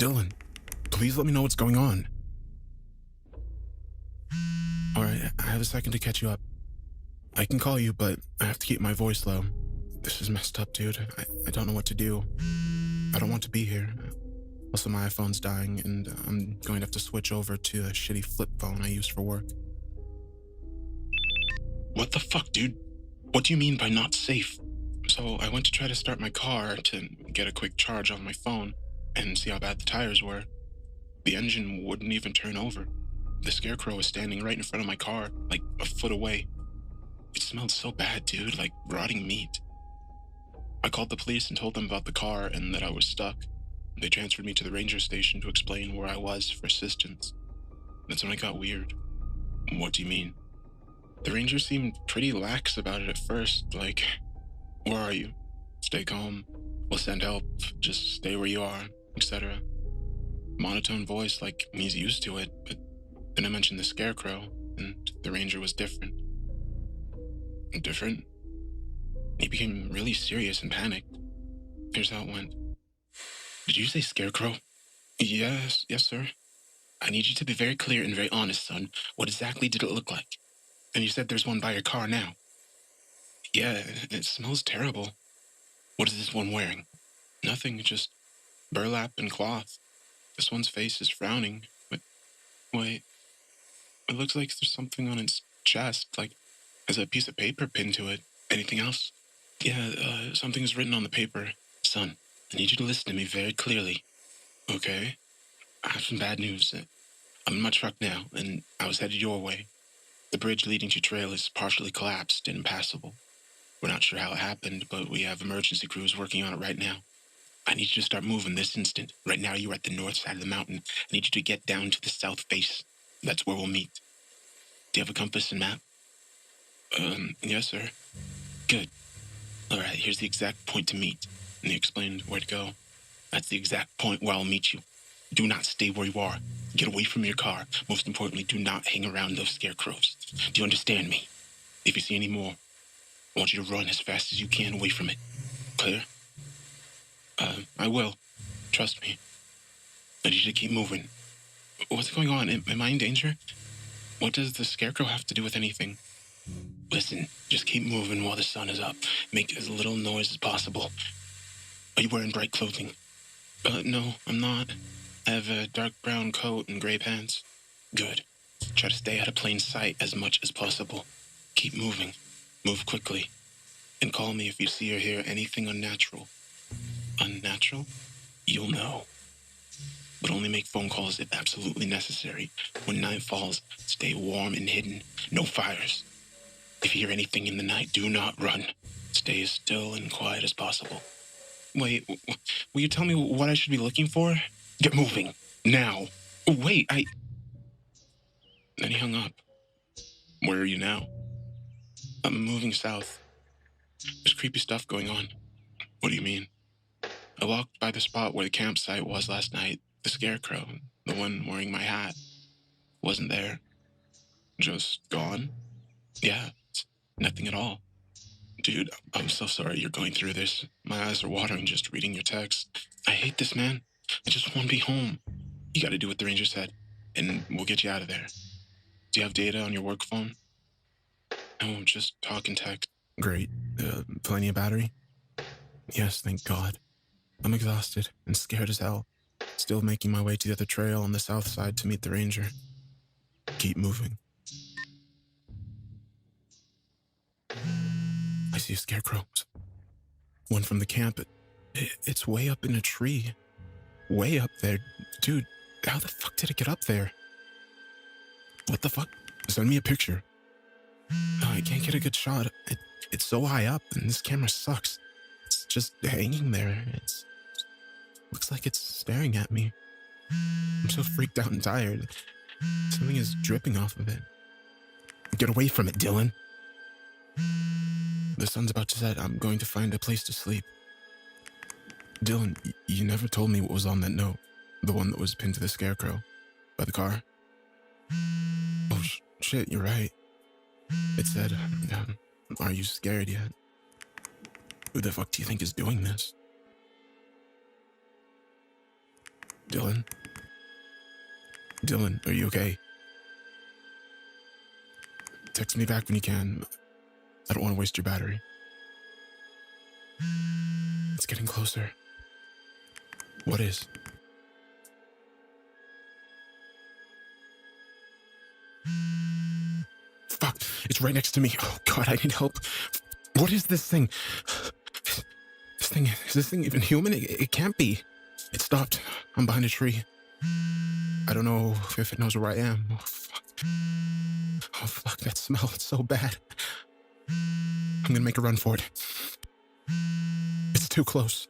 S1: Dylan, please let me know what's going on. Alright, I have a second to catch you up. I can call you, but I have to keep my voice low. This is messed up, dude. I don't know what to do. I don't want to be here. Also, my iPhone's dying, and I'm going to have to switch over to a shitty flip phone I use for work.
S5: What the fuck, dude? What do you mean by not safe?
S1: So I went to try to start my car to get a quick charge on my phone and see how bad the tires were. The engine wouldn't even turn over. The scarecrow was standing right in front of my car, like a foot away. It smelled so bad, dude, like rotting meat. I called the police and told them about the car and that I was stuck. They transferred me to the ranger station to explain where I was for assistance. That's when it got weird.
S5: What do you mean?
S1: The ranger seemed pretty lax about it at first, like, where are you? Stay calm. We'll send help. Just stay where you are, etc. Monotone voice like he's used to it, but then I mentioned the scarecrow, and the ranger was different. Different? He became really serious and panicked. Here's how it went.
S5: Did you say scarecrow?
S1: Yes, sir.
S5: I need you to be very clear and very honest, son. What exactly did it look like?
S1: And you said there's one by your car now. Yeah, it smells terrible.
S5: What is this one wearing?
S1: Nothing, just burlap and cloth. This one's face is frowning, but wait. It looks like there's something on its chest, like there's a piece of paper pinned to it.
S5: Anything else?
S1: Yeah, something's written on the paper.
S5: Son, I need you to listen to me very clearly.
S1: Okay.
S5: I have some bad news. I'm in my truck now, and I was headed your way. The bridge leading to trail is partially collapsed and impassable. We're not sure how it happened, but we have emergency crews working on it right now. I need you to start moving this instant. Right now you're at the north side of the mountain. I need you to get down to the south face. That's where we'll meet. Do you have a compass and map?
S1: Yes, sir.
S5: Good. All right, here's the exact point to meet.
S1: And he explained where to go.
S5: That's the exact point where I'll meet you. Do not stay where you are. Get away from your car. Most importantly, do not hang around those scarecrows. Do you understand me? If you see any more, I want you to run as fast as you can away from it. Clear?
S1: I will. Trust me.
S5: I need you to keep moving.
S1: What's going on? Am I in danger? What does the scarecrow have to do with anything?
S5: Listen, just keep moving while the sun is up. Make as little noise as possible. Are you wearing bright clothing?
S1: No, I'm not. I have a dark brown coat and gray pants.
S5: Good. Try to stay out of plain sight as much as possible. Keep moving. Move quickly. And call me if you see or hear anything unnatural.
S1: Unnatural?
S5: You'll know. But only make phone calls if absolutely necessary. When night falls, stay warm and hidden. No fires. If you hear anything in the night, do not run. Stay as still and quiet as possible.
S1: Wait, will you tell me what I should be looking for?
S5: Get moving. Now.
S1: Wait, Then he hung up.
S5: Where are you now?
S1: I'm moving south. There's creepy stuff going on.
S5: What do you mean?
S1: I walked by the spot where the campsite was last night. The scarecrow, the one wearing my hat, wasn't there.
S5: Just gone?
S1: Yeah, it's nothing at all. Dude, I'm so sorry you're going through this. My eyes are watering just reading your text. I hate this, man. I just want to be home. You gotta do what the ranger said, and we'll get you out of there. Do you have data on your work phone? No, just talk and text. Great. Plenty of battery? Yes, thank God. I'm exhausted and scared as hell. Still making my way to the other trail on the south side to meet the ranger. Keep moving. I see a scarecrow. One from the camp. It's way up in a tree. Way up there. Dude, how the fuck did it get up there? What the fuck? Send me a picture. I can't get a good shot. It's so high up and this camera sucks. It's just hanging there. Looks like it's staring at me. I'm so freaked out and tired. Something is dripping off of it. Get away from it, Dylan. The sun's about to set. I'm going to find a place to sleep. Dylan, you never told me what was on that note. The one that was pinned to the scarecrow. By the car. Oh, shit, you're right. It said, are you scared yet? Who the fuck do you think is doing this? Dylan? Dylan, are you okay? Text me back when you can. I don't want to waste your battery. It's getting closer. What is? right next to me. Oh God, I need help. What is this thing? Is this thing even human? It can't be. It stopped. I'm behind a tree. I don't know if it knows where I am. Oh fuck. Oh fuck, that smell, it's so bad. I'm gonna make a run for it. It's too close.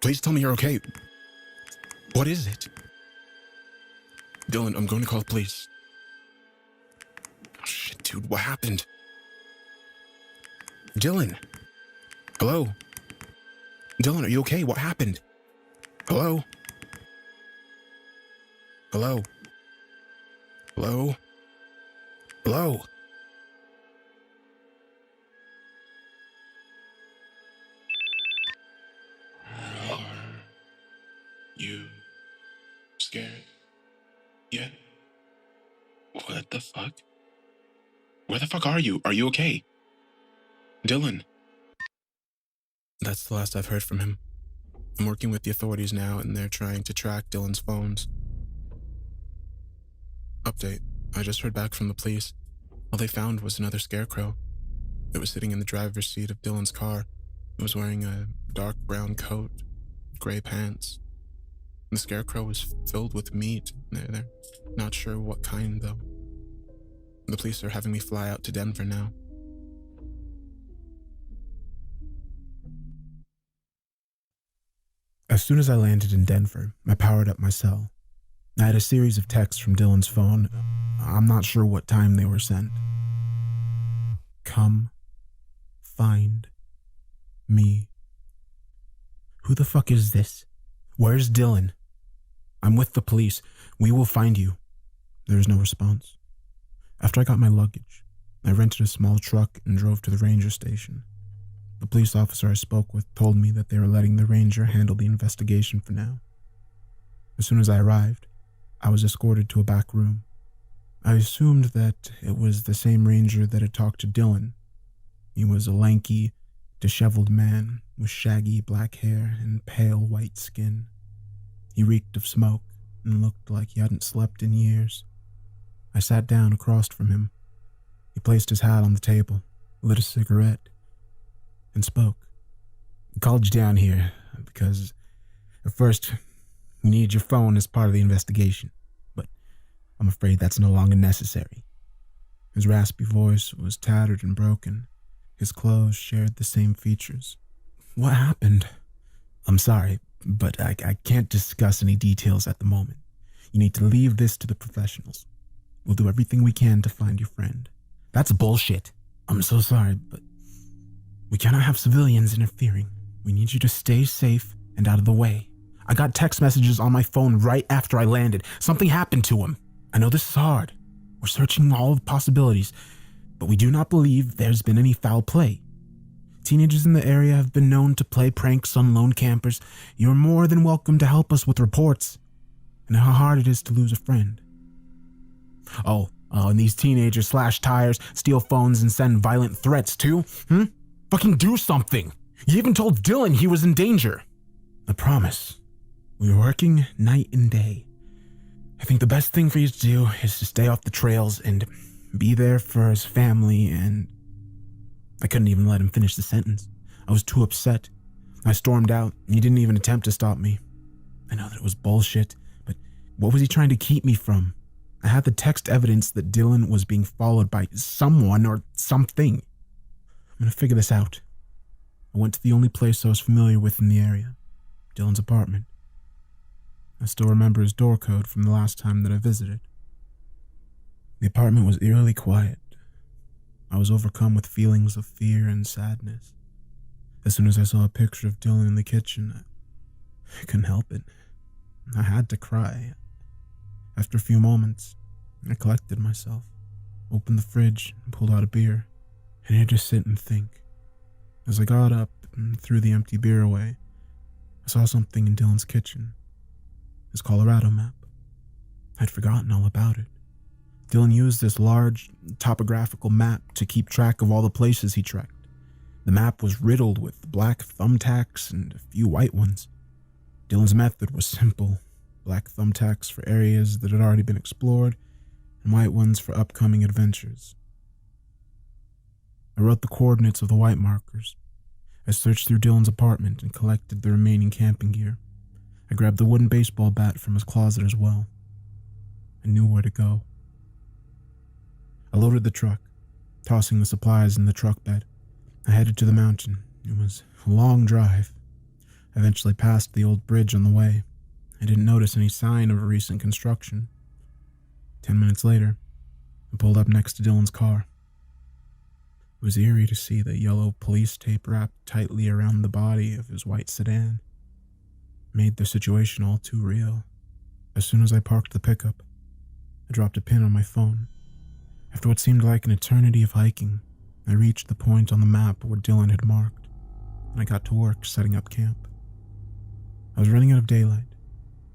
S1: Please tell me you're okay. What is it? Dylan, I'm going to call the police. Oh shit, dude, what happened? Dylan? Hello? Dylan, are you okay? What happened? Hello? Hello? Hello? Hello?
S4: Are you scared yet?
S1: What the fuck? Where the fuck are you? Are you okay? Dylan? That's the last I've heard from him. I'm working with the authorities now, and they're trying to track Dylan's phones. Update. I just heard back from the police. All they found was another scarecrow. It was sitting in the driver's seat of Dylan's car. It was wearing a dark brown coat, gray pants. The scarecrow was filled with meat. They're not sure what kind, though. The police are having me fly out to Denver now. As soon as I landed in Denver, I powered up my cell. I had a series of texts from Dylan's phone. I'm not sure what time they were sent. Come find me. Who the fuck is this? Where's Dylan? I'm with the police. We will find you. There is no response. After I got my luggage, I rented a small truck and drove to the ranger station. The police officer I spoke with told me that they were letting the ranger handle the investigation for now. As soon as I arrived, I was escorted to a back room. I assumed that it was the same ranger that had talked to Dylan. He was a lanky, disheveled man with shaggy black hair and pale white skin. He reeked of smoke and looked like he hadn't slept in years. I sat down across from him. He placed his hat on the table, lit a cigarette, and spoke. I called you down here because, at first, we needed your phone as part of the investigation, but I'm afraid that's no longer necessary. His raspy voice was tattered and broken. His clothes shared the same features. What happened? I'm sorry, but I can't discuss any details at the moment. You need to leave this to the professionals. We'll do everything we can to find your friend. That's bullshit. I'm so sorry, but we cannot have civilians interfering. We need you to stay safe and out of the way. I got text messages on my phone right after I landed. Something happened to him. I know this is hard. We're searching all the possibilities, but we do not believe there's been any foul play. Teenagers in the area have been known to play pranks on lone campers. You're more than welcome to help us with reports. I know how hard it is to lose a friend. And these teenagers slash tires, steal phones, and send violent threats too? Fucking do something! You even told Dylan he was in danger. I promise. We were working night and day. I think the best thing for you to do is to stay off the trails and be there for his family and... I couldn't even let him finish the sentence. I was too upset. I stormed out, and he didn't even attempt to stop me. I know that it was bullshit, but what was he trying to keep me from? I had the text evidence that Dylan was being followed by someone or something. I'm gonna figure this out. I went to the only place I was familiar with in the area, Dylan's apartment. I still remember his door code from the last time that I visited. The apartment was eerily quiet. I was overcome with feelings of fear and sadness. As soon as I saw a picture of Dylan in the kitchen, I couldn't help it. I had to cry. After a few moments, I collected myself, opened the fridge, and pulled out a beer. I needed to sit and think. As I got up and threw the empty beer away, I saw something in Dylan's kitchen. His Colorado map. I'd forgotten all about it. Dylan used this large, topographical map to keep track of all the places he trekked. The map was riddled with black thumbtacks and a few white ones. Dylan's method was simple. Black thumbtacks for areas that had already been explored, and white ones for upcoming adventures. I wrote the coordinates of the white markers. I searched through Dylan's apartment and collected the remaining camping gear. I grabbed the wooden baseball bat from his closet as well. I knew where to go. I loaded the truck, tossing the supplies in the truck bed. I headed to the mountain. It was a long drive. I eventually passed the old bridge on the way. I didn't notice any sign of a recent construction. 10 minutes later, I pulled up next to Dylan's car. It was eerie to see the yellow police tape wrapped tightly around the body of his white sedan. It made the situation all too real. As soon as I parked the pickup, I dropped a pin on my phone. After what seemed like an eternity of hiking, I reached the point on the map where Dylan had marked, and I got to work setting up camp. I was running out of daylight.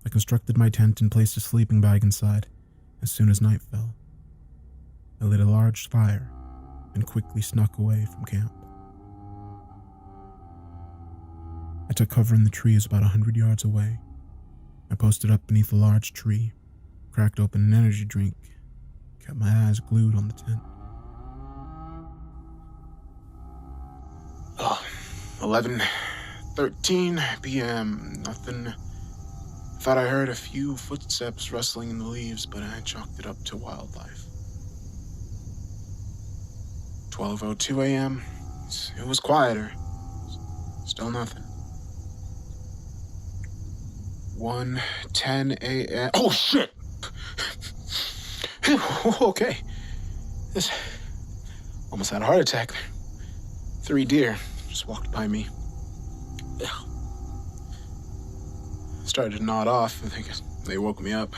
S1: I constructed my tent and placed a sleeping bag inside as soon as night fell. I lit a large fire and quickly snuck away from camp. I took cover in the trees about 100 yards away. I posted up beneath a large tree, cracked open an energy drink, kept my eyes glued on the tent.
S5: 11:13 p.m. Nothing. Thought I heard a few footsteps rustling in the leaves, but I chalked it up to wildlife. 12:02 a.m. It was quieter. Still nothing. 1:10 a.m. Oh, shit! Okay. This almost had a heart attack. 3 deer just walked by me. Started to nod off. I think they woke me up.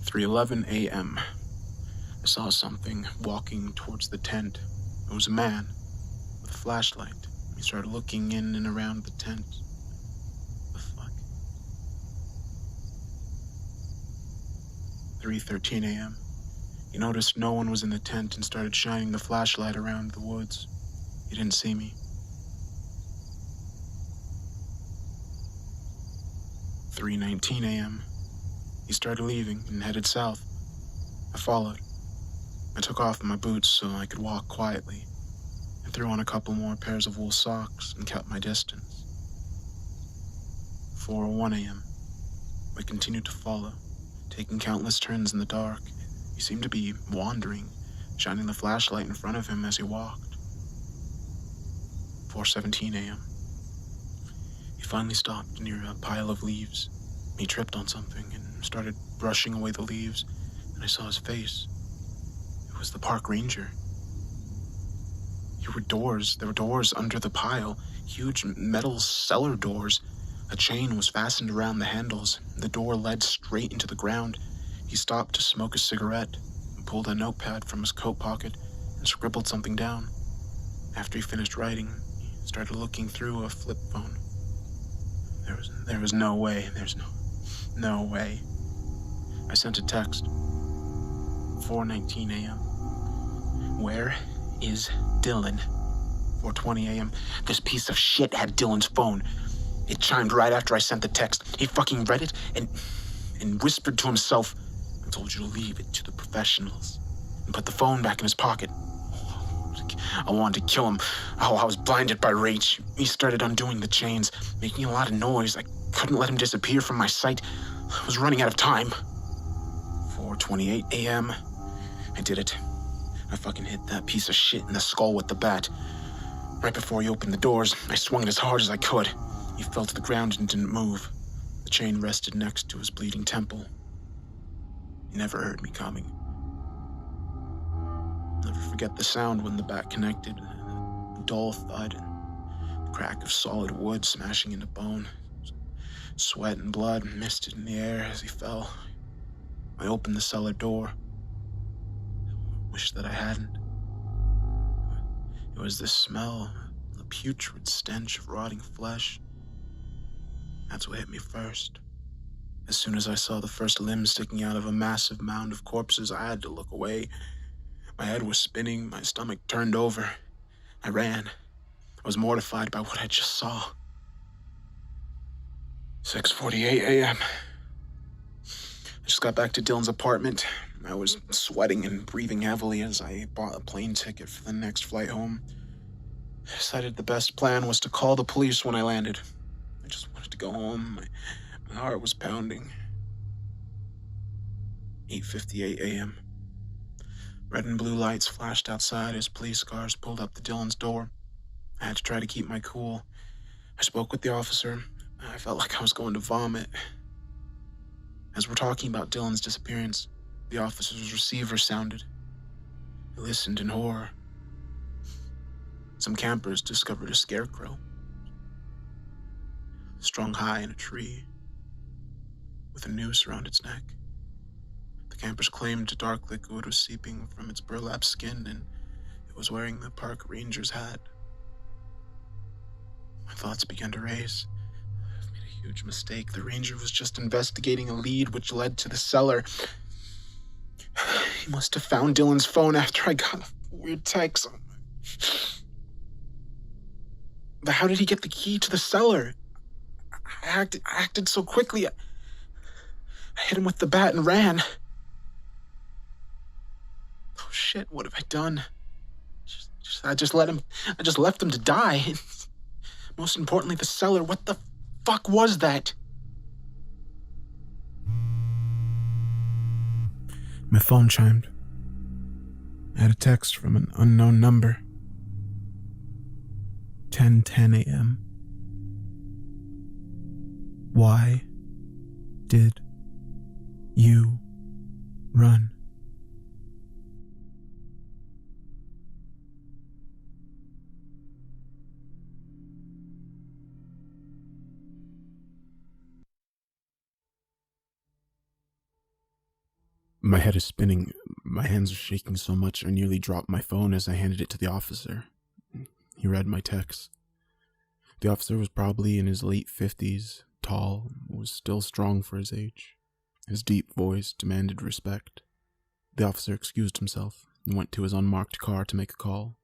S5: 3:11 a.m. I saw something walking towards the tent. It was a man with a flashlight. He started looking in and around the tent. The fuck? 3:13 a.m. He noticed no one was in the tent and started shining the flashlight around the woods. He didn't see me. 3:19 a.m. He started leaving and headed south. I followed. I took off my boots so I could walk quietly. I threw on a couple more pairs of wool socks and kept my distance. 4:01 a.m. I continued to follow, taking countless turns in the dark. He seemed to be wandering, shining the flashlight in front of him as he walked. 4:17 a.m. He finally stopped near a pile of leaves. He tripped on something and started brushing away the leaves, and I saw his face. It was the park ranger. There were doors under the pile, huge metal cellar doors. A chain was fastened around the handles. The door led straight into the ground. He stopped to smoke a cigarette and pulled a notepad from his coat pocket and scribbled something down. After he finished writing, he started looking through a flip phone. There was no way. There's no way. I sent a text. 4:19 a.m. Where is Dylan? 4:20 a.m. This piece of shit had Dylan's phone. It chimed right after I sent the text. He fucking read it and whispered to himself, I told you to leave it to the professionals, and put the phone back in his pocket. I wanted to kill him. Oh, I was blinded by rage. He started undoing the chains, making a lot of noise. I couldn't let him disappear from my sight. I was running out of time. 4:28 a.m. I did it. I fucking hit that piece of shit in the skull with the bat. Right before he opened the doors, I swung it as hard as I could. He fell to the ground and didn't move. The chain rested next to his bleeding temple. He never heard me coming. I'll never forget the sound when the bat connected. A dull thud and the crack of solid wood smashing into bone. Sweat and blood misted in the air as he fell. I opened the cellar door. I wish that I hadn't. It was the smell, the putrid stench of rotting flesh. That's what hit me first. As soon as I saw the first limb sticking out of a massive mound of corpses, I had to look away. My head was spinning, my stomach turned over. I ran. I was mortified by what I just saw.
S1: 6:48 a.m. I just got back to Dylan's apartment. I was sweating and breathing heavily as I bought a plane ticket for the next flight home. I decided the best plan was to call the police when I landed. I just wanted to go home. My heart was pounding. 8:58 a.m. Red and blue lights flashed outside as police cars pulled up to Dylan's door. I had to try to keep my cool. I spoke with the officer. I felt like I was going to vomit. As we're talking about Dylan's disappearance, the officer's receiver sounded. I listened in horror. Some campers discovered a scarecrow, strung high in a tree, with a noose around its neck. The campers claimed a dark liquid was seeping from its burlap skin, and it was wearing the park ranger's hat. My thoughts began to race. I've made a huge mistake. The ranger was just investigating a lead which led to the cellar. He must have found Dylan's phone after I got a weird text. But how did he get the key to the cellar? I acted so quickly. I hit him with the bat and ran. Oh shit, what have I done? I just left him to die. Most importantly, the cellar. What the fuck was that? My phone chimed. I had a text from an unknown number. 10:10 a.m. Why did you run? My head is spinning. My hands are shaking so much I nearly dropped my phone as I handed it to the officer. He read my text. The officer was probably in his late 50s, tall, was still strong for his age. His deep voice demanded respect. The officer excused himself and went to his unmarked car to make a call.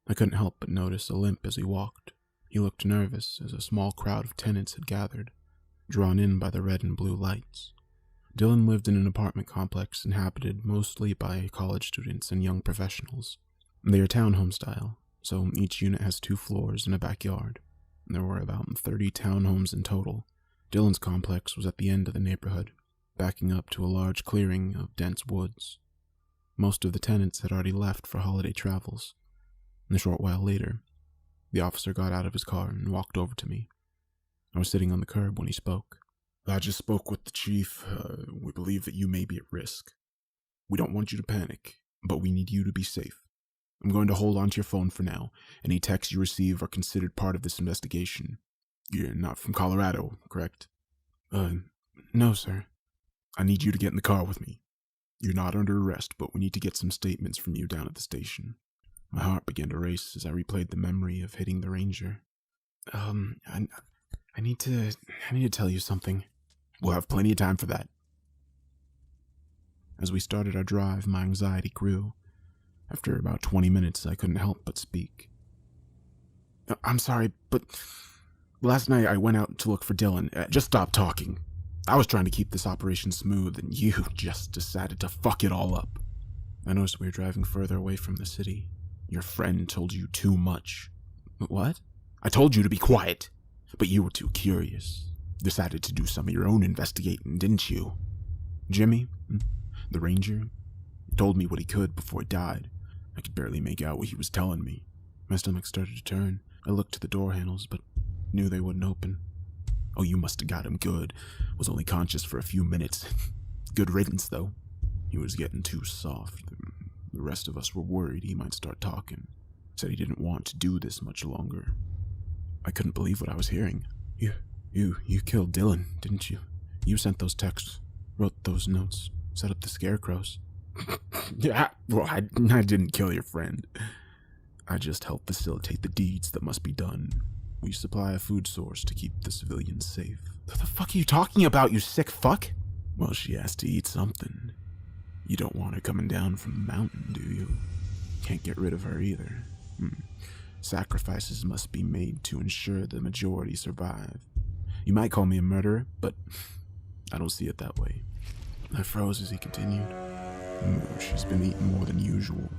S1: I couldn't help but notice a limp as he walked. He looked nervous as a small crowd of tenants had gathered, drawn in by the red and blue lights. Dylan lived in an apartment complex inhabited mostly by college students and young professionals. They are townhome style, so each unit has 2 floors and a backyard. There were about 30 townhomes in total. Dylan's complex was at the end of the neighborhood, backing up to a large clearing of dense woods. Most of the tenants had already left for holiday travels. And a short while later, the officer got out of his car and walked over to me. I was sitting on the curb when he spoke. I just spoke with the chief. We believe that you may be at risk. We don't want you to panic, but we need you to be safe. I'm going to hold on to your phone for now. Any texts you receive are considered part of this investigation. You're not from Colorado, correct? No, sir. I need you to get in the car with me. You're not under arrest, but we need to get some statements from you down at the station. My heart began to race as I replayed the memory of hitting the ranger. I need to tell you something. We'll have plenty of time for that. As we started our drive, my anxiety grew. After about 20 minutes, I couldn't help but speak. I'm sorry, but last night I went out to look for Dylan. Just stop talking. I was trying to keep this operation smooth, and you just decided to fuck it all up. I noticed we were driving further away from the city. Your friend told you too much. What? I told you to be quiet, but you were too curious. Decided to do some of your own investigating, didn't you? Jimmy, the ranger, told me what he could before he died. I could barely make out what he was telling me. My stomach started to turn. I looked to the door handles, but knew they wouldn't open. Oh, you must have got him good. Was only conscious for a few minutes. Good riddance, though. He was getting too soft. The rest of us were worried he might start talking. Said he didn't want to do this much longer. I couldn't believe what I was hearing. You killed Dylan, didn't you? You sent those texts, wrote those notes, set up the scarecrows. Yeah, well, I didn't kill your friend. I just helped facilitate the deeds that must be done. We supply a food source to keep the civilians safe. What the fuck are you talking about, you sick fuck? Well, she has to eat something. You don't want her coming down from the mountain, do you? Can't get rid of her either. Sacrifices must be made to ensure the majority survive. You might call me a murderer, but I don't see it that way." I froze as he continued. "She's been eating more than usual.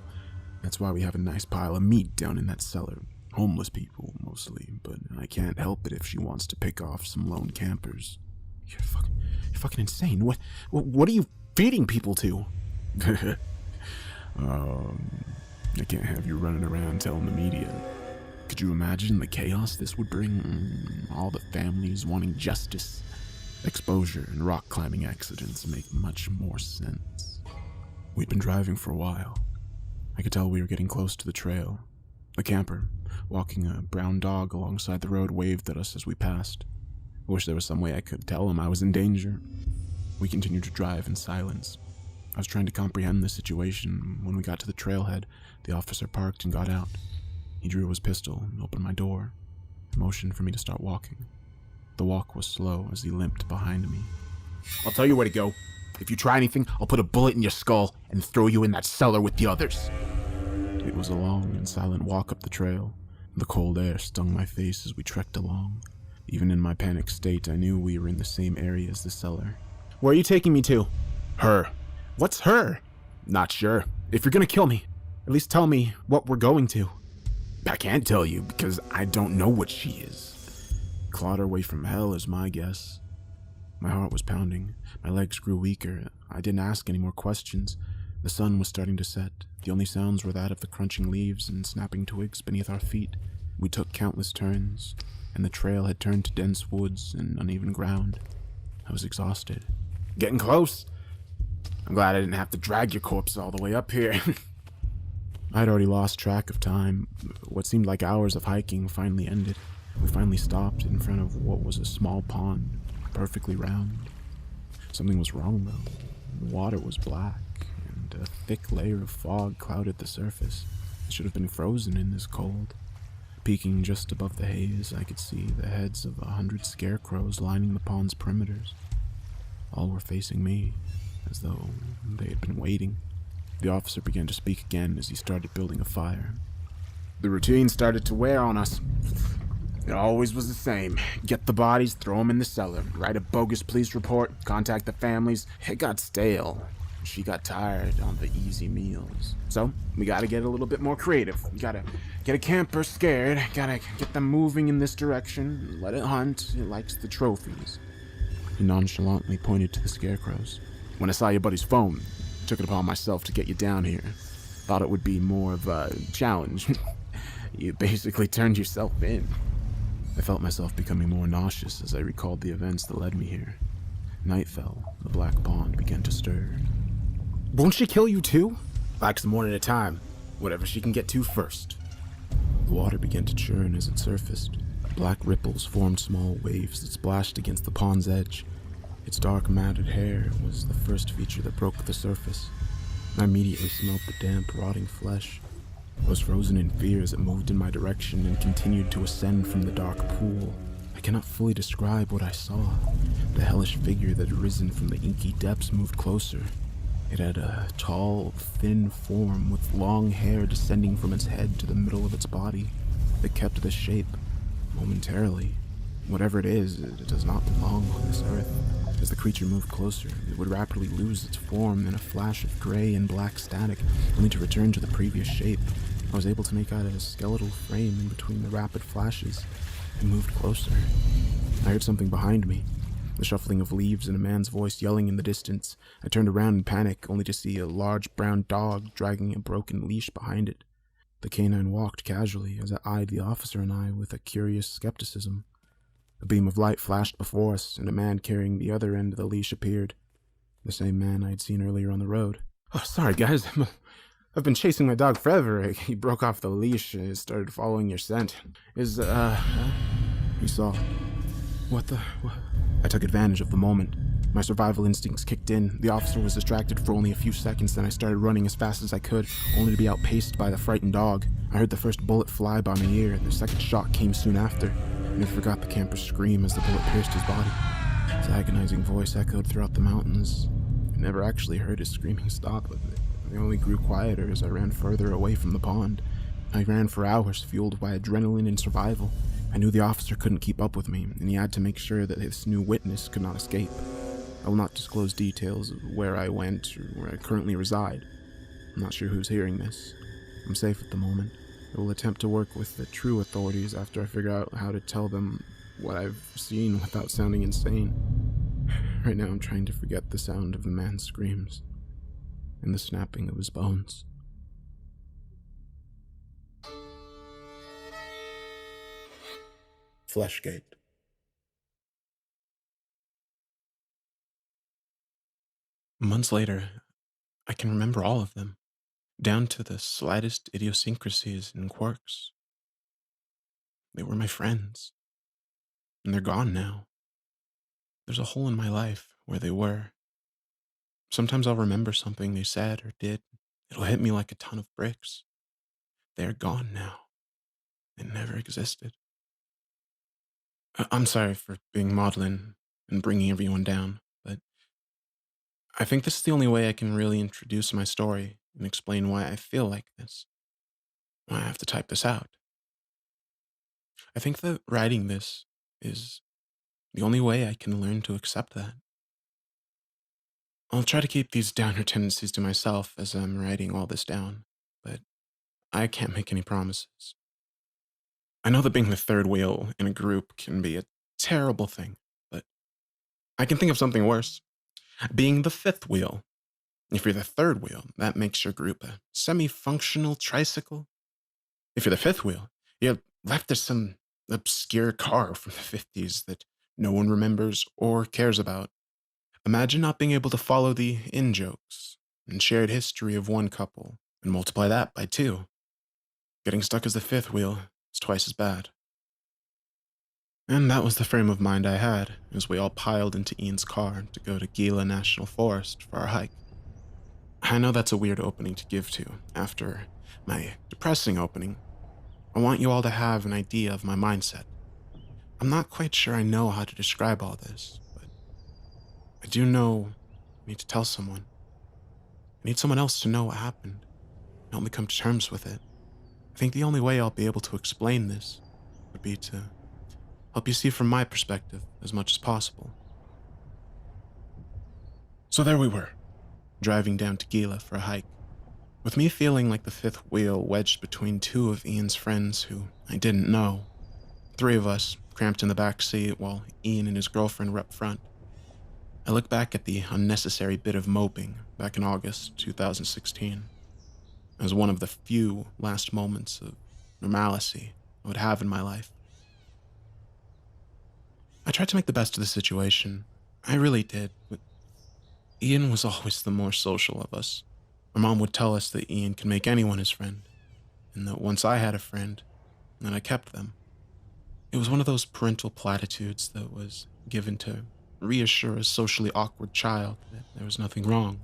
S1: That's why we have a nice pile of meat down in that cellar. Homeless people, mostly, but I can't help it if she wants to pick off some lone campers." You're fucking insane. What are you feeding people to?" I can't have you running around telling the media. Could you imagine the chaos this would bring? All the families wanting justice. Exposure and rock climbing accidents make much more sense. We'd been driving for a while. I could tell we were getting close to the trail. A camper, walking a brown dog alongside the road, waved at us as we passed. I wish there was some way I could tell him I was in danger. We continued to drive in silence. I was trying to comprehend the situation. When we got to the trailhead, the officer parked and got out. He drew his pistol and opened my door, and motioned for me to start walking. The walk was slow as he limped behind me. "I'll tell you where to go. If you try anything, I'll put a bullet in your skull and throw you in that cellar with the others." It was a long and silent walk up the trail. The cold air stung my face as we trekked along. Even in my panicked state, I knew we were in the same area as the cellar. "Where are you taking me to?" "Her." "What's her?" "Not sure. If you're gonna kill me, at least tell me what we're going to." "I can't tell you because I don't know what she is. Clawed her way from hell is my guess." My heart was pounding. My legs grew weaker. I didn't ask any more questions. The sun was starting to set. The only sounds were that of the crunching leaves and snapping twigs beneath our feet. We took countless turns, and the trail had turned to dense woods and uneven ground. I was exhausted. "Getting close. I'm glad I didn't have to drag your corpse all the way up here." I'd already lost track of time. What seemed like hours of hiking finally ended. We finally stopped in front of what was a small pond, perfectly round. Something was wrong, though. The water was black, and a thick layer of fog clouded the surface. It should have been frozen in this cold. Peeking just above the haze, I could see the heads of 100 scarecrows lining the pond's perimeters. All were facing me, as though they had been waiting. The officer began to speak again as he started building a fire. "The routine started to wear on us. It always was the same. Get the bodies, throw them in the cellar, write a bogus police report, contact the families. It got stale. She got tired on the easy meals. So, we gotta get a little bit more creative. We gotta get a camper scared, gotta get them moving in this direction, let it hunt, it likes the trophies." He nonchalantly pointed to the scarecrows. "When I saw your buddy's phone, took it upon myself to get you down here. Thought it would be more of a challenge. You basically turned yourself in." I felt myself becoming more nauseous as I recalled the events that led me here. Night fell. The black pond began to stir. "Won't she kill you too?" "Likes them one at a time. Whatever she can get to first." The water began to churn as it surfaced. Black ripples formed small waves that splashed against the pond's edge. Its dark, matted hair was the first feature that broke the surface. I immediately smelled the damp, rotting flesh. I was frozen in fear as it moved in my direction and continued to ascend from the dark pool. I cannot fully describe what I saw. The hellish figure that had risen from the inky depths moved closer. It had a tall, thin form with long hair descending from its head to the middle of its body. It kept the shape, momentarily. Whatever it is, it does not belong on this earth. As the creature moved closer, it would rapidly lose its form in a flash of gray and black static, only to return to the previous shape. I was able to make out a skeletal frame in between the rapid flashes. It moved closer. I heard something behind me, the shuffling of leaves and a man's voice yelling in the distance. I turned around in panic, only to see a large brown dog dragging a broken leash behind it. The canine walked casually as it eyed the officer and I with a curious skepticism. A beam of light flashed before us, and a man carrying the other end of the leash appeared. The same man I had seen earlier on the road. "Oh, sorry, guys. I've been chasing my dog forever. He broke off the leash and started following your scent. He saw. What? I took advantage of the moment. My survival instincts kicked in. The officer was distracted for only a few seconds, then I started running as fast as I could, only to be outpaced by the frightened dog. I heard the first bullet fly by my ear, and the second shot came soon after. I never forgot the camper's scream as the bullet pierced his body. His agonizing voice echoed throughout the mountains. I never actually heard his screaming stop, but it only grew quieter as I ran further away from the pond. I ran for hours, fueled by adrenaline and survival. I knew the officer couldn't keep up with me, and he had to make sure that this new witness could not escape. I will not disclose details of where I went or where I currently reside. I'm not sure who's hearing this. I'm safe at the moment. I will attempt to work with the true authorities after I figure out how to tell them what I've seen without sounding insane. Right now I'm trying to forget the sound of the man's screams and the snapping of his bones. Fleshgait. Months later, I can remember all of them, down to the slightest idiosyncrasies and quirks. They were my friends, and they're gone now. There's a hole in my life where they were. Sometimes I'll remember something they said or did. It'll hit me like a ton of bricks. They're gone now. They never existed. I'm sorry for being maudlin and bringing everyone down, but I think this is the only way I can really introduce my story and explain why I feel like this. Why I have to type this out. I think that writing this is the only way I can learn to accept that. I'll try to keep these downer tendencies to myself as I'm writing all this down, but I can't make any promises. I know that being the third wheel in a group can be a terrible thing, but I can think of something worse. Being the fifth wheel. If you're the third wheel, that makes your group a semi-functional tricycle. If you're the fifth wheel, you're left as some obscure car from the 50s that no one remembers or cares about. Imagine not being able to follow the in-jokes and shared history of one couple and multiply that by 2. Getting stuck as the fifth wheel is twice as bad. And that was the frame of mind I had as we all piled into Ian's car to go to Gila National Forest for our hike. I know that's a weird opening to give to after my depressing opening. I want you all to have an idea of my mindset. I'm not quite sure I know how to describe all this, but I do know I need to tell someone. I need someone else to know what happened, help me come to terms with it. I think the only way I'll be able to explain this would be to help you see from my perspective as much as possible. So there we were, driving down to Gila for a hike, with me feeling like the fifth wheel wedged between 2 of Ian's friends who I didn't know. 3 of us cramped in the back seat while Ian and his girlfriend were up front. I look back at the unnecessary bit of moping back in August 2016 as one of the few last moments of normalcy I would have in my life. I tried to make the best of the situation. I really did, but Ian was always the more social of us. My mom would tell us that Ian could make anyone his friend, and that once I had a friend, then I kept them. It was one of those parental platitudes that was given to reassure a socially awkward child that there was nothing wrong.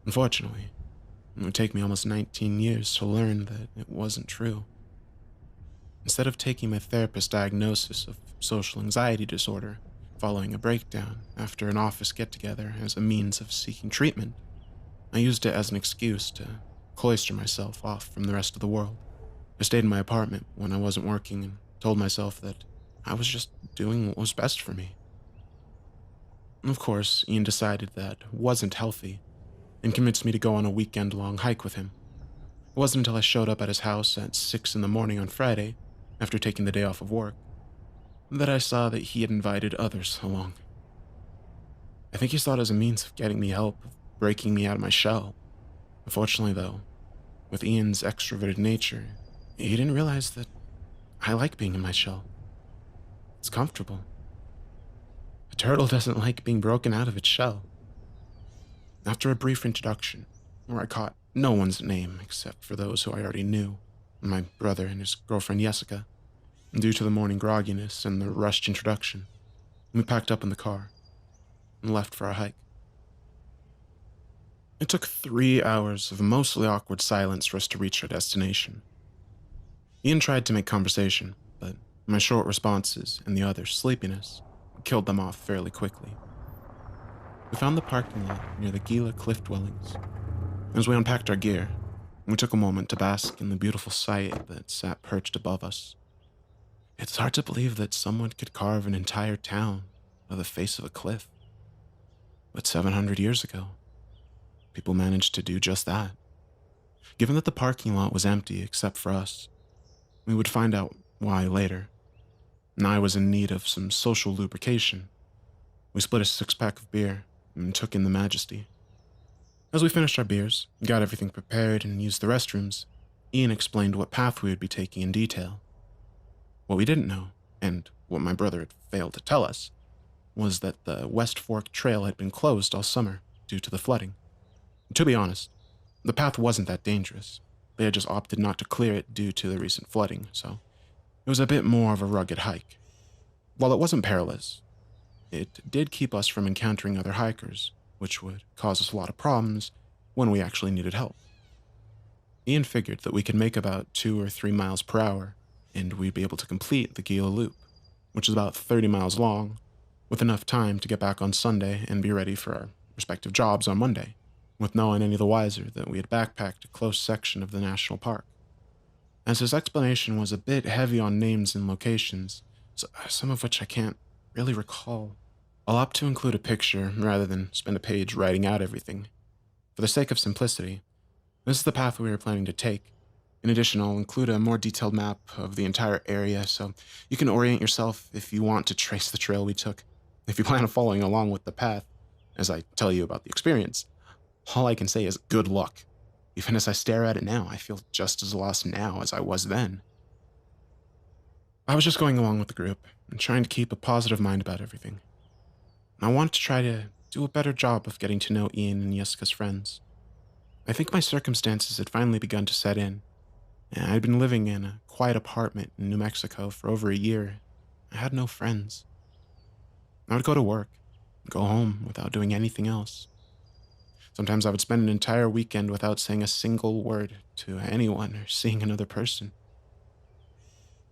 S1: Unfortunately, it would take me almost 19 years to learn that it wasn't true. Instead of taking my therapist's diagnosis of social anxiety disorder following a breakdown after an office get-together as a means of seeking treatment, I used it as an excuse to cloister myself off from the rest of the world. I stayed in my apartment when I wasn't working and told myself that I was just doing what was best for me. Of course, Ian decided that wasn't healthy and convinced me to go on a weekend-long hike with him. It wasn't until I showed up at his house at 6 in the morning on Friday, after taking the day off of work, that I saw that he had invited others along. I think he saw it as a means of getting me help, of breaking me out of my shell. Unfortunately, though, with Ian's extroverted nature, he didn't realize that I like being in my shell. It's comfortable. A turtle doesn't like being broken out of its shell. After a brief introduction, where I caught no one's name except for those who I already knew, my brother and his girlfriend Jessica, due to the morning grogginess and the rushed introduction, we packed up in the car and left for our hike. It took 3 hours of mostly awkward silence for us to reach our destination. Ian tried to make conversation, but my short responses and the others' sleepiness killed them off fairly quickly. We found the parking lot near the Gila cliff dwellings. As we unpacked our gear, we took a moment to bask in the beautiful sight that sat perched above us.
S4: It's hard to believe that someone could carve an entire town out of the face of a cliff. But 700 years ago, people managed to do just that. Given that the parking lot was empty except for us, we would find out why later. And I was in need of some social lubrication. We split a 6-pack of beer and took in the majesty. As we finished our beers, got everything prepared, and used the restrooms, Ian explained what path we would be taking in detail. What we didn't know, and what my brother had failed to tell us, was that the West Fork Trail had been closed all summer due to the flooding. And to be honest, the path wasn't that dangerous. They had just opted not to clear it due to the recent flooding, so it was a bit more of a rugged hike. While it wasn't perilous, it did keep us from encountering other hikers, which would cause us a lot of problems when we actually needed help. Ian figured that we could make about 2 or 3 miles per hour, and we'd be able to complete the Gila Loop, which is about 30 miles long, with enough time to get back on Sunday and be ready for our respective jobs on Monday, with no one any the wiser that we had backpacked a close section of the national park. As his explanation was a bit heavy on names and locations, some of which I can't really recall, I'll opt to include a picture rather than spend a page writing out everything. For the sake of simplicity, this is the path we were planning to take. In addition, I'll include a more detailed map of the entire area so you can orient yourself if you want to trace the trail we took. If you plan on following along with the path, as I tell you about the experience, all I can say is good luck. Even as I stare at it now, I feel just as lost now as I was then. I was just going along with the group and trying to keep a positive mind about everything. I wanted to try to do a better job of getting to know Ian and Jessica's friends. I think my circumstances had finally begun to set in. I'd been living in a quiet apartment in New Mexico for over a year. I had no friends. I would go to work, go home without doing anything else. Sometimes I would spend an entire weekend without saying a single word to anyone or seeing another person.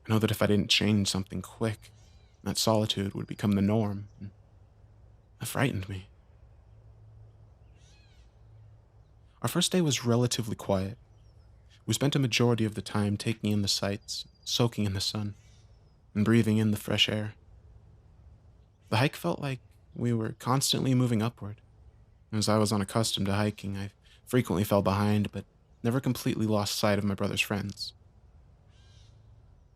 S4: I know that if I didn't change something quick, that solitude would become the norm. That frightened me. Our first day was relatively quiet. We spent a majority of the time taking in the sights, soaking in the sun, and breathing in the fresh air. The hike felt like we were constantly moving upward. As I was unaccustomed to hiking, I frequently fell behind, but never completely lost sight of my brother's friends.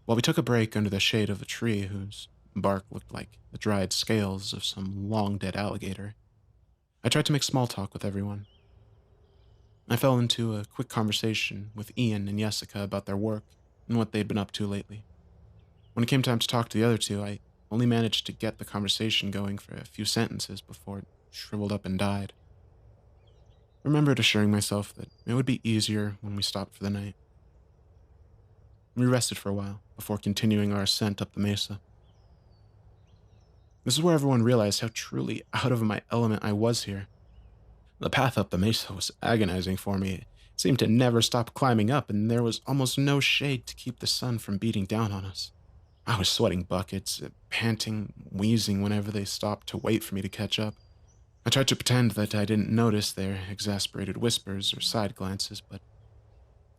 S4: While we took a break under the shade of a tree whose bark looked like the dried scales of some long-dead alligator, I tried to make small talk with everyone. I fell into a quick conversation with Ian and Jessica about their work and what they'd been up to lately. When it came time to talk to the other two, I only managed to get the conversation going for a few sentences before it shriveled up and died. I remembered assuring myself that it would be easier when we stopped for the night. We rested for a while before continuing our ascent up the mesa. This is where everyone realized how truly out of my element I was here. The path up the mesa was agonizing for me. It seemed to never stop climbing up, and there was almost no shade to keep the sun from beating down on us. I was sweating buckets, panting, wheezing whenever they stopped to wait for me to catch up. I tried to pretend that I didn't notice their exasperated whispers or side glances, but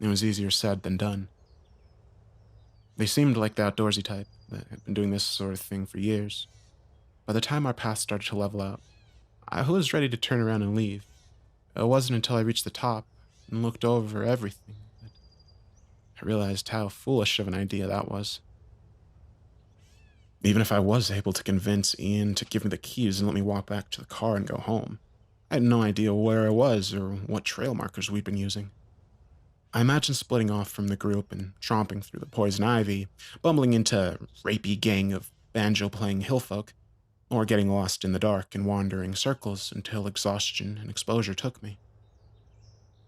S4: it was easier said than done. They seemed like the outdoorsy type that had been doing this sort of thing for years. By the time our path started to level out, I was ready to turn around and leave. It wasn't until I reached the top and looked over everything that I realized how foolish of an idea that was. Even if I was able to convince Ian to give me the keys and let me walk back to the car and go home, I had no idea where I was or what trail markers we'd been using. I imagined splitting off from the group and tromping through the poison ivy, bumbling into a rapey gang of banjo-playing hillfolk, or getting lost in the dark and wandering circles until exhaustion and exposure took me.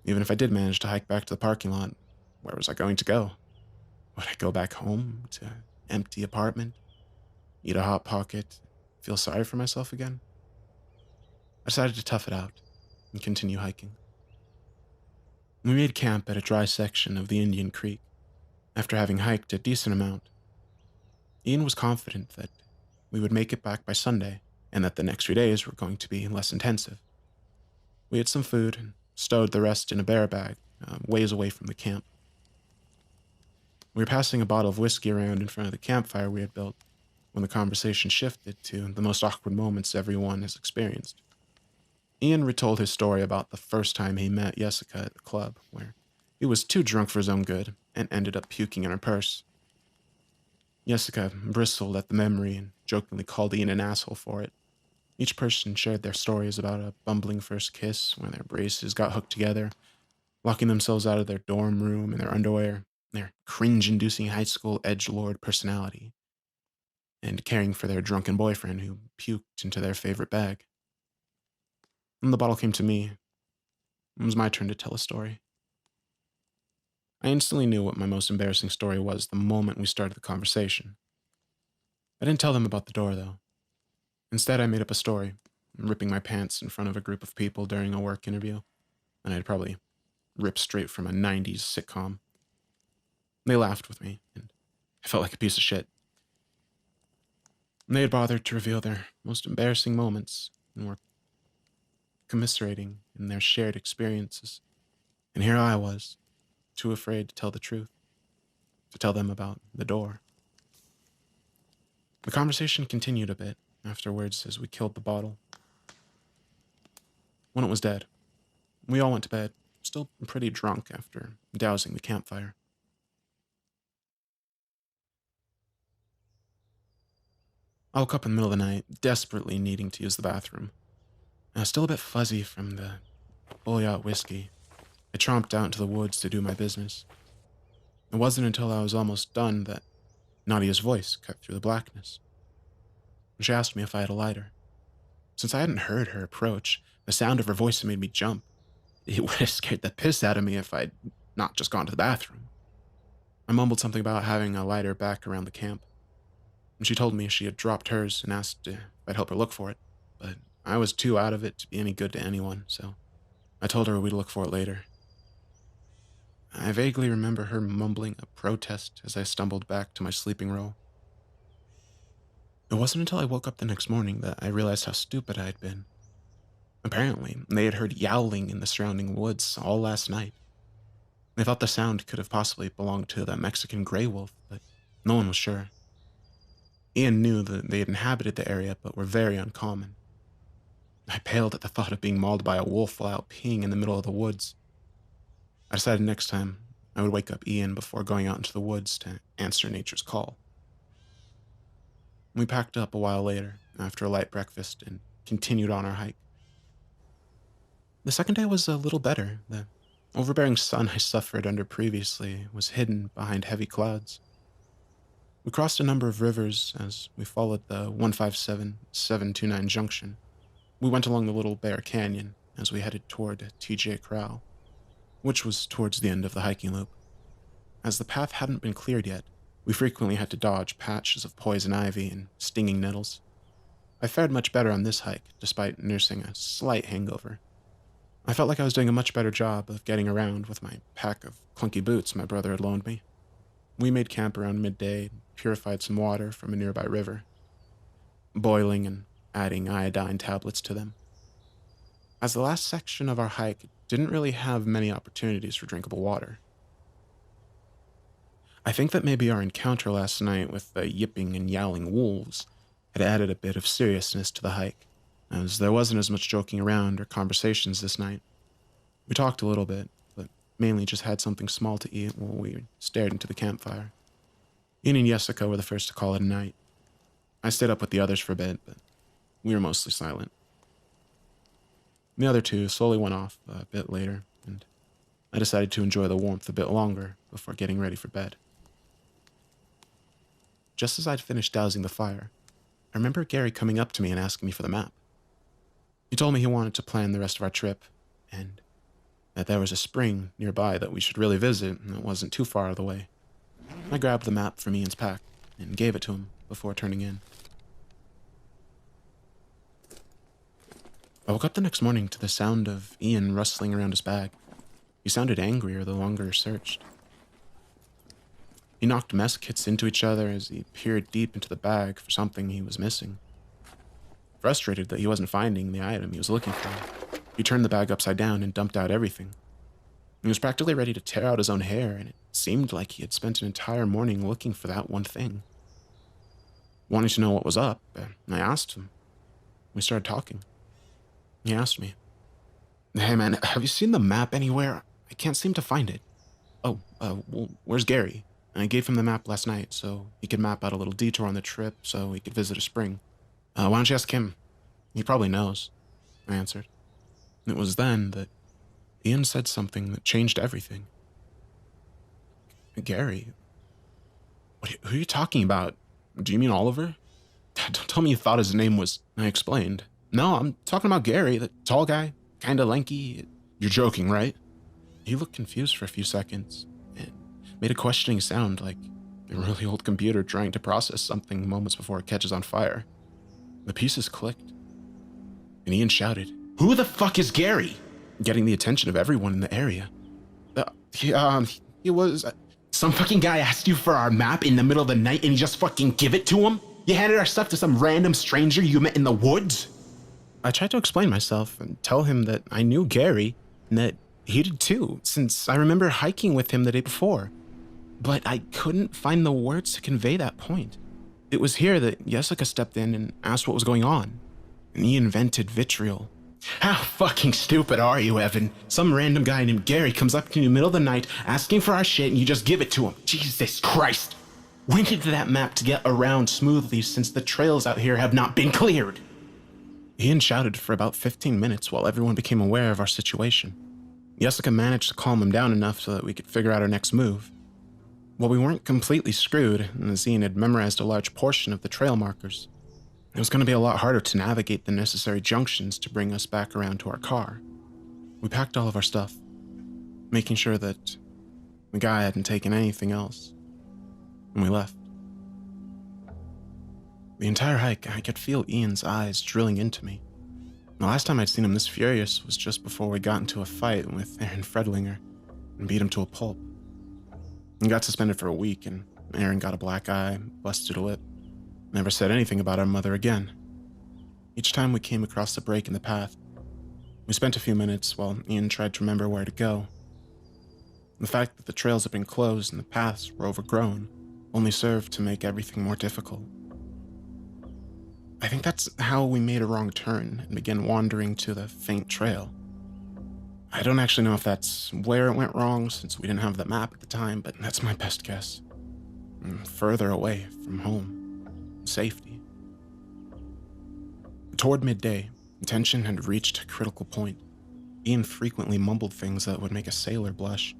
S4: Even if I did manage to hike back to the parking lot, where was I going to go? Would I go back home to an empty apartment, eat a Hot Pocket, feel sorry for myself again? I decided to tough it out and continue hiking. We made camp at a dry section of the Indian Creek. After having hiked a decent amount, Ian was confident that we would make it back by Sunday, and that the next few days were going to be less intensive. We had some food and stowed the rest in a bear bag, ways away from the camp. We were passing a bottle of whiskey around in front of the campfire we had built when the conversation shifted to the most awkward moments everyone has experienced. Ian retold his story about the first time he met Jessica at the club, where he was too drunk for his own good and ended up puking in her purse. Jessica bristled at the memory and jokingly called Ian an asshole for it. Each person shared their stories about a bumbling first kiss when their braces got hooked together, locking themselves out of their dorm room in their underwear, their cringe-inducing high school edgelord personality, and caring for their drunken boyfriend who puked into their favorite bag. When the bottle came to me, it was my turn to tell a story. I instantly knew what my most embarrassing story was the moment we started the conversation. I didn't tell them about the door, though. Instead, I made up a story, ripping my pants in front of a group of people during a work interview, and I'd probably rip straight from a 90s sitcom. They laughed with me, and I felt like a piece of shit. They had bothered to reveal their most embarrassing moments and were commiserating in their shared experiences. And here I was, too afraid to tell the truth, to tell them about the door. The conversation continued a bit afterwards as we killed the bottle. When it was dead, we all went to bed, still pretty drunk after dousing the campfire. I woke up in the middle of the night, desperately needing to use the bathroom. I was still a bit fuzzy from the Boyat whiskey. I tromped out into the woods to do my business. It wasn't until I was almost done that Nadia's voice cut through the blackness. She asked me if I had a lighter. Since I hadn't heard her approach, the sound of her voice made me jump. It would have scared the piss out of me if I'd not just gone to the bathroom. I mumbled something about having a lighter back around the camp. And she told me she had dropped hers and asked if I'd help her look for it, but I was too out of it to be any good to anyone, so I told her we'd look for it later. I vaguely remember her mumbling a protest as I stumbled back to my sleeping row. It wasn't until I woke up the next morning that I realized how stupid I had been. Apparently, they had heard yowling in the surrounding woods all last night. They thought the sound could have possibly belonged to the Mexican gray wolf, but no one was sure. Ian knew that they had inhabited the area, but were very uncommon. I paled at the thought of being mauled by a wolf while out peeing in the middle of the woods. I decided next time I would wake up Ian before going out into the woods to answer nature's call. We packed up a while later, after a light breakfast, and continued on our hike. The second day was a little better. The overbearing sun I suffered under previously was hidden behind heavy clouds. We crossed a number of rivers as we followed the 157-729 junction. We went along the Little Bear Canyon as we headed toward TJ Corral, which was towards the end of the hiking loop. As the path hadn't been cleared yet, we frequently had to dodge patches of poison ivy and stinging nettles. I fared much better on this hike, despite nursing a slight hangover. I felt like I was doing a much better job of getting around with my pack of clunky boots my brother had loaned me. We made camp around midday and purified some water from a nearby river, boiling and adding iodine tablets to them. As the last section of our hike didn't really have many opportunities for drinkable water. I think that maybe our encounter last night with the yipping and yowling wolves had added a bit of seriousness to the hike, as there wasn't as much joking around or conversations this night. We talked a little bit, but mainly just had something small to eat while we stared into the campfire. Ian and Jessica were the first to call it a night. I stayed up with the others for a bit, but we were mostly silent. The other two slowly went off a bit later, and I decided to enjoy the warmth a bit longer before getting ready for bed. Just as I'd finished dousing the fire, I remember Gary coming up to me and asking me for the map. He told me he wanted to plan the rest of our trip, and that there was a spring nearby that we should really visit, and it wasn't too far out of the way. I grabbed the map from Ian's pack and gave it to him before turning in. I woke up the next morning to the sound of Ian rustling around his bag. He sounded angrier the longer he searched. He knocked mess kits into each other as he peered deep into the bag for something he was missing. Frustrated that he wasn't finding the item he was looking for, he turned the bag upside down and dumped out everything. He was practically ready to tear out his own hair, and it seemed like he had spent an entire morning looking for that one thing. Wanting to know what was up, I asked him. We started talking. He asked me, "Hey man, have you seen the map anywhere? I can't seem to find it." "Oh, well, where's Gary?" And I gave him the map last night so he could map out a little detour on the trip so he could visit a spring. Why don't you ask him? He probably knows," I answered. It was then that Ian said something that changed everything. "Gary? Who are you talking about? Do you mean Oliver? Don't tell me you thought his name was..." I explained. "No, I'm talking about Gary, the tall guy, kinda lanky." "You're joking, right?" He looked confused for a few seconds and made a questioning sound like a really old computer trying to process something moments before it catches on fire. The pieces clicked, and Ian shouted, "Who the fuck is Gary?" getting the attention of everyone in the area. He was... Some fucking guy asked you for our map in the middle of the night and you just fucking give it to him? You handed our stuff to some random stranger you met in the woods?" I tried to explain myself and tell him that I knew Gary and that he did too, since I remember hiking with him the day before. But I couldn't find the words to convey that point. It was here that Jessica stepped in and asked what was going on, and he invented vitriol. "How fucking stupid are you, Evan? Some random guy named Gary comes up to you in the middle of the night asking for our shit and you just give it to him. Jesus Christ! We needed that map to get around smoothly since the trails out here have not been cleared." Ian shouted for about 15 minutes while everyone became aware of our situation. Jessica managed to calm him down enough so that we could figure out our next move. Well, we weren't completely screwed, as Ian had memorized a large portion of the trail markers. It was going to be a lot harder to navigate the necessary junctions to bring us back around to our car. We packed all of our stuff, making sure that the guy hadn't taken anything else, and we left. The entire hike, I could feel Ian's eyes drilling into me. The last time I'd seen him this furious was just before we got into a fight with Aaron Fredlinger and beat him to a pulp. He got suspended for a week, and Aaron got a black eye, busted a lip. Never said anything about our mother again. Each time we came across a break in the path, we spent a few minutes while Ian tried to remember where to go. The fact that the trails had been closed and the paths were overgrown only served to make everything more difficult. I think that's how we made a wrong turn and began wandering to the faint trail. I don't actually know if that's where it went wrong since we didn't have the map at the time, but that's my best guess. Further away from home. Safety. Toward midday, tension had reached a critical point. Ian frequently mumbled things that would make a sailor blush,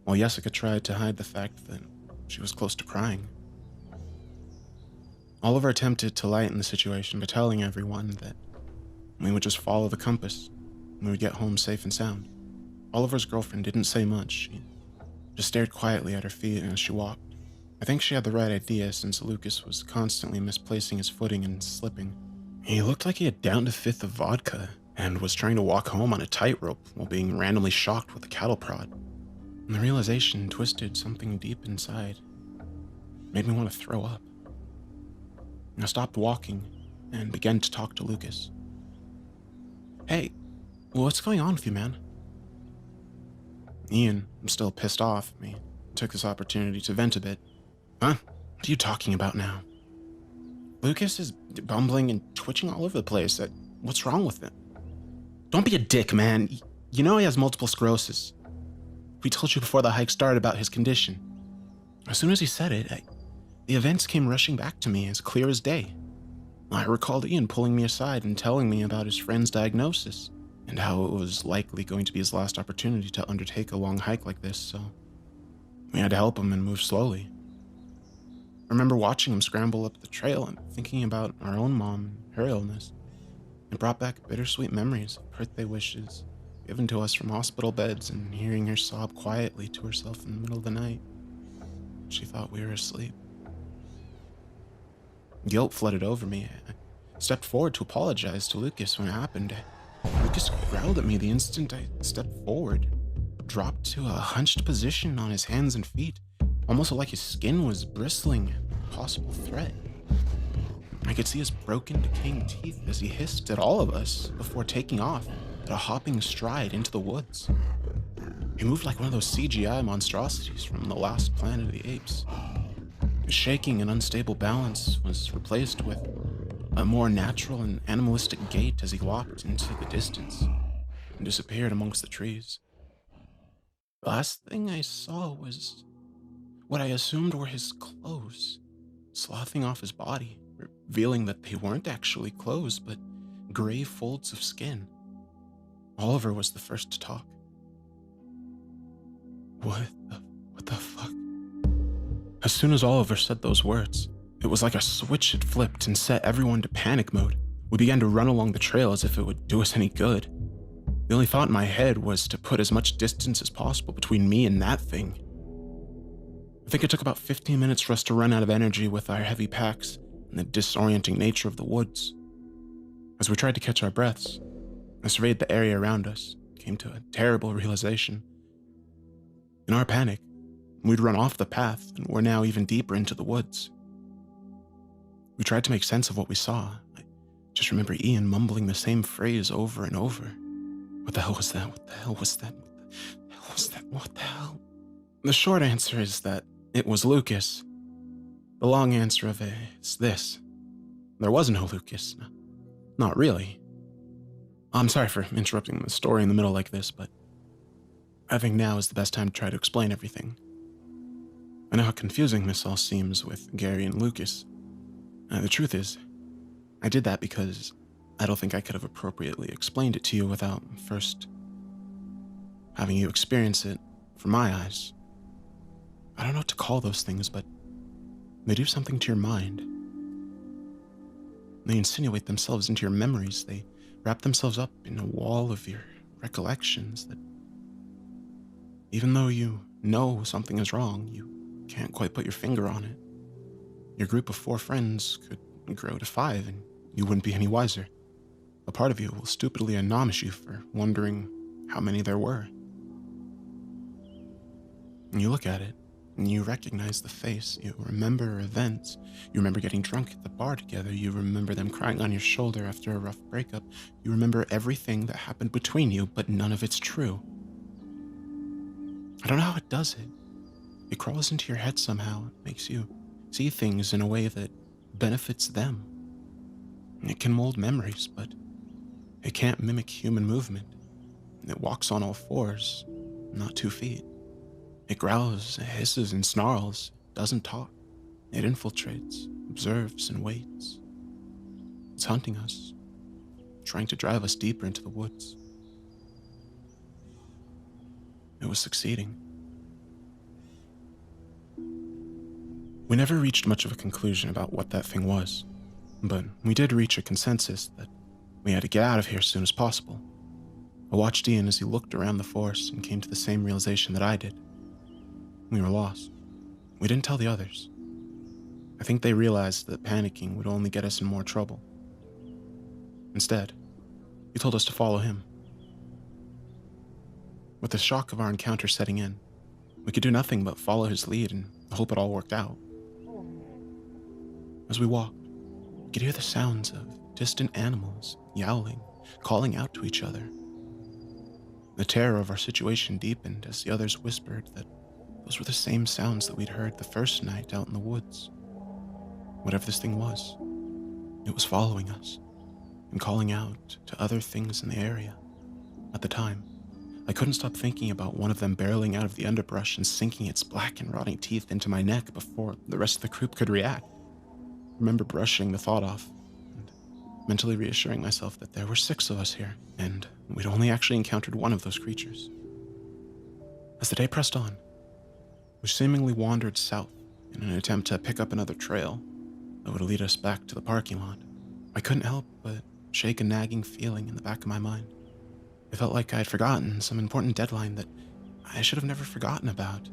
S4: while Jessica tried to hide the fact that she was close to crying. Oliver attempted to lighten the situation by telling everyone that we would just follow the compass and we would get home safe and sound. Oliver's girlfriend didn't say much. She just stared quietly at her feet as she walked. I think she had the right idea since Lucas was constantly misplacing his footing and slipping. He looked like he had downed a fifth of vodka and was trying to walk home on a tightrope while being randomly shocked with a cattle prod. And the realization twisted something deep inside. It made me want to throw up. I stopped walking and began to talk to Lucas. "Hey, what's going on with you, man?" Ian, still pissed off at me, took this opportunity to vent a bit. "Huh? What are you talking about now?" "Lucas is bumbling and twitching all over the place. What's wrong with him?" "Don't be a dick, man. You know he has multiple sclerosis. We told you before the hike started about his condition." As soon as he said it, the events came rushing back to me as clear as day. I recalled Ian pulling me aside and telling me about his friend's diagnosis and how it was likely going to be his last opportunity to undertake a long hike like this, so we had to help him and move slowly. I remember watching him scramble up the trail and thinking about our own mom and her illness. It brought back bittersweet memories of birthday wishes given to us from hospital beds and hearing her sob quietly to herself in the middle of the night. She thought we were asleep. Guilt flooded over me. I stepped forward to apologize to Lucas when it happened. Lucas growled at me the instant I stepped forward, dropped to a hunched position on his hands and feet, almost like his skin was bristling at a possible threat. I could see his broken, decaying teeth as he hissed at all of us before taking off at a hopping stride into the woods. He moved like one of those CGI monstrosities from the last Planet of the Apes. His shaking and unstable balance was replaced with a more natural and animalistic gait as he walked into the distance and disappeared amongst the trees. The last thing I saw was what I assumed were his clothes, sloughing off his body, revealing that they weren't actually clothes, but gray folds of skin. Oliver was the first to talk. What the fuck? As soon as Oliver said those words, it was like a switch had flipped and set everyone to panic mode. We began to run along the trail as if it would do us any good. The only thought in my head was to put as much distance as possible between me and that thing. I think it took about 15 minutes for us to run out of energy with our heavy packs and the disorienting nature of the woods. As we tried to catch our breaths, I surveyed the area around us, came to a terrible realization. In our panic, we'd run off the path and were now even deeper into the woods. We tried to make sense of what we saw. I just remember Ian mumbling the same phrase over and over. What the hell was that? What the hell was that? What the hell was that? What the hell? The short answer is that it was Lucas. The long answer of it is this. There was no Lucas. No, not really. I'm sorry for interrupting the story in the middle like this, but I think now is the best time to try to explain everything. I know how confusing this all seems with Gary and Lucas. The truth is, I did that because I don't think I could have appropriately explained it to you without first having you experience it from my eyes. I don't know what to call those things, but they do something to your mind. They insinuate themselves into your memories. They wrap themselves up in a wall of your recollections that, even though you know something is wrong, you can't quite put your finger on it. Your group of 4 friends could grow to 5 and you wouldn't be any wiser. A part of you will stupidly admonish you for wondering how many there were. And you look at it, and you recognize the face. You remember events. You remember getting drunk at the bar together. You remember them crying on your shoulder after a rough breakup. You remember everything that happened between you, but none of it's true. I don't know how it does it. It crawls into your head somehow. It makes you see things in a way that benefits them. It can mold memories, but it can't mimic human movement. It walks on all 4s, not 2 feet. It growls, it hisses and snarls, doesn't talk. It infiltrates, observes, and waits. It's hunting us, trying to drive us deeper into the woods. It was succeeding. We never reached much of a conclusion about what that thing was, but we did reach a consensus that we had to get out of here as soon as possible. I watched Ian as he looked around the forest and came to the same realization that I did. We were lost. We didn't tell the others. I think they realized that panicking would only get us in more trouble. Instead, he told us to follow him. With the shock of our encounter setting in, we could do nothing but follow his lead and hope it all worked out. As we walked, we could hear the sounds of distant animals yowling, calling out to each other. The terror of our situation deepened as the others whispered that those were the same sounds that we'd heard the first night out in the woods. Whatever this thing was, it was following us and calling out to other things in the area. At the time, I couldn't stop thinking about one of them barreling out of the underbrush and sinking its black and rotting teeth into my neck before the rest of the group could react. I remember brushing the thought off and mentally reassuring myself that there were 6 of us here, and we'd only actually encountered one of those creatures. As the day pressed on, we seemingly wandered south in an attempt to pick up another trail that would lead us back to the parking lot. I couldn't help but shake a nagging feeling in the back of my mind. It felt like I had forgotten some important deadline that I should have never forgotten about.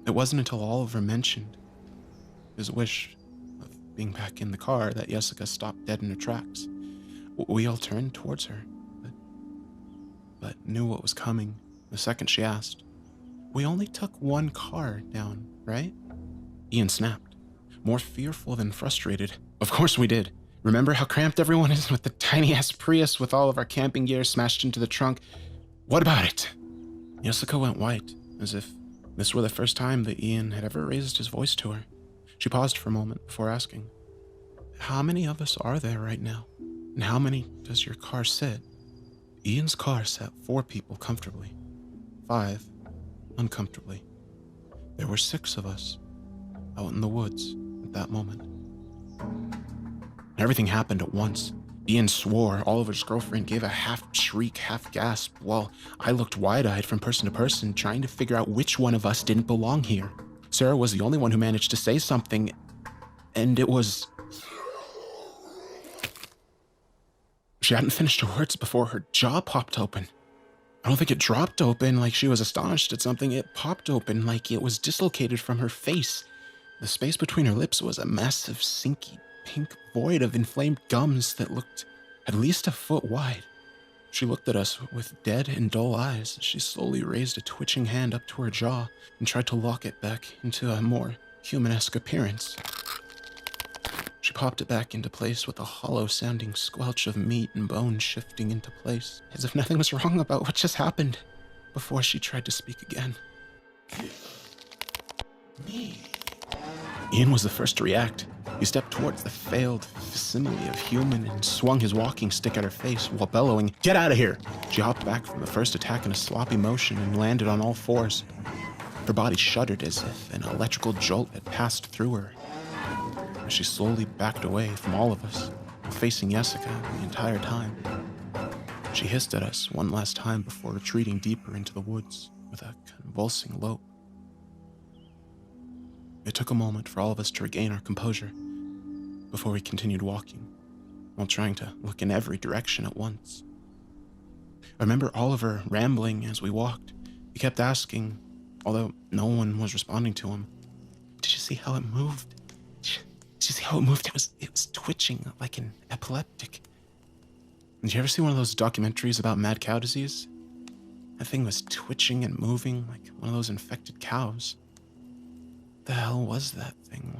S4: It wasn't until Oliver mentioned his wish of being back in the car that Jessica stopped dead in her tracks. We all turned towards her, but knew what was coming the second she asked. We only took 1 car down, right? Ian snapped, more fearful than frustrated. Of course we did. Remember how cramped everyone is with the tiny-ass Prius with all of our camping gear smashed into the trunk? What about it? Jessica went white, as if this were the first time that Ian had ever raised his voice to her. She paused for a moment before asking, "How many of us are there right now? And how many does your car sit?" Ian's car sat 4 people comfortably, 5 uncomfortably. There were 6 of us out in the woods at that moment. Everything happened at once. Ian swore. Oliver's girlfriend gave a half shriek, half gasp, while I looked wide-eyed from person to person, trying to figure out which one of us didn't belong here. Sarah was the only one who managed to say something, and it was... She hadn't finished her words before her jaw popped open. I don't think it dropped open like she was astonished at something. It popped open like it was dislocated from her face. The space between her lips was a massive, sinky, pink void of inflamed gums that looked at least a foot wide. She looked at us with dead and dull eyes as she slowly raised a twitching hand up to her jaw and tried to lock it back into a more human-esque appearance. She popped it back into place with a hollow-sounding squelch of meat and bone shifting into place, as if nothing was wrong about what just happened, before she tried to speak again. Ian was the first to react. He stepped towards the failed facsimile of human and swung his walking stick at her face while bellowing, "Get out of here!" She hopped back from the first attack in a sloppy motion and landed on all fours. Her body shuddered as if an electrical jolt had passed through her. As she slowly backed away from all of us, facing Jessica the entire time. She hissed at us one last time before retreating deeper into the woods with a convulsing lope. It took a moment for all of us to regain our composure before we continued walking, while trying to look in every direction at once. I remember Oliver rambling as we walked. He kept asking, although no one was responding to him, "Did you see how it moved? Did you see how it moved? It was twitching like an epileptic." Did you ever see one of those documentaries about mad cow disease? That thing was twitching and moving like one of those infected cows. What the hell was that thing?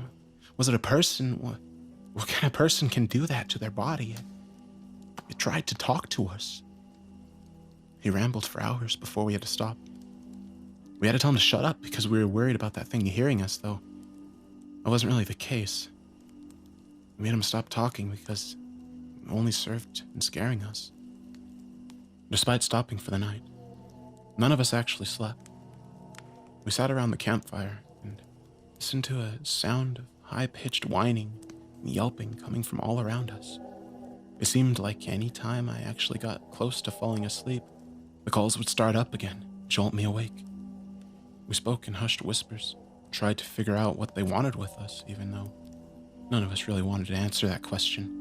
S4: Was it a person? What kind of person can do that to their body? It tried to talk to us. He rambled for hours before we had to stop. We had to tell him to shut up because we were worried about that thing hearing us, though that wasn't really the case. We made him stop talking because it only served in scaring us. Despite stopping for the night, none of us actually slept. We sat around the campfire and listened to a sound of high-pitched whining and yelping coming from all around us. It seemed like any time I actually got close to falling asleep, the calls would start up again, jolt me awake. We spoke in hushed whispers, tried to figure out what they wanted with us, even though none of us really wanted to answer that question.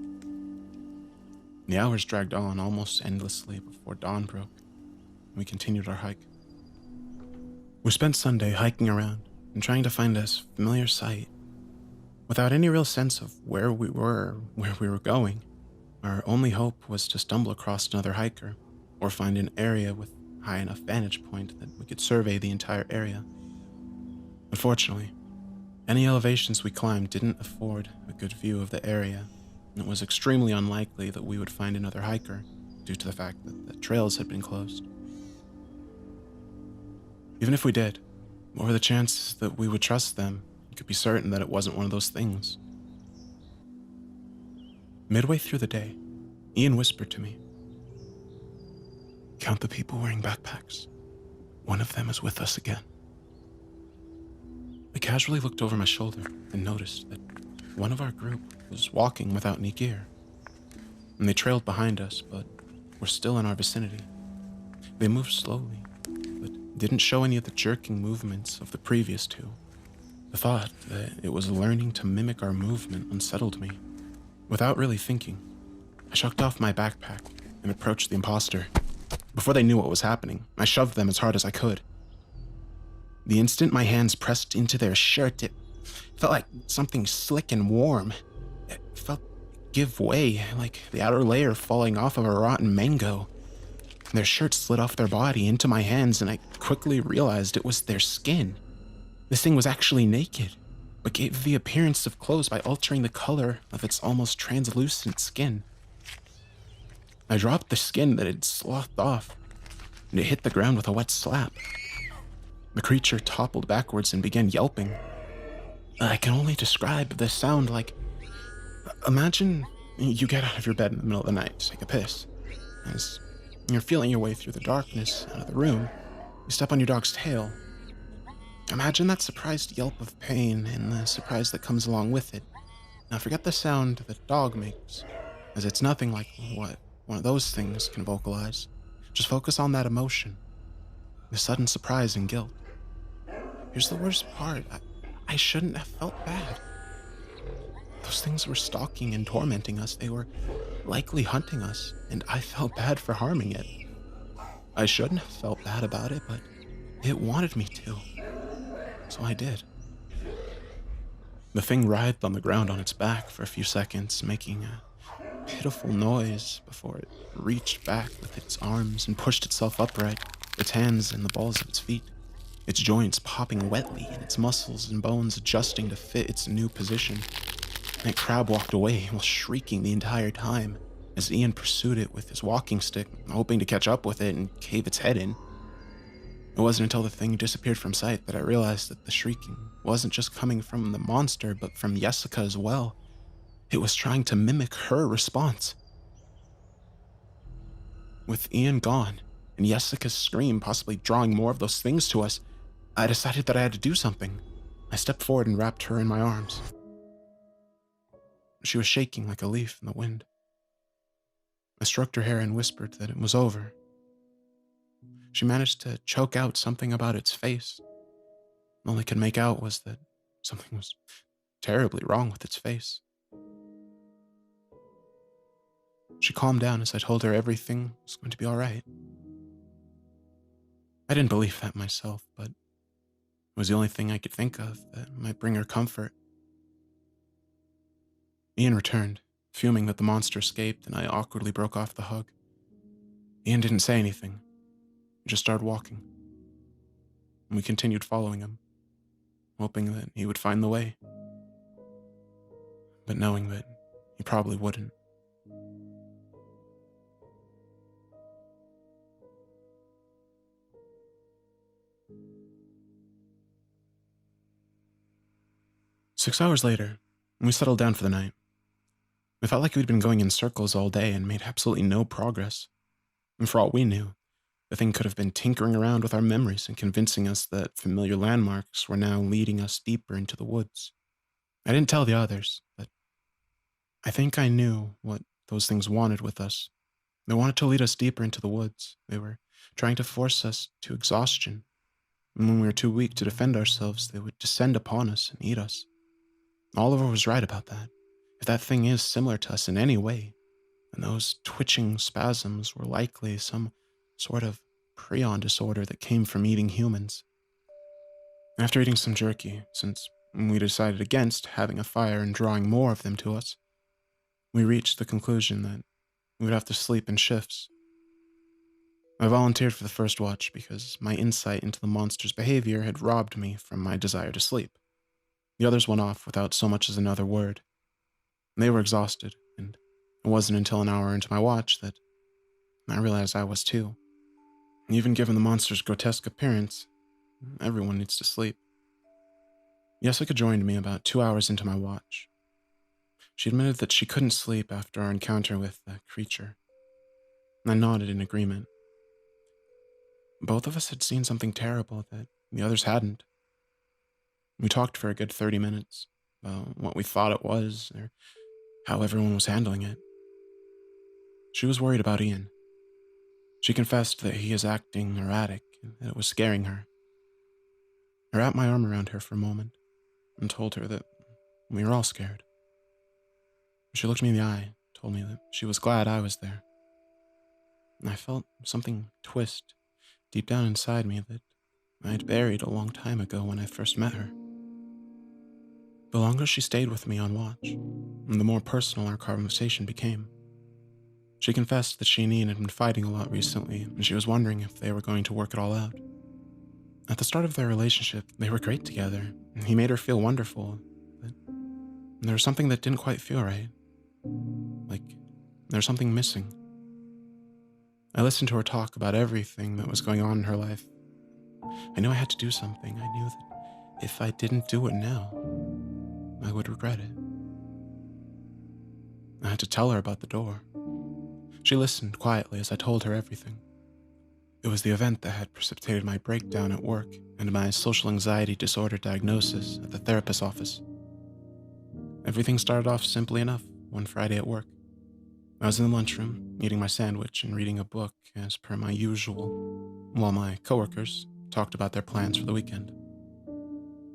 S4: The hours dragged on almost endlessly before dawn broke, and we continued our hike. We spent Sunday hiking around and trying to find a familiar sight. Without any real sense of where we were or where we were going, our only hope was to stumble across another hiker or find an area with high enough vantage point that we could survey the entire area. Unfortunately, any elevations we climbed didn't afford a good view of the area, and it was extremely unlikely that we would find another hiker due to the fact that the trails had been closed. Even if we did, what were the chances that we would trust them and could be certain that it wasn't one of those things? Midway through the day, Ian whispered to me, "Count the people wearing backpacks. One of them is with us again." I casually looked over my shoulder and noticed that one of our group was walking without any gear, and they trailed behind us, but were still in our vicinity. They moved slowly, but didn't show any of the jerking movements of the previous two. The thought that it was learning to mimic our movement unsettled me. Without really thinking, I shucked off my backpack and approached the imposter. Before they knew what was happening, I shoved them as hard as I could. The instant my hands pressed into their shirt, it felt like something slick and warm. It felt give way, like the outer layer falling off of a rotten mango. Their shirt slid off their body into my hands, and I quickly realized it was their skin. This thing was actually naked, but gave the appearance of clothes by altering the color of its almost translucent skin. I dropped the skin that had slothed off and it hit the ground with a wet slap. The creature toppled backwards and began yelping. I can only describe this sound like... Imagine you get out of your bed in the middle of the night to take a piss. As you're feeling your way through the darkness out of the room, you step on your dog's tail. Imagine that surprised yelp of pain and the surprise that comes along with it. Now forget the sound the dog makes, as it's nothing like what one of those things can vocalize. Just focus on that emotion, the sudden surprise and guilt. Here's the worst part. I shouldn't have felt bad. Those things were stalking and tormenting us. They were likely hunting us, and I felt bad for harming it. I shouldn't have felt bad about it, but it wanted me to. So I did. The thing writhed on the ground on its back for a few seconds, making a pitiful noise before it reached back with its arms and pushed itself upright, its hands in the balls of its feet, its joints popping wetly and its muscles and bones adjusting to fit its new position. That crab walked away while shrieking the entire time as Ian pursued it with his walking stick, hoping to catch up with it and cave its head in. It wasn't until the thing disappeared from sight that I realized that the shrieking wasn't just coming from the monster, but from Jessica as well. It was trying to mimic her response. With Ian gone, and Jessica's scream possibly drawing more of those things to us, I decided that I had to do something. I stepped forward and wrapped her in my arms. She was shaking like a leaf in the wind. I stroked her hair and whispered that it was over. She managed to choke out something about its face. All I could make out was that something was terribly wrong with its face. She calmed down as I told her everything was going to be all right. I didn't believe that myself, but it was the only thing I could think of that might bring her comfort. Ian returned, fuming that the monster escaped, and I awkwardly broke off the hug. Ian didn't say anything. He just started walking. And we continued following him, hoping that he would find the way, but knowing that he probably wouldn't. Six hours later, we settled down for the night. It felt like we'd been going in circles all day and made absolutely no progress. And for all we knew, the thing could have been tinkering around with our memories and convincing us that familiar landmarks were now leading us deeper into the woods. I didn't tell the others, but I think I knew what those things wanted with us. They wanted to lead us deeper into the woods. They were trying to force us to exhaustion. And when we were too weak to defend ourselves, they would descend upon us and eat us. Oliver was right about that. If that thing is similar to us in any way, then those twitching spasms were likely some sort of prion disorder that came from eating humans. After eating some jerky, since we decided against having a fire and drawing more of them to us, we reached the conclusion that we would have to sleep in shifts. I volunteered for the first watch because my insight into the monster's behavior had robbed me from my desire to sleep. The others went off without so much as another word. They were exhausted, and it wasn't until an hour into my watch that I realized I was too. Even given the monster's grotesque appearance, everyone needs to sleep. Jessica joined me about 2 hours into my watch. She admitted that she couldn't sleep after our encounter with the creature. I nodded in agreement. Both of us had seen something terrible that the others hadn't. We talked for a good 30 minutes about what we thought it was, or how everyone was handling it. She was worried about Ian. She confessed that he is acting erratic and that it was scaring her. I wrapped my arm around her for a moment and told her that we were all scared. She looked me in the eye, told me that she was glad I was there. And I felt something twist deep down inside me that I had buried a long time ago when I first met her. The longer she stayed with me on watch, the more personal our conversation became. She confessed that she and Ian had been fighting a lot recently, and she was wondering if they were going to work it all out. At the start of their relationship, they were great together, and he made her feel wonderful, but there was something that didn't quite feel right. Like, there was something missing. I listened to her talk about everything that was going on in her life. I knew I had to do something. I knew that if I didn't do it now, I would regret it. I had to tell her about the door. She listened quietly as I told her everything. It was the event that had precipitated my breakdown at work and my social anxiety disorder diagnosis at the therapist's office. Everything started off simply enough one Friday at work. I was in the lunchroom, eating my sandwich and reading a book as per my usual, while my coworkers talked about their plans for the weekend.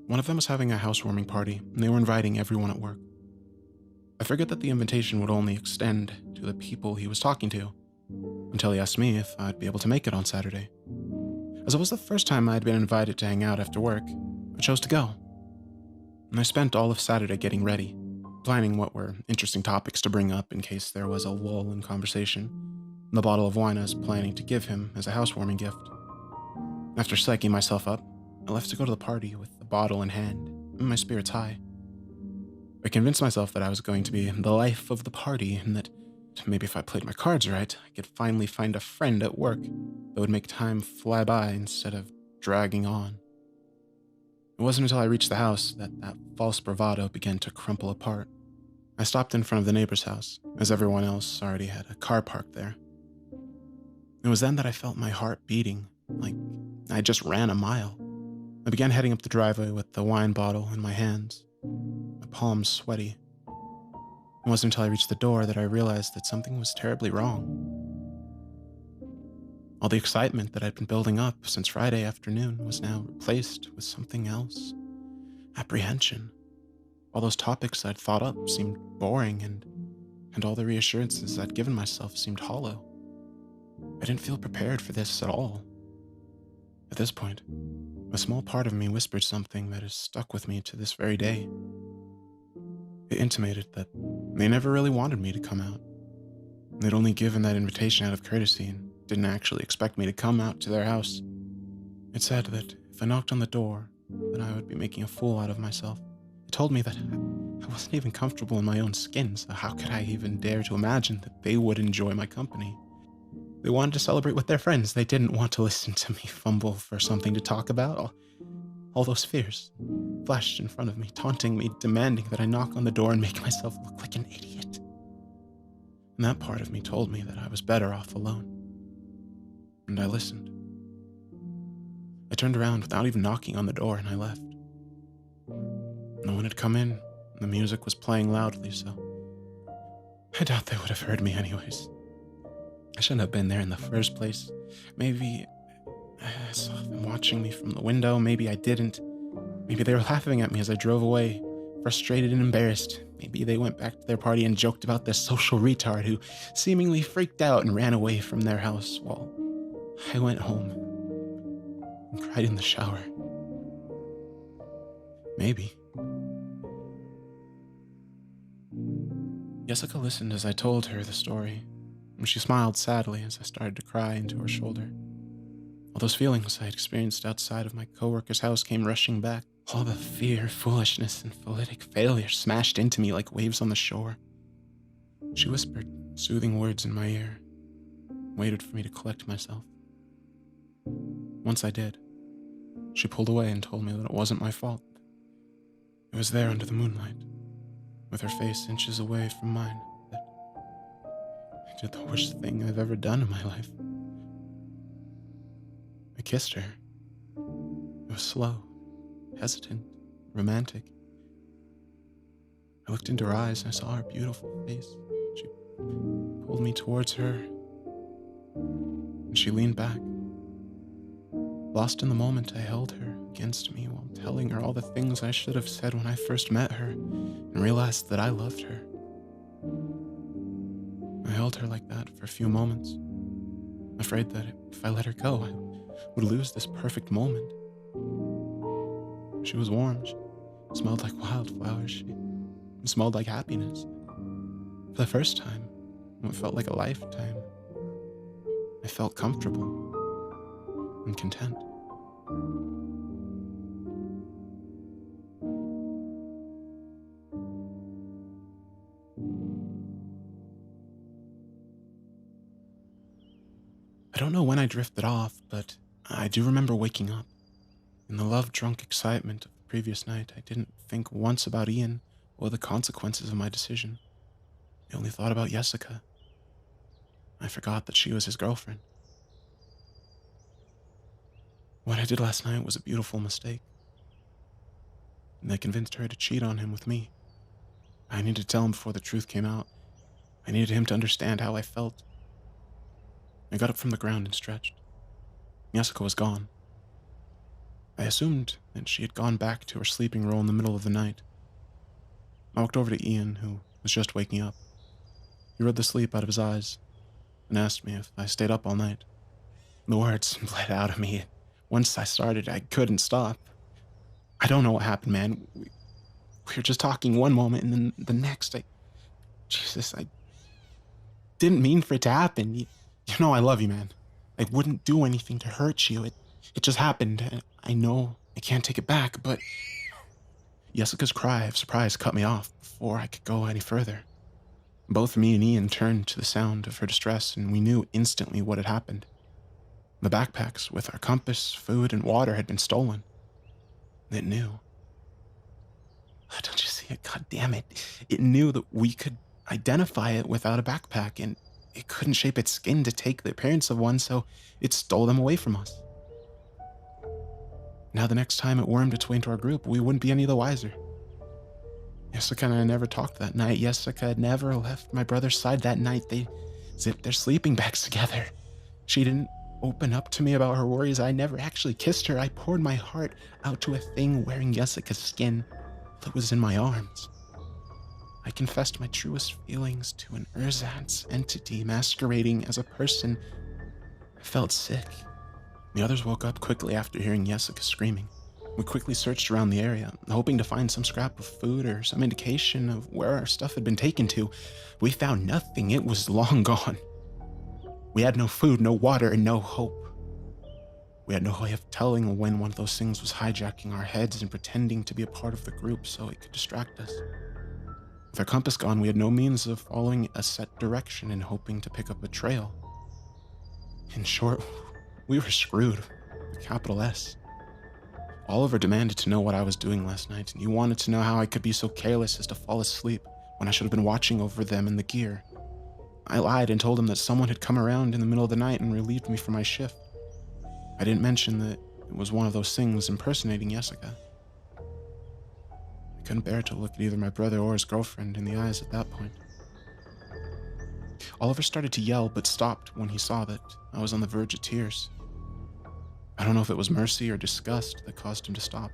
S4: One of them was having a housewarming party, and they were inviting everyone at work. I figured that the invitation would only extend to the people he was talking to, until he asked me if I'd be able to make it on Saturday. As it was the first time I had been invited to hang out after work, I chose to go. And I spent all of Saturday getting ready, planning what were interesting topics to bring up in case there was a lull in conversation, and the bottle of wine I was planning to give him as a housewarming gift. After psyching myself up, I left to go to the party with the bottle in hand, and my spirits high. I convinced myself that I was going to be the life of the party, and that maybe if I played my cards right, I could finally find a friend at work that would make time fly by instead of dragging on. It wasn't until I reached the house that false bravado began to crumple apart. I stopped in front of the neighbor's house, as everyone else already had a car parked there. It was then that I felt my heart beating, like I just ran a mile. I began heading up the driveway with the wine bottle in my hands, my palms sweaty. It wasn't until I reached the door that I realized that something was terribly wrong. All the excitement that I'd been building up since Friday afternoon was now replaced with something else. Apprehension. All those topics I'd thought up seemed boring, and all the reassurances I'd given myself seemed hollow. I didn't feel prepared for this at all. At this point, a small part of me whispered something that has stuck with me to this very day. It intimated that they never really wanted me to come out. They'd only given that invitation out of courtesy and didn't actually expect me to come out to their house. It said that if I knocked on the door, then I would be making a fool out of myself. It told me that I wasn't even comfortable in my own skin, so how could I even dare to imagine that they would enjoy my company? They wanted to celebrate with their friends. They didn't want to listen to me fumble for something to talk about. All those fears flashed in front of me, taunting me, demanding that I knock on the door and make myself look like an idiot. And that part of me told me that I was better off alone. And I listened. I turned around without even knocking on the door, and I left. No one had come in, and the music was playing loudly, so I doubt they would have heard me anyways. I shouldn't have been there in the first place. Maybe I saw them watching me from the window. Maybe I didn't. Maybe they were laughing at me as I drove away, frustrated and embarrassed. Maybe they went back to their party and joked about this social retard who seemingly freaked out and ran away from their house while I went home and cried in the shower. Maybe. Jessica listened as I told her the story, and she smiled sadly as I started to cry into her shoulder. All those feelings I had experienced outside of my coworker's house came rushing back. All the fear, foolishness, and phonetic failure smashed into me like waves on the shore. She whispered soothing words in my ear, waited for me to collect myself. Once I did, she pulled away and told me that it wasn't my fault. It was there under the moonlight, with her face inches away from mine, that I did the worst thing I've ever done in my life. I kissed her. It was slow, hesitant, romantic. I looked into her eyes and I saw her beautiful face. She pulled me towards her, and she leaned back. Lost in the moment, I held her against me while telling her all the things I should have said when I first met her, and realized that I loved her. I held her like that for a few moments, afraid that if I let her go, I would lose this perfect moment. She was warm. She smelled like wildflowers. She smelled like happiness. For the first time, it felt like a lifetime. I felt comfortable and content. I don't know when I drifted off, but I do remember waking up. In the love-drunk excitement of the previous night, I didn't think once about Ian or the consequences of my decision. I only thought about Jessica. I forgot that she was his girlfriend. What I did last night was a beautiful mistake. And I convinced her to cheat on him with me. I needed to tell him before the truth came out. I needed him to understand how I felt. I got up from the ground and stretched. Jessica was gone. I assumed that she had gone back to her sleeping role in the middle of the night. I walked over to Ian, who was just waking up. He rubbed the sleep out of his eyes and asked me if I stayed up all night. The words bled out of me. Once I started, I couldn't stop. I don't know what happened, man. We were just talking one moment, and then the next, I didn't mean for it to happen. You know I love you, man. I wouldn't do anything to hurt you. It just happened. And I know I can't take it back, but Jessica's cry of surprise cut me off before I could go any further. Both me and Ian turned to the sound of her distress, and we knew instantly what had happened. The backpacks with our compass, food, and water had been stolen. It knew. Don't you see it? God damn it. It knew that we could identify it without a backpack, and it couldn't shape its skin to take the appearance of one, so it stole them away from us. Now the next time it wormed its way into our group, we wouldn't be any the wiser. Jessica and I never talked that night. Jessica had never left my brother's side that night. They zipped their sleeping bags together. She didn't open up to me about her worries. I never actually kissed her. I poured my heart out to a thing wearing Jessica's skin that was in my arms. I confessed my truest feelings to an ersatz entity masquerading as a person. I felt sick. The others woke up quickly after hearing Jessica screaming. We quickly searched around the area, hoping to find some scrap of food or some indication of where our stuff had been taken to. We found nothing. It was long gone. We had no food, no water, and no hope. We had no way of telling when one of those things was hijacking our heads and pretending to be a part of the group so it could distract us. With our compass gone, we had no means of following a set direction and hoping to pick up a trail. In short, we were screwed, with a capital S. Oliver demanded to know what I was doing last night, and he wanted to know how I could be so careless as to fall asleep when I should have been watching over them and the gear. I lied and told him that someone had come around in the middle of the night and relieved me from my shift. I didn't mention that it was one of those things impersonating Jessica. I couldn't bear to look at either my brother or his girlfriend in the eyes at that point. Oliver started to yell, but stopped when he saw that I was on the verge of tears. I don't know if it was mercy or disgust that caused him to stop.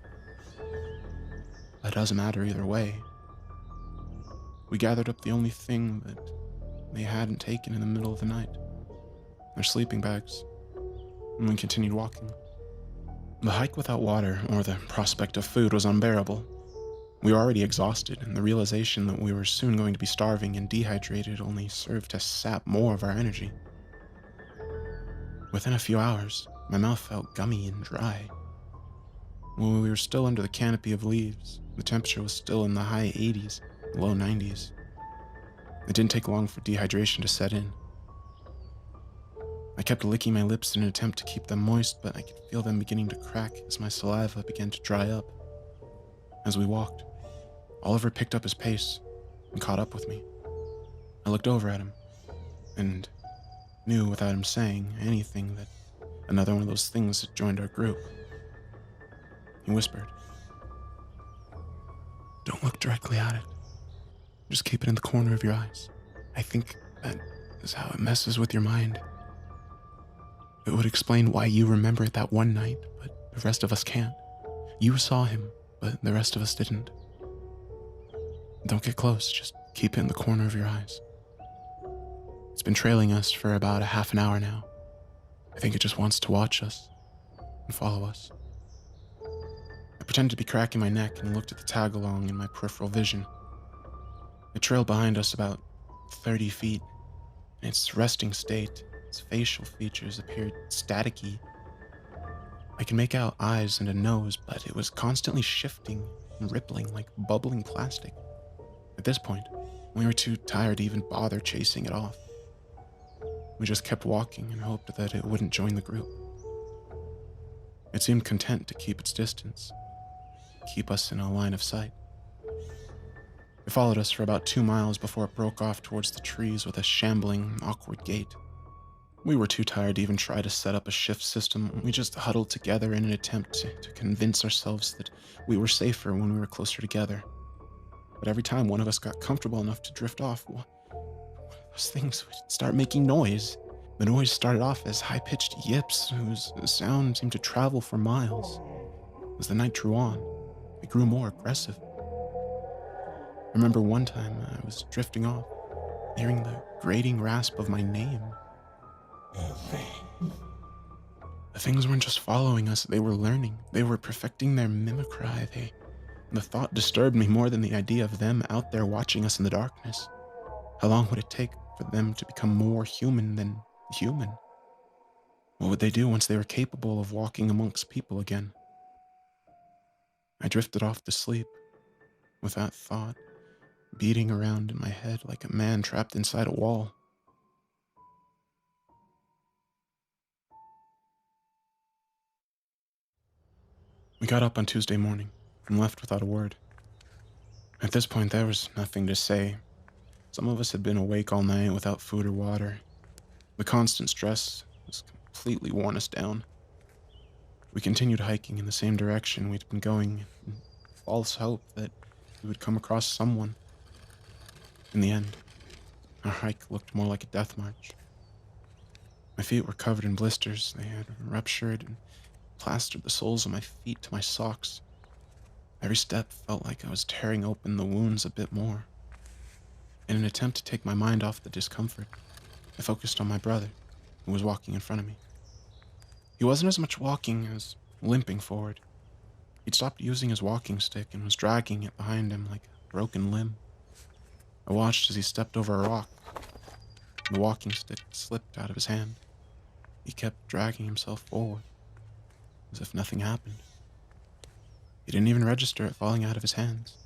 S4: But it doesn't matter either way. We gathered up the only thing that they hadn't taken in the middle of the night, their sleeping bags, and we continued walking. The hike without water or the prospect of food was unbearable. We were already exhausted, and the realization that we were soon going to be starving and dehydrated only served to sap more of our energy. Within a few hours, my mouth felt gummy and dry. When we were still under the canopy of leaves, the temperature was still in the high 80s, low 90s. It didn't take long for dehydration to set in. I kept licking my lips in an attempt to keep them moist, but I could feel them beginning to crack as my saliva began to dry up. As we walked, Oliver picked up his pace and caught up with me. I looked over at him and knew without him saying anything that another one of those things had joined our group. He whispered, "Don't look directly at it. Just keep it in the corner of your eyes. I think that is how it messes with your mind. It would explain why you remember it that one night, but the rest of us can't. You saw him, but the rest of us didn't. Don't get close, just keep it in the corner of your eyes. It's been trailing us for about a half an hour now. I think it just wants to watch us and follow us." I pretended to be cracking my neck and looked at the tag-along in my peripheral vision. It trailed behind us about 30 feet. In its resting state, its facial features appeared staticky. I could make out eyes and a nose, but it was constantly shifting and rippling like bubbling plastic. At this point, we were too tired to even bother chasing it off. We just kept walking and hoped that it wouldn't join the group. It seemed content to keep its distance, keep us in a line of sight. It followed us for about 2 miles before it broke off towards the trees with a shambling, awkward gait. We were too tired to even try to set up a shift system. We just huddled together in an attempt to convince ourselves that we were safer when we were closer together. But every time one of us got comfortable enough to drift off, those things would start making noise. The noise started off as high-pitched yips, whose sound seemed to travel for miles. As the night drew on, it grew more aggressive. I remember one time I was drifting off, hearing the grating rasp of my name. The things weren't just following us, they were learning. They were perfecting their mimicry. The thought disturbed me more than the idea of them out there watching us in the darkness. How long would it take for them to become more human than human? What would they do once they were capable of walking amongst people again? I drifted off to sleep, with that thought beating around in my head like a man trapped inside a wall. We got up on Tuesday morning and left without a word. At this point, there was nothing to say. Some of us had been awake all night without food or water. The constant stress has completely worn us down. We continued hiking in the same direction we'd been going, in false hope that we would come across someone. In the end, our hike looked more like a death march. My feet were covered in blisters. They had ruptured and plastered the soles of my feet to my socks. Every step felt like I was tearing open the wounds a bit more. In an attempt to take my mind off the discomfort, I focused on my brother, who was walking in front of me. He wasn't as much walking as limping forward. He'd stopped using his walking stick and was dragging it behind him like a broken limb. I watched as he stepped over a rock. The walking stick slipped out of his hand. He kept dragging himself forward, as if nothing happened. He didn't even register it falling out of his hands.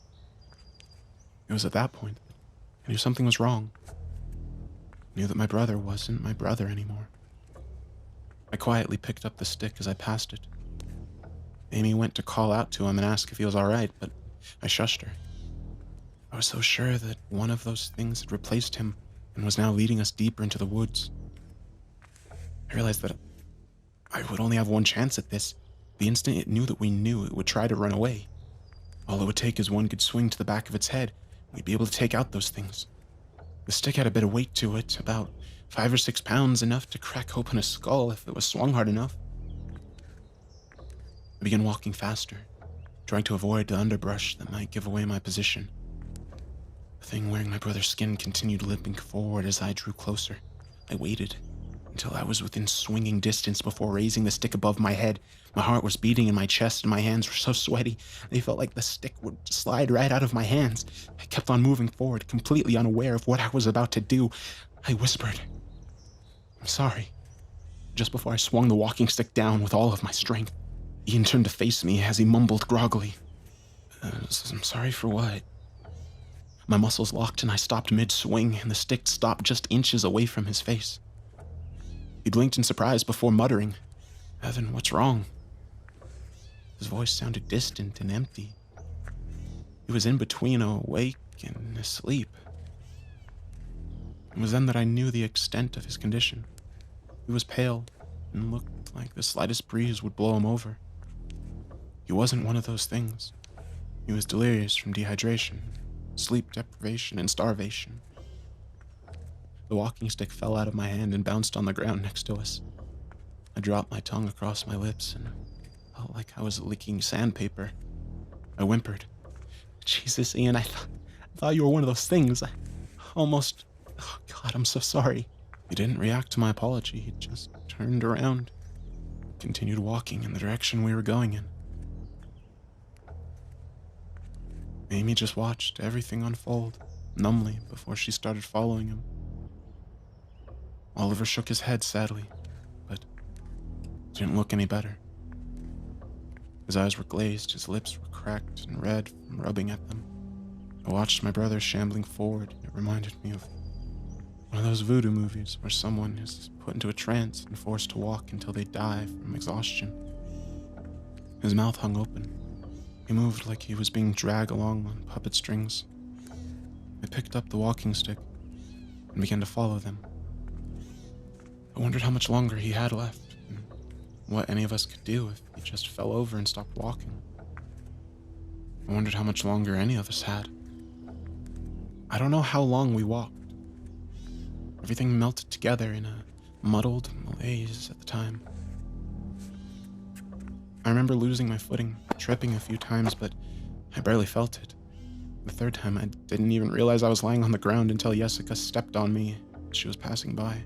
S4: It was at that point that I knew something was wrong. I knew that my brother wasn't my brother anymore. I quietly picked up the stick as I passed it. Amy went to call out to him and ask if he was all right, but I shushed her. I was so sure that one of those things had replaced him and was now leading us deeper into the woods. I realized that I would only have one chance at this. The instant it knew that we knew, it would try to run away. All it would take is one good swing to the back of its head. We'd be able to take out those things. The stick had a bit of weight to it, about 5 or 6 pounds, enough to crack open a skull if it was swung hard enough. I began walking faster, trying to avoid the underbrush that might give away my position. The thing wearing my brother's skin continued limping forward as I drew closer. I waited until I was within swinging distance before raising the stick above my head. My heart was beating in my chest and my hands were so sweaty, they felt like the stick would slide right out of my hands. I kept on moving forward, completely unaware of what I was about to do. I whispered, "I'm sorry," just before I swung the walking stick down with all of my strength. Ian turned to face me as he mumbled groggily, "I'm sorry for what?" My muscles locked and I stopped mid-swing, and the stick stopped just inches away from his face. He blinked in surprise before muttering, "Evan, what's wrong?" His voice sounded distant and empty. He was in between awake and asleep. It was then that I knew the extent of his condition. He was pale and looked like the slightest breeze would blow him over. He wasn't one of those things. He was delirious from dehydration, sleep deprivation, and starvation. The walking stick fell out of my hand and bounced on the ground next to us. I dropped my tongue across my lips and felt like I was licking sandpaper. I whimpered, "Jesus, Ian, I thought you were one of those things. I almost... Oh, God, I'm so sorry." He didn't react to my apology. He just turned around, continued walking in the direction we were going in. Amy just watched everything unfold, numbly, before she started following him. Oliver shook his head sadly, but didn't look any better. His eyes were glazed, his lips were cracked and red from rubbing at them. I watched my brother shambling forward. It reminded me of One of those voodoo movies where someone is put into a trance and forced to walk until they die from exhaustion. His mouth hung open. He moved like he was being dragged along on puppet strings. I picked up the walking stick and began to follow them. I wondered how much longer he had left, and what any of us could do if he just fell over and stopped walking. I wondered how much longer any of us had. I don't know how long we walked. Everything melted together in a muddled malaise at the time. I remember losing my footing, tripping a few times, but I barely felt it. The third time, I didn't even realize I was lying on the ground until Jessica stepped on me as she was passing by.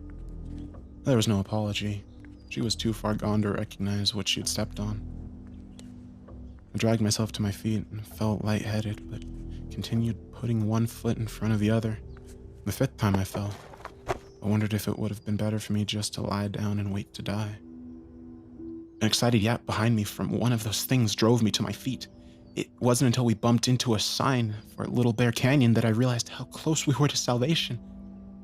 S4: There was no apology. She was too far gone to recognize what she had stepped on. I dragged myself to my feet and felt lightheaded, but continued putting one foot in front of the other. The fifth time I fell, I wondered if it would have been better for me just to lie down and wait to die. An excited yap behind me from one of those things drove me to my feet. It wasn't until we bumped into a sign for Little Bear Canyon that I realized how close we were to salvation.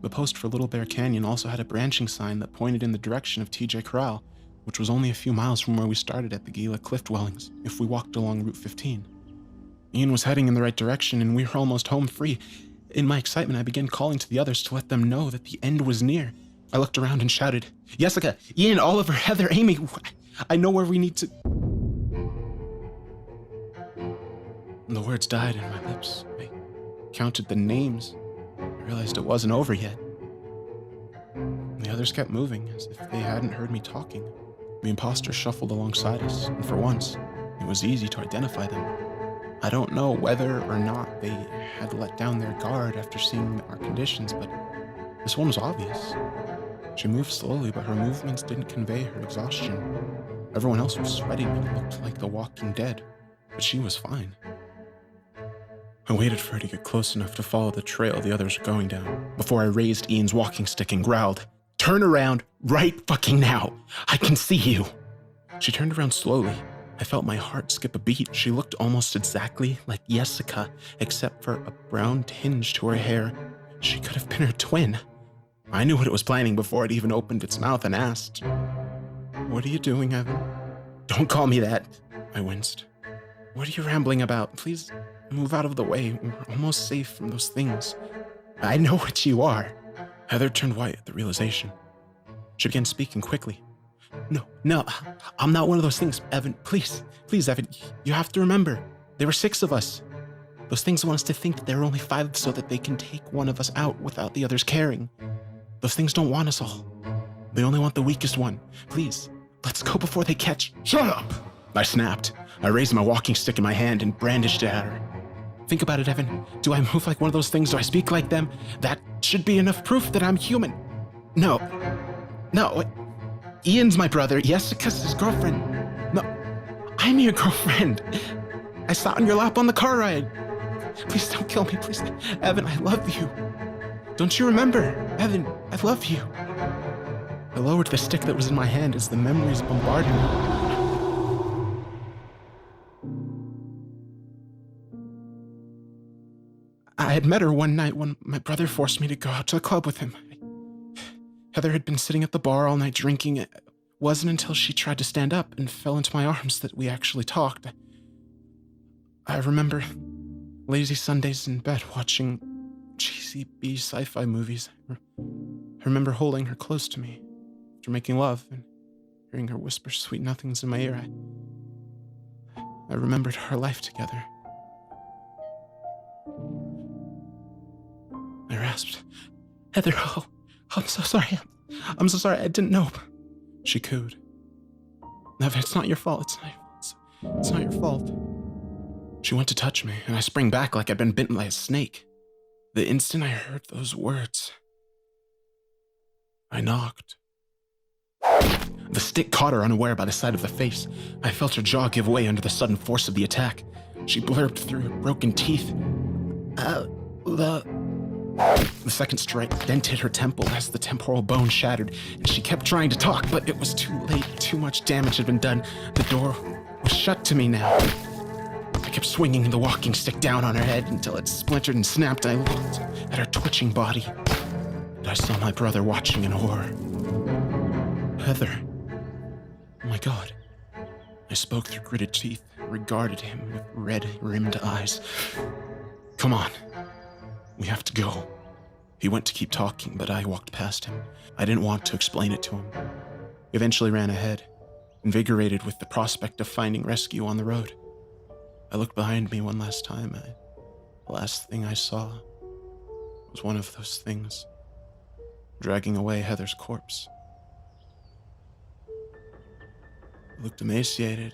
S4: The post for Little Bear Canyon also had a branching sign that pointed in the direction of TJ Corral, which was only a few miles from where we started at the Gila Cliff Dwellings if we walked along Route 15. Ian was heading in the right direction and we were almost home free. In my excitement, I began calling to the others to let them know that the end was near. I looked around and shouted, "Jessica, Ian, Oliver, Heather, Amy, I know where we need to..." The words died in my lips. I counted the names. I realized it wasn't over yet. The others kept moving as if they hadn't heard me talking. The imposters shuffled alongside us, and for once, it was easy to identify them. I don't know whether or not they had let down their guard after seeing our conditions, but this one was obvious. She moved slowly, but her movements didn't convey her exhaustion. Everyone else was sweating and looked like the walking dead, but she was fine. I waited for her to get close enough to follow the trail the others were going down before I raised Ian's walking stick and growled, "Turn around right fucking now! I can see you!" She turned around slowly. I felt my heart skip a beat. She looked almost exactly like Jessica, except for a brown tinge to her hair. She could have been her twin. I knew what it was planning before it even opened its mouth and asked, "What are you doing, Evan?" "Don't call me that," I winced. "What are you rambling about? Please move out of the way. We're almost safe from those things." "I know what you are." Heather turned white at the realization. She began speaking quickly. No, I'm not one of those things, Evan. Please, Evan, you have to remember, there were 6 of us. Those things want us to think that there are only 5 so that they can take one of us out without the others caring. Those things don't want us all. They only want the weakest one. Please, let's go before they catch..." "Shut up!" I snapped. I raised my walking stick in my hand and brandished it at her. "Think about it, Evan. Do I move like one of those things? Do I speak like them? That should be enough proof that I'm human." No. Ian's my brother. Jessica's his girlfriend. No, I'm your girlfriend. I sat on your lap on the car ride. Please don't kill me, please. Evan, I love you. Don't you remember? Evan, I love you." I lowered the stick that was in my hand as the memories bombarded me. I had met her one night when my brother forced me to go out to the club with him. Heather had been sitting at the bar all night drinking. It wasn't until she tried to stand up and fell into my arms that we actually talked. I remember lazy Sundays in bed watching cheesy B sci-fi movies. I remember holding her close to me after making love and hearing her whisper sweet nothings in my ear. I remembered our life together. I rasped, "Heather, oh, I'm so sorry. I'm so sorry. I didn't know." She cooed. "Never, it's not your fault. It's not your fault." She went to touch me, and I sprang back like I'd been bitten by a snake. The instant I heard those words, I knocked. The stick caught her unaware by the side of the face. I felt her jaw give way under the sudden force of the attack. She blurted through her broken teeth. The second strike dented her temple as the temporal bone shattered, and she kept trying to talk, but it was too late. Too much damage had been done. The door was shut to me now. I kept swinging the walking stick down on her head until it splintered and snapped. I looked at her twitching body. and I saw my brother watching in horror. Heather. Oh my God. I spoke through gritted teeth and regarded him with red-rimmed eyes. Come on. We have to go. He went to keep talking, but I walked past him. I didn't want to explain it to him. He eventually ran ahead, invigorated with the prospect of finding rescue on the road. I looked behind me one last time. The last thing I saw was one of those things, dragging away Heather's corpse. He looked emaciated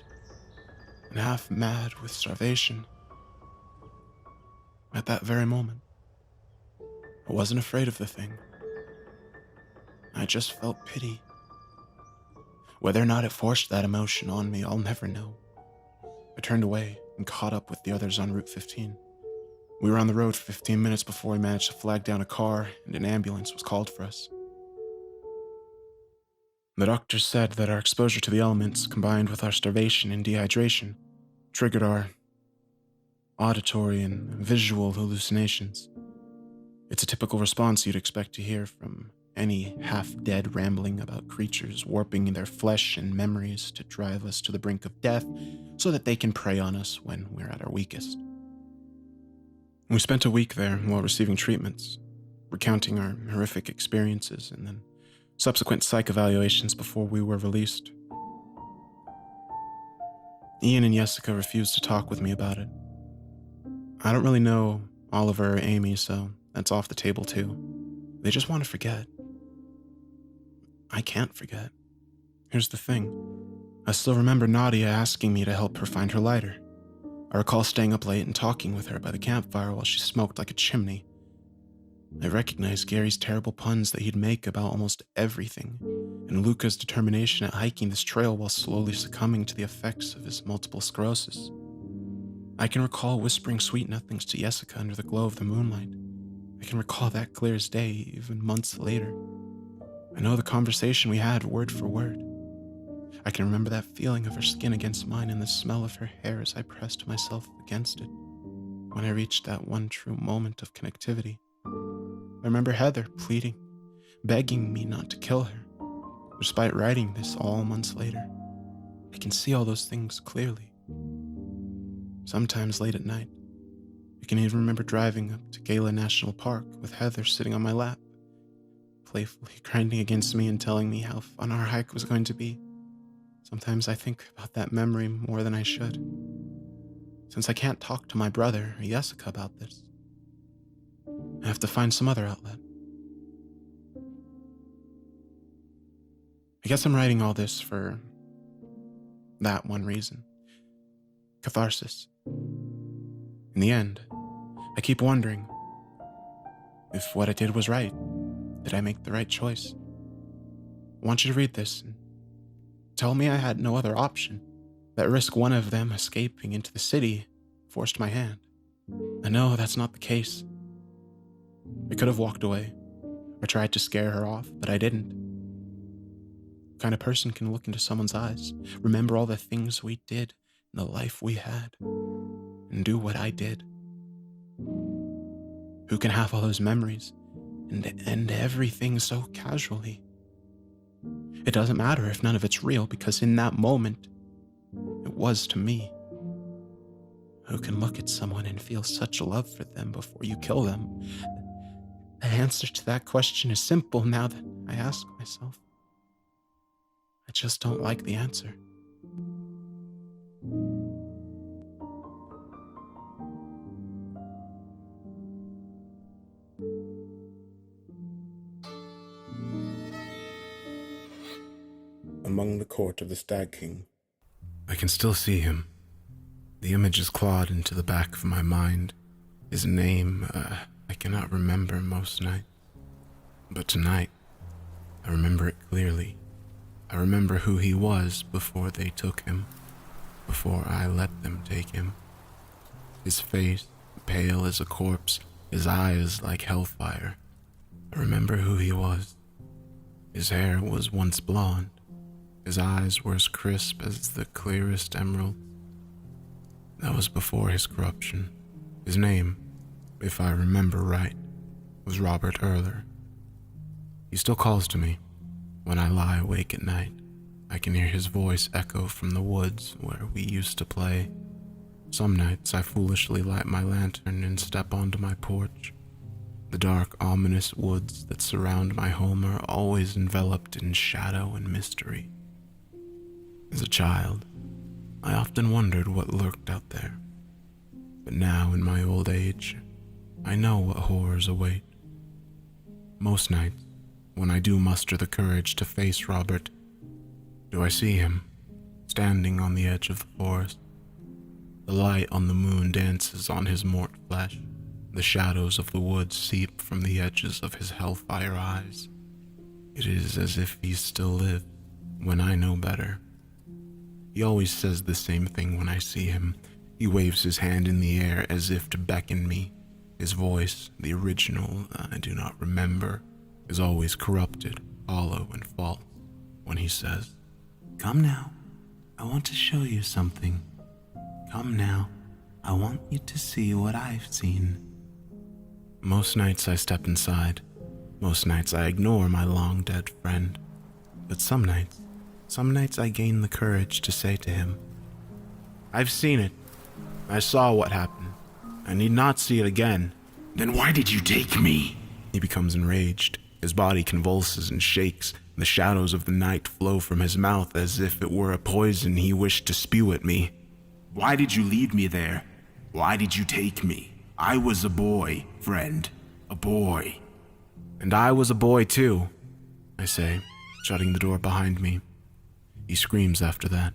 S4: and half mad with starvation. At that very moment, I wasn't afraid of the thing. I just felt pity. Whether or not it forced that emotion on me, I'll never know. I turned away and caught up with the others on Route 15. We were on the road for 15 minutes before we managed to flag down a car, and an ambulance was called for us. The doctors said that our exposure to the elements, combined with our starvation and dehydration, triggered our auditory and visual hallucinations. It's a typical response you'd expect to hear from any half-dead rambling about creatures warping their flesh and memories to drive us to the brink of death so that they can prey on us when we're at our weakest. We spent a week there while receiving treatments, recounting our horrific experiences and then subsequent psych evaluations before we were released. Ian and Jessica refused to talk with me about it. I don't really know Oliver or Amy, so that's off the table too. They just want to forget. I can't forget. Here's the thing. I still remember Nadia asking me to help her find her lighter. I recall staying up late and talking with her by the campfire while she smoked like a chimney. I recognized Gary's terrible puns that he'd make about almost everything, and Luca's determination at hiking this trail while slowly succumbing to the effects of his multiple sclerosis. I can recall whispering sweet nothings to Jessica under the glow of the moonlight. I can recall that clear as day, even months later. I know the conversation we had word for word. I can remember that feeling of her skin against mine and the smell of her hair as I pressed myself against it. When I reached that one true moment of connectivity, I remember Heather pleading, begging me not to kill her, despite writing this all months later. I can see all those things clearly. Sometimes late at night, I can even remember driving up to Gala National Park with Heather sitting on my lap, playfully grinding against me and telling me how fun our hike was going to be. Sometimes I think about that memory more than I should, since I can't talk to my brother or Jessica about this. I have to find some other outlet. I guess I'm writing all this for that one reason. Catharsis. In the end, I keep wondering if what I did was right. Did I make the right choice? I want you to read this and tell me I had no other option, that risk one of them escaping into the city forced my hand. I know that's not the case. I could have walked away or tried to scare her off, but I didn't. What kind of person can look into someone's eyes, remember all the things we did and the life we had, and do what I did? Who can have all those memories and end everything so casually? It doesn't matter if none of it's real, because in that moment, it was to me. Who can look at someone and feel such love for them before you kill them? The answer to that question is simple now that I ask myself. I just don't like the answer.
S1: Among the court of the Stag King. I can still see him. The image is clawed into the back of my mind. His name, I cannot remember most nights. But tonight, I remember it clearly. I remember who he was before they took him, before I let them take him. His face, pale as a corpse, his eyes like hellfire. I remember who he was. His hair was once blonde. His eyes were as crisp as the clearest emerald. That was before his corruption. His name, if I remember right, was Robert Erler.
S4: He still calls to me. When I lie awake at night, I can hear his voice echo from the woods where we used to play. Some nights I foolishly light my lantern and step onto my porch. The dark, ominous woods that surround my home are always enveloped in shadow and mystery. As a child, I often wondered what lurked out there. But now, in my old age, I know what horrors await. Most nights, when I do muster the courage to face Robert, do I see him, standing on the edge of the forest. The light on the moon dances on his mort flesh. The shadows of the woods seep from the edges of his hellfire eyes. It is as if he still lives, when I know better. He always says the same thing when I see him. He waves his hand in the air as if to beckon me. His voice, the original I do not remember, is always corrupted, hollow, and false when he says, "Come now, I want to show you something. Come now, I want you to see what I've seen." Most nights I step inside. Most nights I ignore my long-dead friend. But some nights I gain the courage to say to him, "I've seen it. I saw what happened. I need not see it again."
S3: Then why did you take me?
S4: He becomes enraged. His body convulses and shakes. The shadows of the night flow from his mouth as if it were a poison he wished to spew at me.
S3: Why did you lead me there? Why did you take me? I was a boy, friend. A boy.
S4: "And I was a boy too," I say, shutting the door behind me. He screams after that.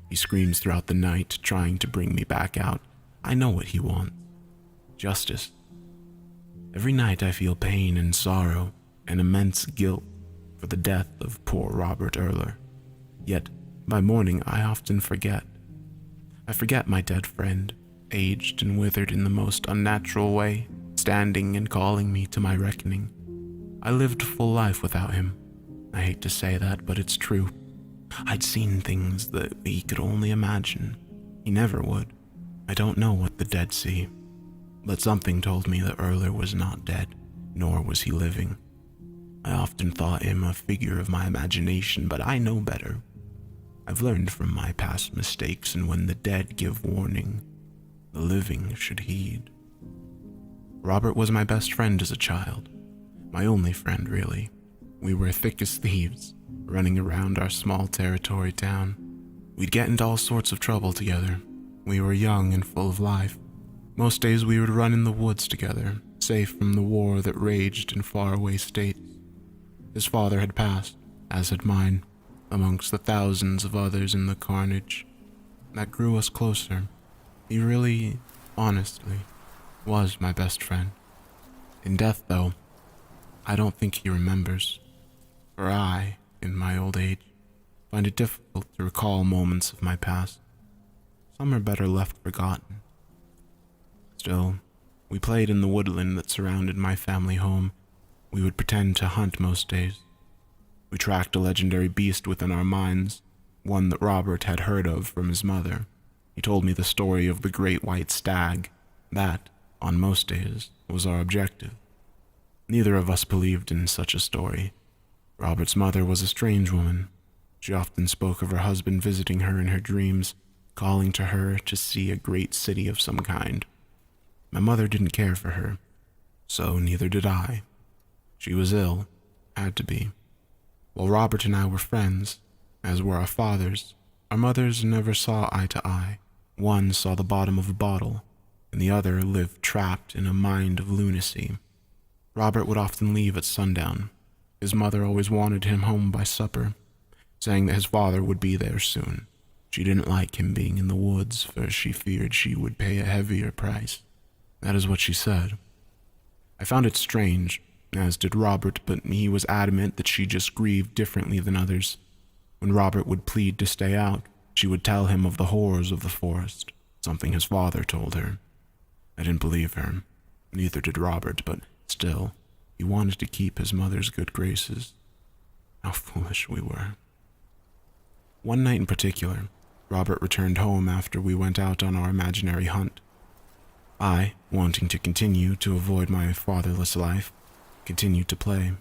S4: He screams throughout the night, trying to bring me back out. I know what he wants. Justice. Every night I feel pain and sorrow and immense guilt for the death of poor Robert Erler. Yet, by morning I often forget. I forget my dead friend, aged and withered in the most unnatural way, standing and calling me to my reckoning. I lived a full life without him. I hate to say that, but it's true. I'd seen things that he could only imagine. He never would. I don't know what the dead see. But something told me that Erler was not dead, nor was he living. I often thought him a figure of my imagination, but I know better. I've learned from my past mistakes, and when the dead give warning, the living should heed. Robert was my best friend as a child. My only friend, really. We were thick as thieves, running around our small territory town. We'd get into all sorts of trouble together. We were young and full of life. Most days we would run in the woods together, safe from the war that raged in faraway states. His father had passed, as had mine, amongst the thousands of others in the carnage. That grew us closer. He really, honestly, was my best friend. In death, though, I don't think he remembers. For I, in my old age, find it difficult to recall moments of my past. Some are better left forgotten. Still, we played in the woodland that surrounded my family home. We would pretend to hunt most days. We tracked a legendary beast within our minds, one that Robert had heard of from his mother. He told me the story of the great white stag. That, on most days, was our objective. Neither of us believed in such a story. Robert's mother was a strange woman. She often spoke of her husband visiting her in her dreams, calling to her to see a great city of some kind. My mother didn't care for her, so neither did I. She was ill, had to be. While Robert and I were friends, as were our fathers, our mothers never saw eye to eye. One saw the bottom of a bottle, and the other lived trapped in a mind of lunacy. Robert would often leave at sundown. His mother always wanted him home by supper, saying that his father would be there soon. She didn't like him being in the woods, for she feared she would pay a heavier price. That is what she said. I found it strange, as did Robert, but he was adamant that she just grieved differently than others. When Robert would plead to stay out, she would tell him of the horrors of the forest, something his father told her. I didn't believe her. Neither did Robert, but still, he wanted to keep his mother's good graces. How foolish we were. One night in particular, Robert returned home after we went out on our imaginary hunt. I, wanting to continue to avoid my fatherless life, continued to play.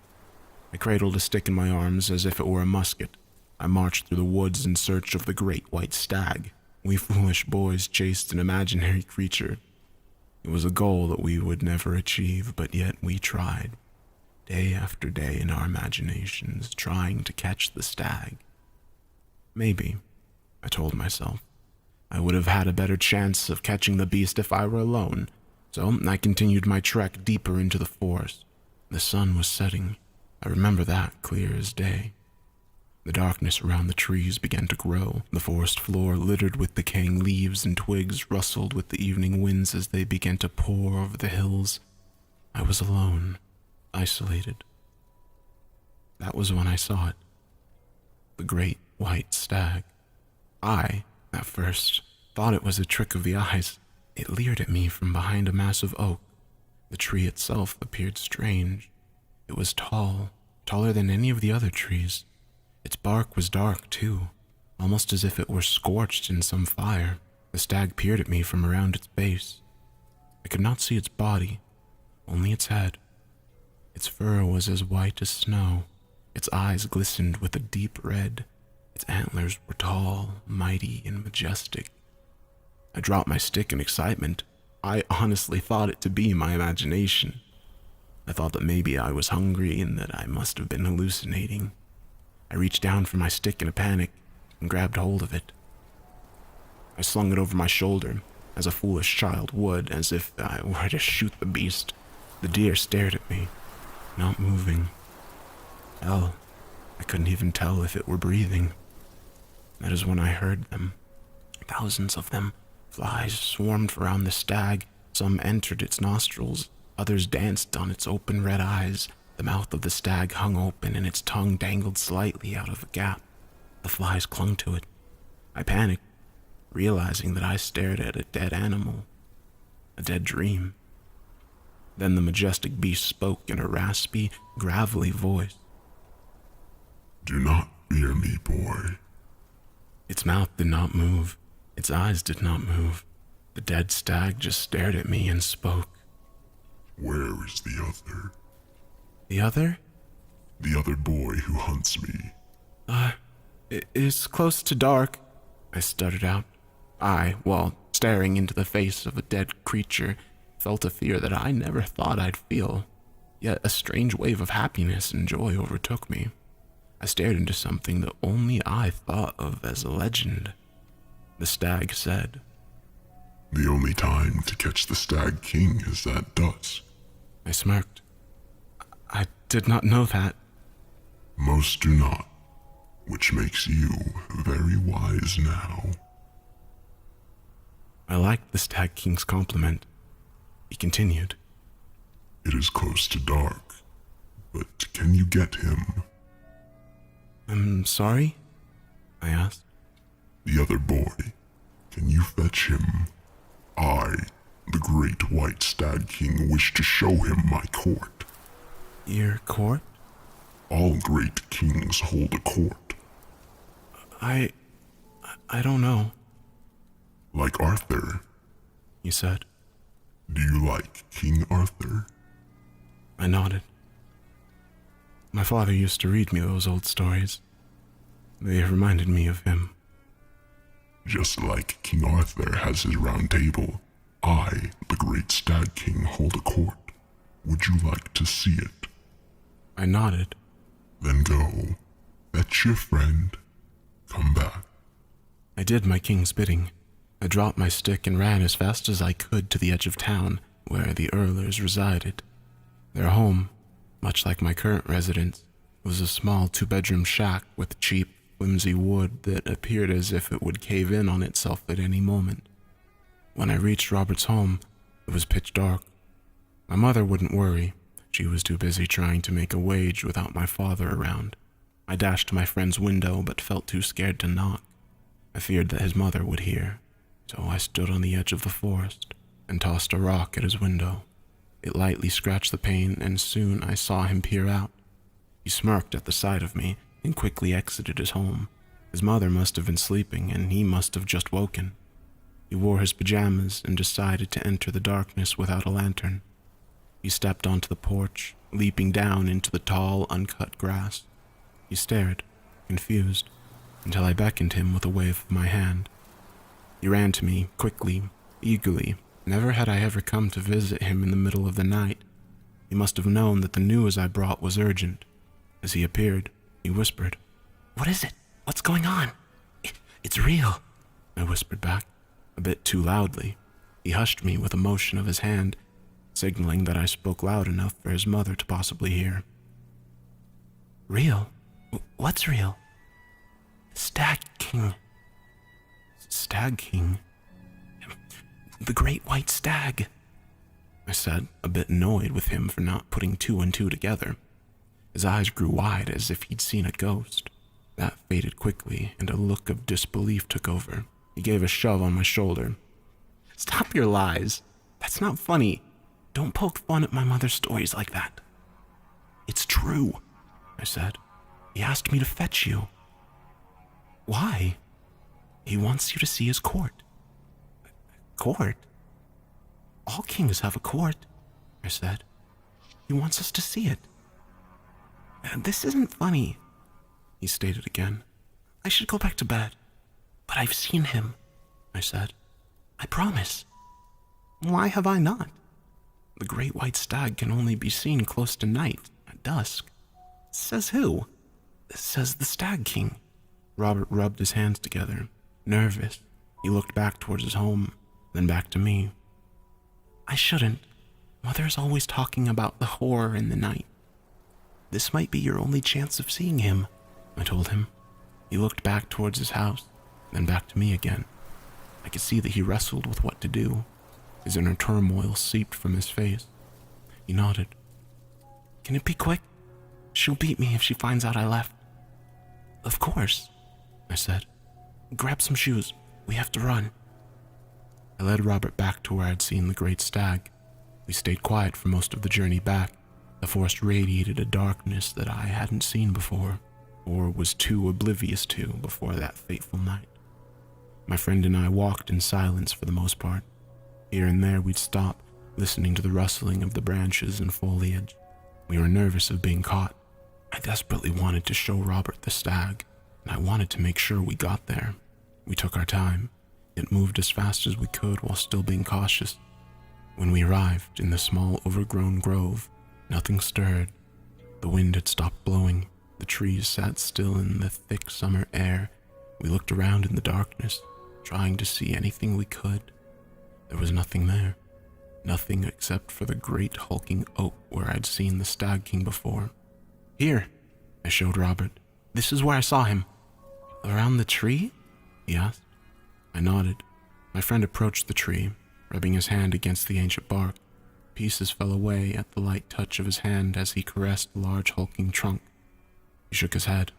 S4: I cradled a stick in my arms as if it were a musket. I marched through the woods in search of the great white stag. We foolish boys chased an imaginary creature. It was a goal that we would never achieve, but yet we tried. Day after day in our imaginations, trying to catch the stag. Maybe, I told myself, I would have had a better chance of catching the beast if I were alone, so I continued my trek deeper into the forest. The sun was setting. I remember that clear as day. The darkness around the trees began to grow. The forest floor, littered with decaying leaves and twigs, rustled with the evening winds as they began to pour over the hills. I was alone, isolated. That was when I saw it. The great white stag. I, at first, thought it was a trick of the eyes. It leered at me from behind a massive oak. The tree itself appeared strange. It was tall, taller than any of the other trees. Its bark was dark, too, almost as if it were scorched in some fire. The stag peered at me from around its base. I could not see its body, only its head. Its fur was as white as snow. Its eyes glistened with a deep red. Its antlers were tall, mighty, and majestic. I dropped my stick in excitement. I honestly thought it to be my imagination. I thought that maybe I was hungry and that I must have been hallucinating. I reached down for my stick in a panic and grabbed hold of it. I slung it over my shoulder, as a foolish child would, as if I were to shoot the beast. The deer stared at me, not moving. Hell, I couldn't even tell if it were breathing. That is when I heard them. Thousands of them. Flies swarmed around the stag. Some entered its nostrils. Others danced on its open red eyes. The mouth of the stag hung open and its tongue dangled slightly out of a gap. The flies clung to it. I panicked, realizing that I stared at a dead animal, a dead dream. Then the majestic beast spoke in a raspy, gravelly voice.
S6: Do not fear me, boy.
S4: Its mouth did not move. Its eyes did not move. The dead stag just stared at me and spoke.
S6: Where is the other?
S4: The other?
S6: The other boy who hunts me.
S4: It is close to dark, I stuttered out. While staring into the face of a dead creature, felt a fear that I never thought I'd feel. Yet a strange wave of happiness and joy overtook me. I stared into something that only I thought of as a legend. The stag said,
S6: The only time to catch the stag king is at dusk.
S4: I smirked. I did not know that.
S6: Most do not, which makes you very wise now.
S4: I liked the stag king's compliment. He continued.
S6: It is close to dark, but can you get him?
S4: I'm sorry? I asked.
S6: The other boy, can you fetch him? I, the great white stag king, wish to show him my court.
S4: Your court?
S6: All great kings hold a court.
S4: I don't know,
S6: Like Arthur.
S4: he said.
S6: Do you like King Arthur?
S4: I nodded. My father used to read me those old stories. They reminded me of him.
S6: Just like King Arthur has his round table, I, the great stag king, hold a court. Would you like to see it?
S4: I nodded.
S6: Then go. Fetch your friend. Come back.
S4: I did my king's bidding. I dropped my stick and ran as fast as I could to the edge of town, where the Earlers resided. Their home, much like my current residence, was a small two-bedroom shack with cheap, flimsy wood that appeared as if it would cave in on itself at any moment. When I reached Robert's home, it was pitch dark. My mother wouldn't worry. She was too busy trying to make a wage without my father around. I dashed to my friend's window but felt too scared to knock. I feared that his mother would hear, so I stood on the edge of the forest and tossed a rock at his window. It lightly scratched the pane, and soon I saw him peer out. He smirked at the sight of me and quickly exited his home. His mother must have been sleeping, and he must have just woken. He wore his pajamas and decided to enter the darkness without a lantern. He stepped onto the porch, leaping down into the tall, uncut grass. He stared, confused, until I beckoned him with a wave of my hand. He ran to me, quickly, eagerly. Never had I ever come to visit him in the middle of the night. He must have known that the news I brought was urgent. As he appeared, he whispered, "What is it? What's going on?" "It's real," I whispered back, a bit too loudly. He hushed me with a motion of his hand, signaling that I spoke loud enough for his mother to possibly hear. "Real? What's real?" "Stag King." "Stag King? The great white stag," I said, a bit annoyed with him for not putting two and two together. His eyes grew wide as if he'd seen a ghost. That faded quickly, and a look of disbelief took over. He gave a shove on my shoulder. "Stop your lies. That's not funny. Don't poke fun at my mother's stories like that." "It's true," I said. "He asked me to fetch you." "Why?" "He wants you to see his court." "Court? All kings have a court," I said. "He wants us to see it." "This isn't funny," he stated again. "I should go back to bed." "But I've seen him," I said. "I promise." "Why have I not?" "The great white stag can only be seen close to night, at dusk." "Says who?" "Says the Stag King." Robert rubbed his hands together, nervous. He looked back towards his home, then back to me. "I shouldn't. Mother's always talking about the horror in the night." "This might be your only chance of seeing him," I told him. He looked back towards his house, then back to me again. I could see that he wrestled with what to do. His inner turmoil seeped from his face. He nodded. "Can it be quick? She'll beat me if she finds out I left." "Of course," I said. "Grab some shoes. We have to run." I led Robert back to where I'd seen the great stag. We stayed quiet for most of the journey back. The forest radiated a darkness that I hadn't seen before, or was too oblivious to before that fateful night. My friend and I walked in silence for the most part. Here and there we'd stop, listening to the rustling of the branches and foliage. We were nervous of being caught. I desperately wanted to show Robert the stag, and I wanted to make sure we got there. We took our time, yet moved as fast as we could while still being cautious. When we arrived in the small overgrown grove, nothing stirred. The wind had stopped blowing. The trees sat still in the thick summer air. We looked around in the darkness, trying to see anything we could. There was nothing there. Nothing except for the great hulking oak where I'd seen the Stag King before. "Here," I showed Robert. "This is where I saw him." "Around the tree?" he asked. I nodded. My friend approached the tree, rubbing his hand against the ancient bark. Pieces fell away at the light touch of his hand as he caressed the large hulking trunk. He shook his head.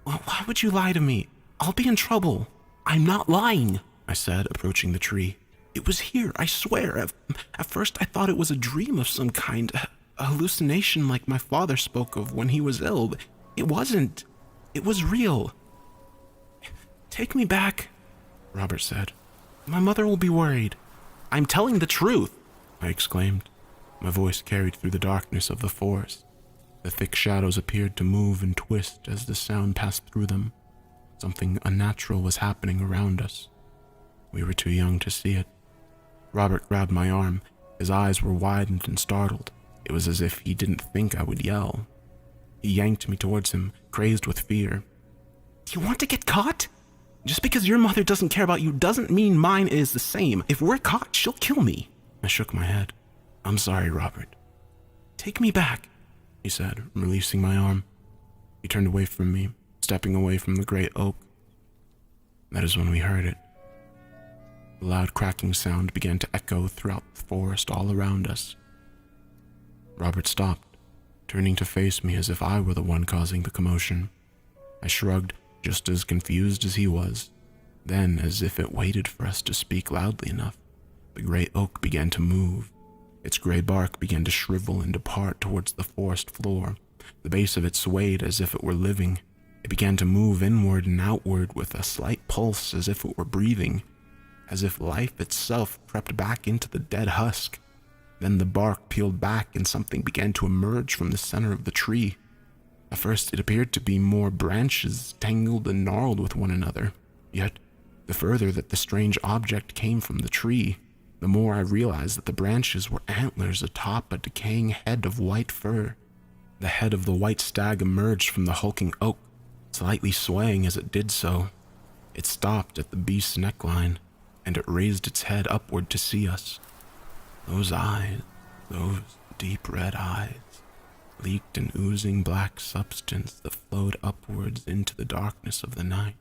S4: "Well, why would you lie to me? I'll be in trouble." "I'm not lying," I said, approaching the tree. "It was here, I swear. At first I thought it was a dream of some kind, a hallucination like my father spoke of when he was ill. But it wasn't. It was real." "Take me back," Robert said. "My mother will be worried." "I'm telling the truth," I exclaimed. My voice carried through the darkness of the forest. The thick shadows appeared to move and twist as the sound passed through them. Something unnatural was happening around us. We were too young to see it. Robert grabbed my arm. His eyes were widened and startled. It was as if he didn't think I would yell. He yanked me towards him, crazed with fear. "Do you want to get caught? Just because your mother doesn't care about you doesn't mean mine is the same. If we're caught, she'll kill me." I shook my head. "I'm sorry, Robert." "Take me back," he said, releasing my arm. He turned away from me, stepping away from the great oak. That is when we heard it. The loud cracking sound began to echo throughout the forest all around us. Robert stopped, turning to face me as if I were the one causing the commotion. I shrugged, just as confused as he was. Then, as if it waited for us to speak loudly enough, the great oak began to move. Its gray bark began to shrivel and depart towards the forest floor. The base of it swayed as if it were living. It began to move inward and outward with a slight pulse as if it were breathing, as if life itself crept back into the dead husk. Then the bark peeled back and something began to emerge from the center of the tree. At first, it appeared to be more branches tangled and gnarled with one another. Yet, the further that the strange object came from the tree, the more I realized that the branches were antlers atop a decaying head of white fur. The head of the white stag emerged from the hulking oak, slightly swaying as it did so. It stopped at the beast's neckline, and it raised its head upward to see us. Those eyes, those deep red eyes, leaked an oozing black substance that flowed upwards into the darkness of the night.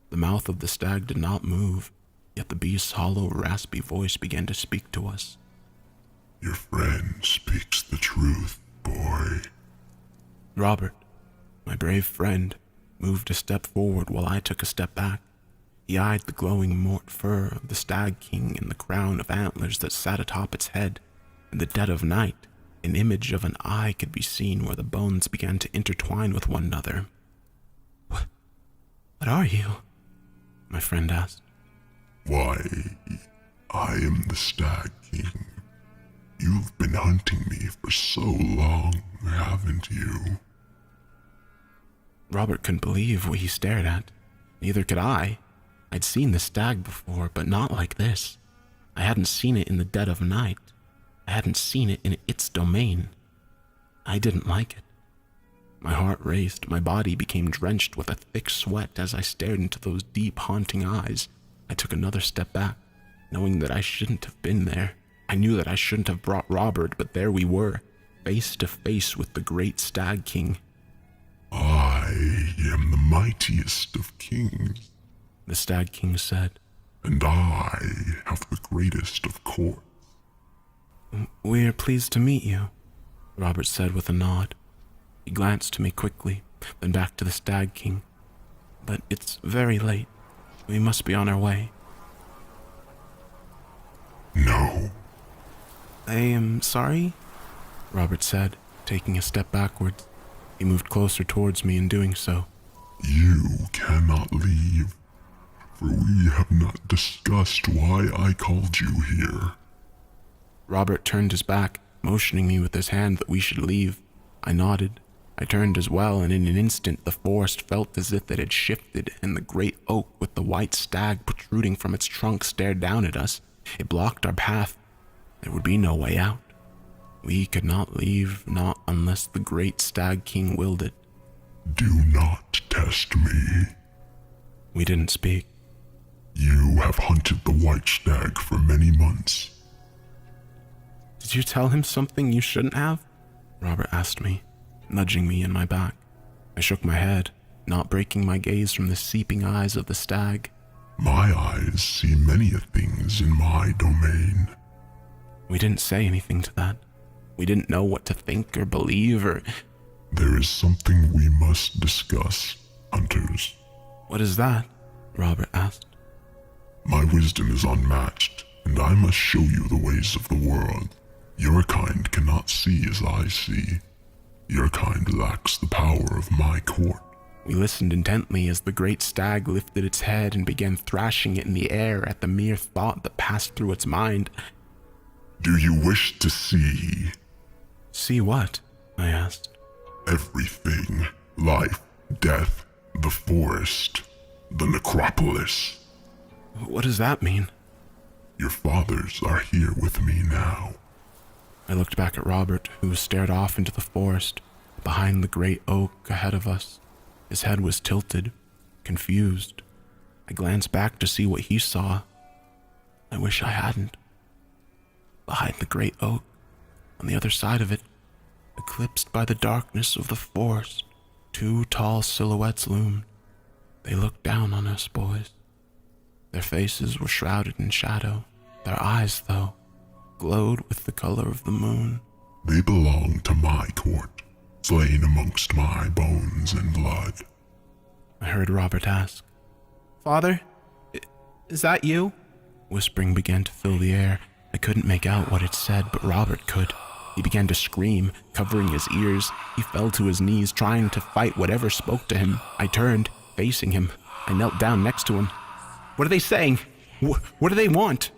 S4: The mouth of the stag did not move, yet the beast's hollow, raspy voice began to speak to us.
S6: Your friend speaks the truth, boy.
S4: Robert, my brave friend, moved a step forward while I took a step back. He eyed the glowing mort fur of the stag king and the crown of antlers that sat atop its head. In the dead of night, an image of an eye could be seen where the bones began to intertwine with one another. What are you? My friend asked.
S6: Why, I am the Stag King. You've been hunting me for so long, haven't you?
S4: Robert couldn't believe what he stared at. Neither could I. I'd seen the stag before, but not like this. I hadn't seen it in the dead of night. I hadn't seen it in its domain. I didn't like it. My heart raced, my body became drenched with a thick sweat as I stared into those deep, haunting eyes. I took another step back, knowing that I shouldn't have been there. I knew that I shouldn't have brought Robert, but there we were, face to face with the great Stag King.
S6: I am the mightiest of kings,
S4: the Stag King said.
S6: And I have the greatest of courts.
S4: We're pleased to meet you, Robert said with a nod. He glanced to me quickly, then back to the Stag King. But it's very late. We must be on our way.
S6: No.
S4: I am sorry, Robert said, taking a step backwards. He moved closer towards me in doing so.
S6: You cannot leave, for we have not discussed why I called you here.
S4: Robert turned his back, motioning me with his hand that we should leave. I nodded. I turned as well, and in an instant the forest felt as if it had shifted, and the great oak with the white stag protruding from its trunk stared down at us. It blocked our path. There would be no way out. We could not leave, not unless the great Stag King willed it.
S6: Do not test me.
S4: We didn't speak.
S6: You have hunted the white stag for many months.
S4: Did you tell him something you shouldn't have? Robert asked me, nudging me in my back. I shook my head, not breaking my gaze from the seeping eyes of the stag.
S6: My eyes see many things in my domain.
S4: We didn't say anything to that. We didn't know what to think or believe or...
S6: There is something we must discuss, hunters.
S4: What is that? Robert asked.
S6: My wisdom is unmatched, and I must show you the ways of the world. Your kind cannot see as I see. Your kind lacks the power of my court.
S4: We listened intently as the great stag lifted its head and began thrashing it in the air at the mere thought that passed through its mind.
S6: Do you wish to see?
S4: See what? I asked.
S6: Everything. Life, death, the forest, the necropolis.
S4: What does that mean?
S6: Your fathers are here with me now.
S4: I looked back at Robert, who stared off into the forest, behind the great oak ahead of us. His head was tilted, confused. I glanced back to see what he saw. I wish I hadn't. Behind the great oak, on the other side of it, eclipsed by the darkness of the forest, two tall silhouettes loomed. They looked down on us, boys. Their faces were shrouded in shadow. Their eyes, though, glowed with the color of the moon.
S6: They belong to my court, slain amongst my bones and blood.
S4: I heard Robert ask, "Father, is that you?" Whispering began to fill the air. I couldn't make out what it said, but Robert could. He began to scream, covering his ears. He fell to his knees, trying to fight whatever spoke to him. I turned, facing him. I knelt down next to him. "What are they saying? What do they want?"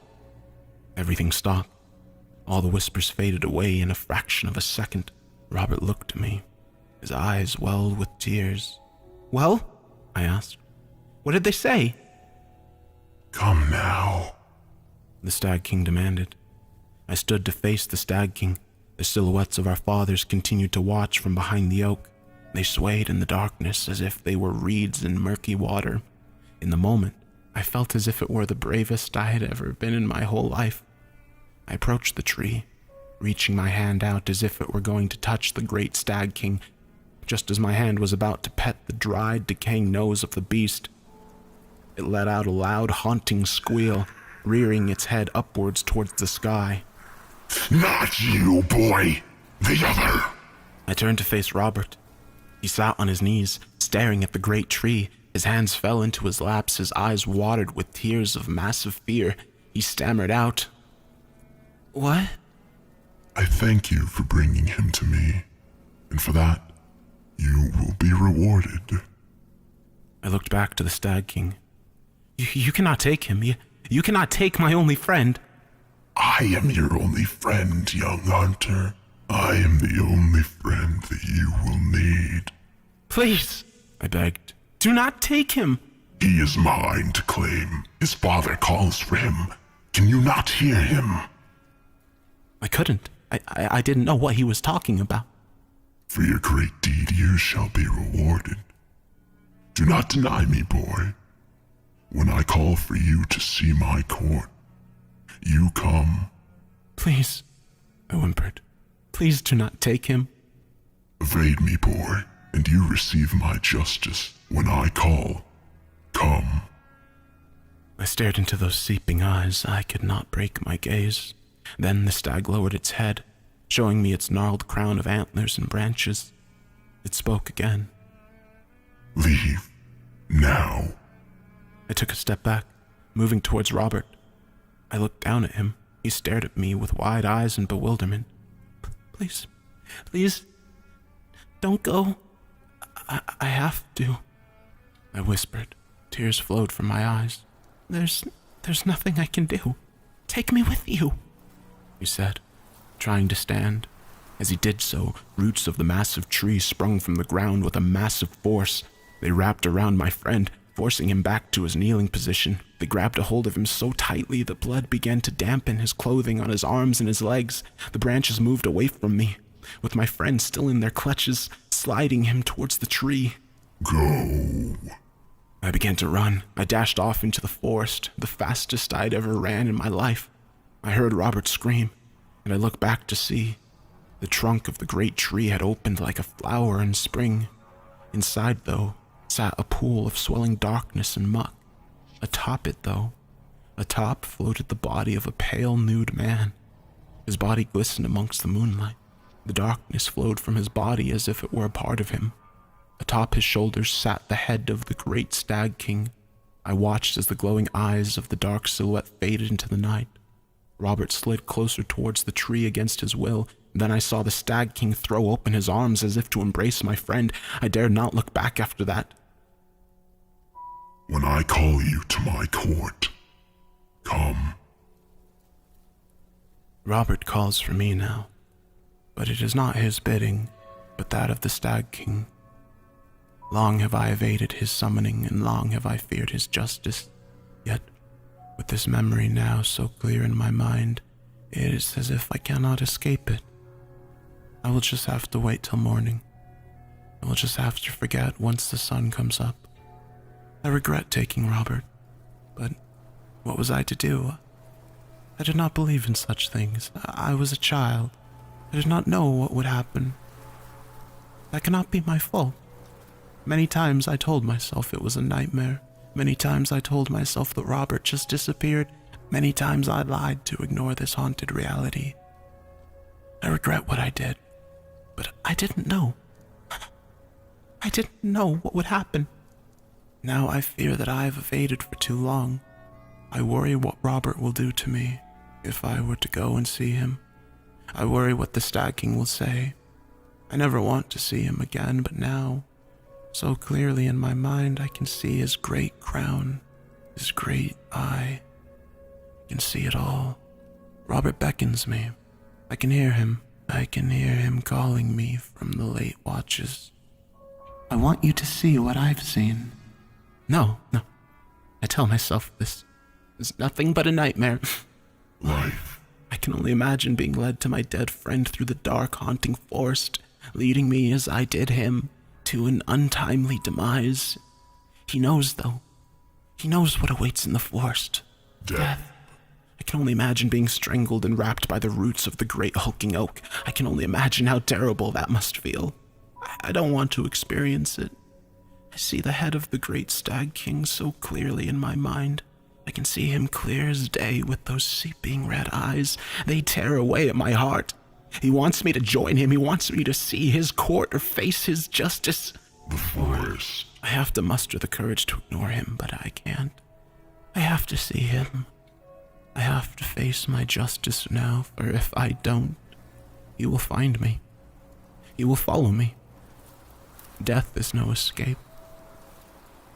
S4: Everything stopped. All the whispers faded away in a fraction of a second. Robert looked at me. His eyes welled with tears. "Well?" I asked. "What did they say?"
S6: Come now,
S4: the Stag King demanded. I stood to face the Stag King. The silhouettes of our fathers continued to watch from behind the oak. They swayed in the darkness as if they were reeds in murky water. In the moment, I felt as if it were the bravest I had ever been in my whole life. I approached the tree, reaching my hand out as if it were going to touch the great Stag King. Just as my hand was about to pet the dried, decaying nose of the beast, it let out a loud, haunting squeal, rearing its head upwards towards the sky.
S6: Not you, boy! The other!
S4: I turned to face Robert. He sat on his knees, staring at the great tree. His hands fell into his laps, his eyes watered with tears of massive fear. He stammered out, "What?"
S6: I thank you for bringing him to me, and for that, you will be rewarded.
S4: I looked back to the Stag King. You cannot take him. You cannot take my only friend."
S6: I am your only friend, young hunter. I am the only friend that you will need.
S4: "Please," I begged, "do not take him."
S6: He is mine to claim. His father calls for him. Can you not hear him?
S4: I couldn't. I didn't know what he was talking about.
S6: For your great deed you shall be rewarded. Do not deny me, boy. When I call for you to see my court, you come.
S4: "Please," I whimpered. "Please do not take him."
S6: Evade me, boy, and you receive my justice. When I call, come.
S4: I stared into those seeping eyes. I could not break my gaze. Then the stag lowered its head, showing me its gnarled crown of antlers and branches. It spoke again.
S6: Leave. Now.
S4: I took a step back, moving towards Robert. I looked down at him. He stared at me with wide eyes and bewilderment. Please, don't go. I have to," I whispered. Tears flowed from my eyes. There's nothing I can do. Take me with you," he said, trying to stand. As he did so, roots of the massive tree sprung from the ground with a massive force. They wrapped around my friend, forcing him back to his kneeling position. They grabbed a hold of him so tightly that blood began to dampen his clothing on his arms and his legs. The branches moved away from me, with my friend still in their clutches, sliding him towards the tree.
S6: Go.
S4: I began to run. I dashed off into the forest, the fastest I'd ever ran in my life. I heard Robert scream, and I looked back to see. The trunk of the great tree had opened like a flower in spring. Inside, though, sat a pool of swelling darkness and muck. Atop it, though, floated the body of a pale, nude man. His body glistened amongst the moonlight. The darkness flowed from his body as if it were a part of him. Atop his shoulders sat the head of the great Stag King. I watched as the glowing eyes of the dark silhouette faded into the night. Robert slid closer towards the tree against his will. Then I saw the Stag King throw open his arms as if to embrace my friend. I dared not look back after that.
S6: When I call you to my court, come.
S4: Robert calls for me now, but it is not his bidding, but that of the Stag King. Long have I evaded his summoning, and long have I feared his justice. Yet, with this memory now so clear in my mind, it is as if I cannot escape it. I will just have to wait till morning. I will just have to forget once the sun comes up. I regret taking Robert, but what was I to do? I did not believe in such things. I was a child. I did not know what would happen. That cannot be my fault. Many times I told myself it was a nightmare. Many times I told myself that Robert just disappeared. Many times I lied to ignore this haunted reality. I regret what I did, but I didn't know. I didn't know what would happen. Now I fear that I have evaded for too long. I worry what Robert will do to me if I were to go and see him. I worry what the Stag King will say. I never want to see him again, but now, so clearly in my mind, I can see his great crown, his great eye. I can see it all. Robert beckons me. I can hear him. I can hear him calling me from the late watches. I want you to see what I've seen. No. I tell myself this is nothing but a nightmare.
S6: Life.
S4: I can only imagine being led to my dead friend through the dark, haunting forest, leading me as I did him to an untimely demise. He knows, though. He knows what awaits in the forest.
S6: Death.
S4: I can only imagine being strangled and wrapped by the roots of the great hulking oak. I can only imagine how terrible that must feel. I don't want to experience it. I see the head of the great stag king so clearly in my mind. I can see him clear as day with those seeping red eyes. They tear away at my heart. He wants me to join him. He wants me to see his court or face his justice.
S6: The forest.
S4: I have to muster the courage to ignore him, but I can't. I have to see him. I have to face my justice now, for if I don't, he will find me. He will follow me. Death is no escape.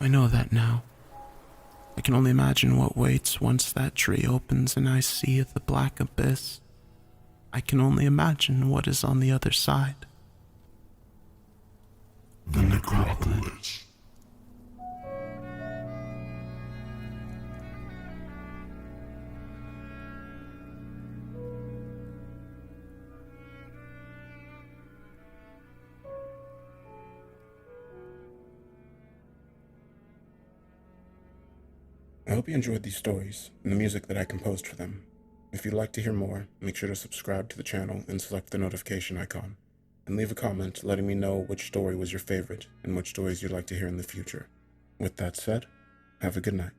S4: I know that now. I can only imagine what waits once that tree opens and I see the black abyss. I can only imagine what is on the other side.
S6: The necropolis.
S1: I hope you enjoyed these stories and the music that I composed for them. If you'd like to hear more, make sure to subscribe to the channel and select the notification icon, and leave a comment letting me know which story was your favorite and which stories you'd like to hear in the future. With that said, have a good night.